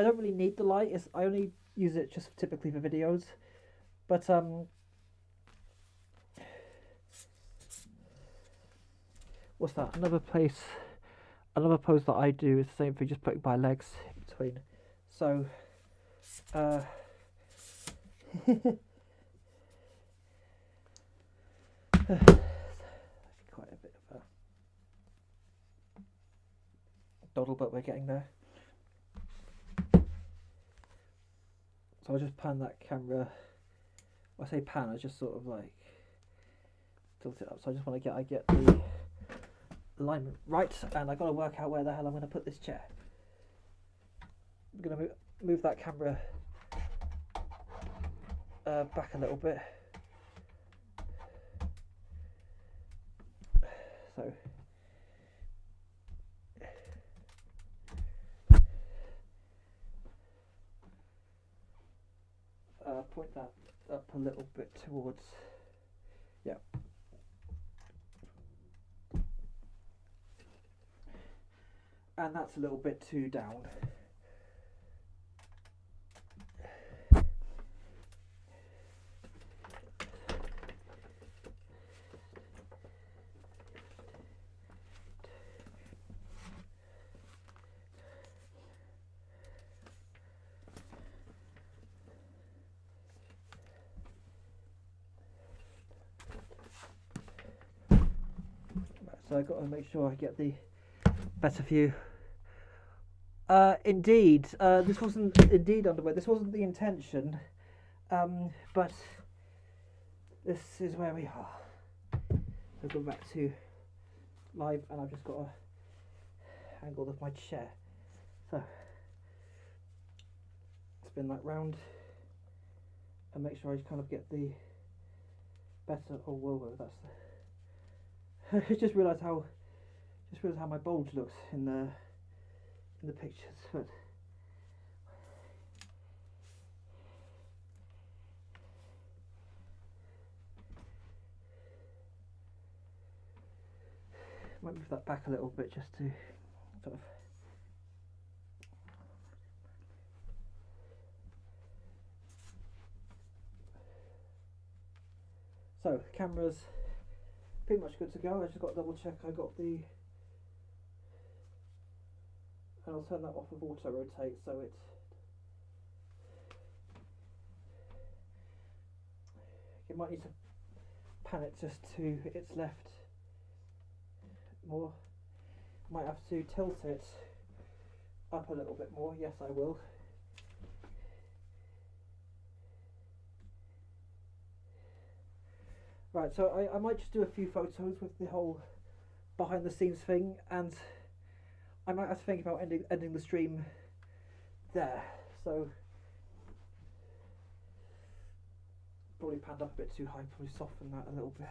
don't really need the light. I only use it just typically for videos, but what's that? Another pose that I do is the same thing, just putting my legs in between. So quite a bit of a doddle, but we're getting there. So I'll just pan that camera. When I say pan, I just sort of like tilt it up. So I just want to get the alignment right, and I got to work out where the hell I'm going to put this chair. I'm going to move that camera back a little bit. So point that up a little bit towards, yeah. And that's a little bit too down. So I've got to make sure I get the better view. Indeed, this wasn't indeed underwear. This wasn't the intention, but this is where we are. So go back to live, and I've just got a angle of my chair. So spin that round and make sure I kind of get the better. Oh whoa, that's the. I just realised how my bulge looks in the pictures, but might move that back a little bit just to sort of. So the camera's pretty much good to go. I just got to double check I got the, and I'll turn that off of auto rotate so it might need to pan it just to its left more. Might have to tilt it up a little bit more. Yes, I will. Right, so I might just do a few photos with the whole behind the scenes thing, and I might have to think about ending the stream there. So probably panned up a bit too high, probably soften that a little bit.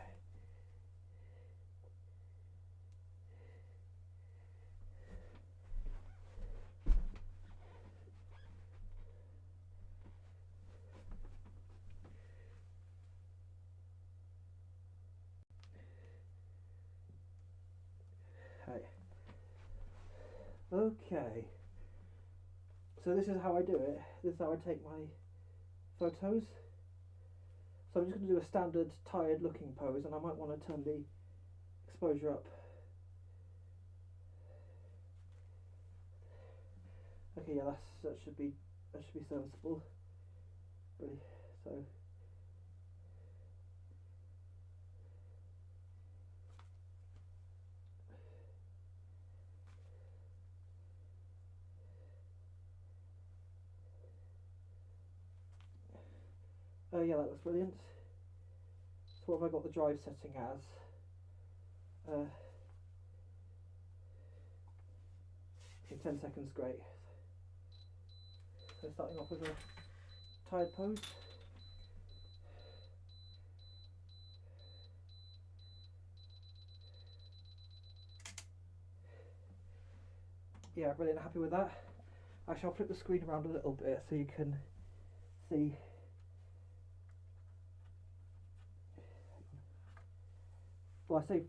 Okay, so this is how I do it. This is how I take my photos. So I'm just going to do a standard tired looking pose, and I might want to turn the exposure up. Okay, yeah, that should be serviceable. Really, so. Oh yeah, that looks brilliant. So what have I got the drive setting as? In 10 seconds, great. So starting off with a tired pose. Yeah, brilliant, happy with that. Actually, I'll flip the screen around a little bit so you can see. Well, I say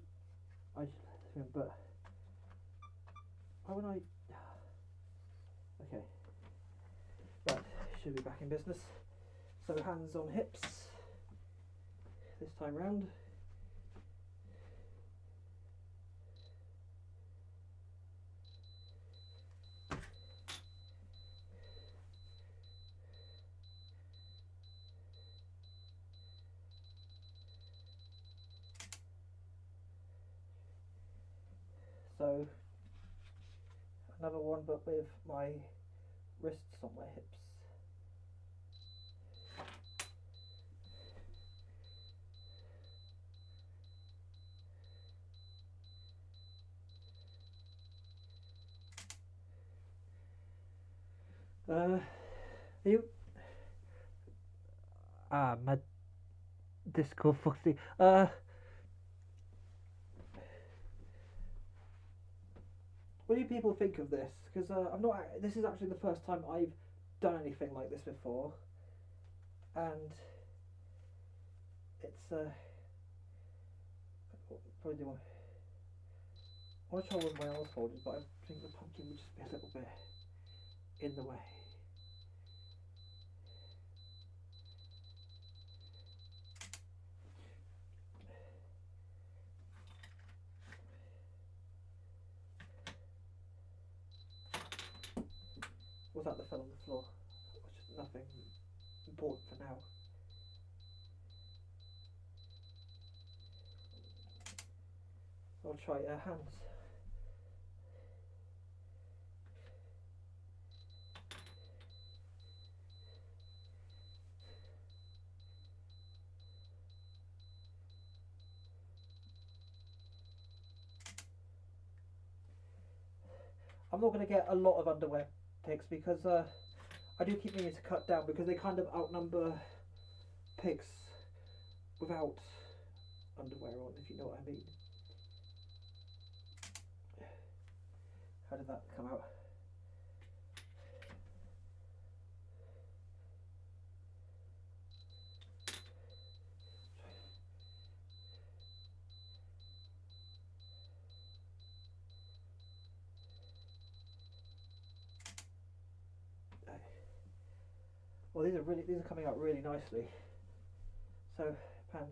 but why wouldn't I? Okay, right, should be back in business. So hands on hips this time round. So another one, but with my wrists on my hips. You, my Discord fussy. What do people think of this? Because I'm not. This is actually the first time I've done anything like this before, and it's probably do. I want to try one of my else folders, but I think the pumpkin would just be a little bit in the way. Was that that fell on the floor? Which is nothing important for now. I'll try hands. I'm not going to get a lot of underwear pics because I do keep meaning to cut down because they kind of outnumber pics without underwear on, if you know what I mean. How did that come out? Well, these are coming out really nicely. So, pan.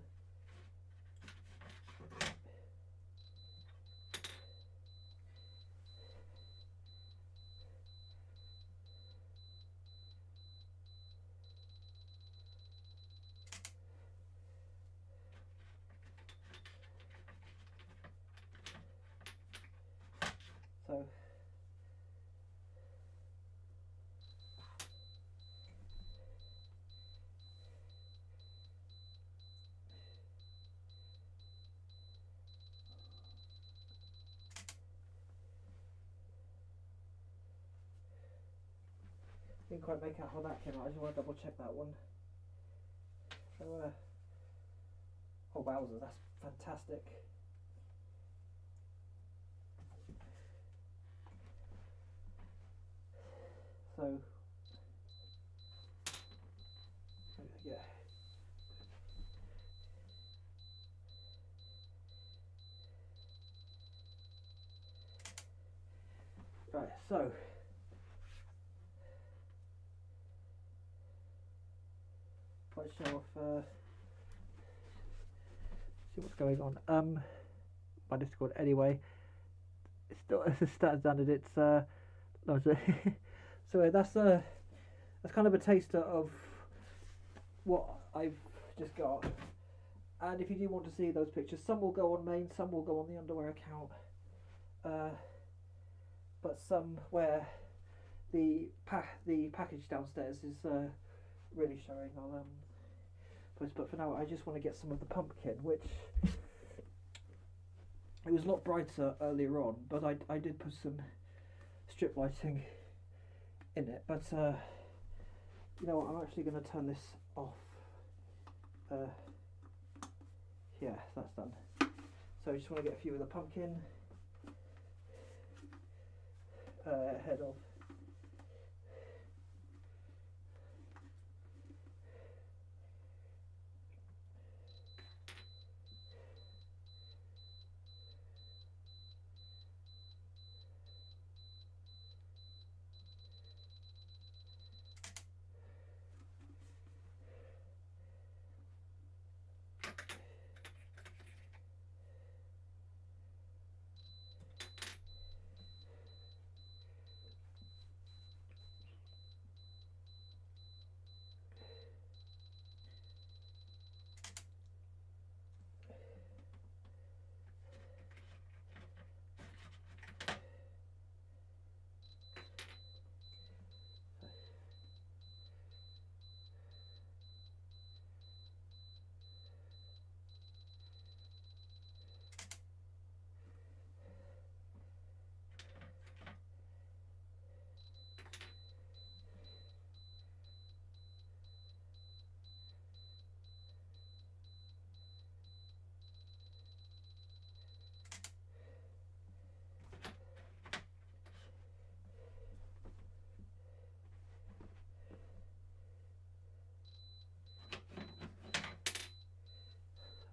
So. Didn't quite make out how that came out. I just want to double check that one. So, oh wowzers, that's fantastic. So, yeah. Right, so. Show off, see what's going on. My Discord anyway. It's still as standard. It's no, so that's kind of a taster of what I've just got. And if you do want to see those pictures, some will go on main, some will go on the underwear account. But some where the package downstairs is really showing. I'll but for now I just want to get some of the pumpkin, which it was a lot brighter earlier on, but I did put some strip lighting in it. But you know what, I'm actually going to turn this off. Yeah, that's done. So I just want to get a few of the pumpkin ahead of.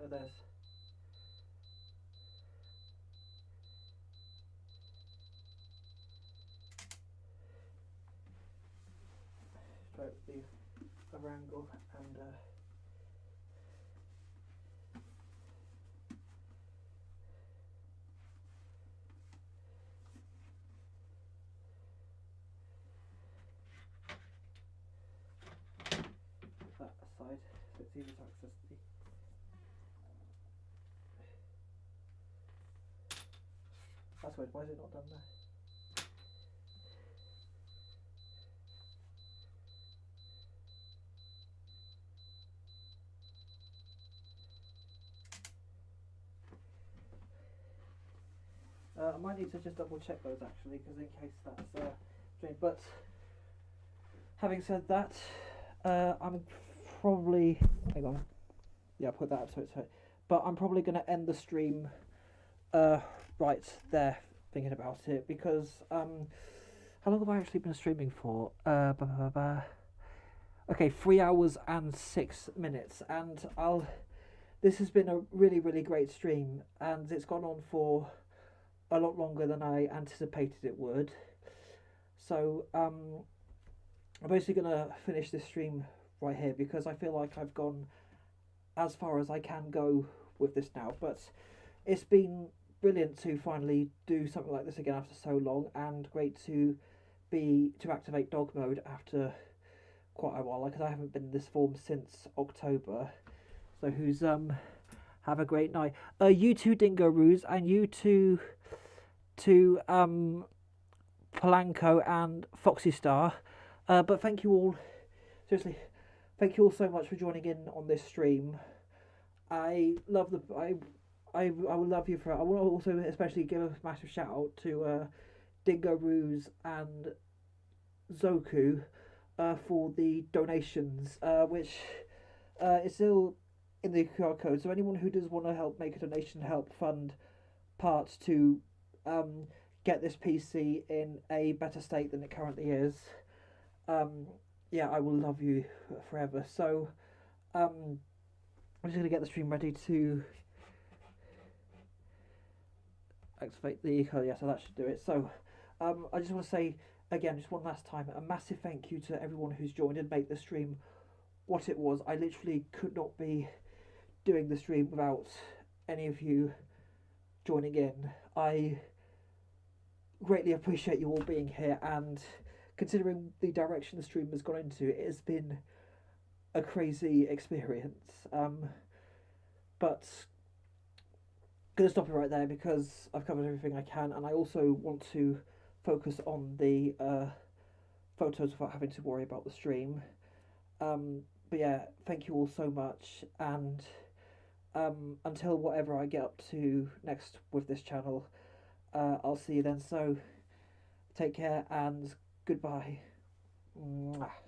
this. Try the other angle and that aside so it's easy to access the. That's weird, why is it not done there? I might need to just double check those actually, because in case that's strange. But having said that, I'm probably hang on. Yeah, put that up so it's right. But I'm probably going to end the stream right there, thinking about it, because how long have I actually been streaming for? Okay, 3 hours and 6 minutes, and this has been a really, really great stream, and it's gone on for a lot longer than I anticipated it would. So I'm basically gonna finish this stream right here because I feel like I've gone as far as I can go with this now. But it's been brilliant to finally do something like this again after so long, and great to activate dog mode after quite a while, because I haven't been in this form since October. So who's have a great night. You two Dingo Roos, and you two to Polanco and Foxy Star. But thank you all, seriously, thank you all so much for joining in on this stream. I love I will love you for it. I want to also especially give a massive shout out to Dingo Roos and Zoku for the donations, which is still in the QR code. So anyone who does want to help make a donation, help fund parts to get this PC in a better state than it currently is, yeah, I will love you forever. So I'm just going to get the stream ready to activate the code. Yeah, so that should do it. So I just want to say again, just one last time, a massive thank you to everyone who's joined and make the stream what it was. I literally could not be doing the stream without any of you joining in. I greatly appreciate you all being here, and considering the direction the stream has gone into, it has been a crazy experience. But gonna stop it right there because I've covered everything I can, and I also want to focus on the photos without having to worry about the stream. But yeah, thank you all so much, and until whatever I get up to next with this channel, I'll see you then. So take care and goodbye. Mwah.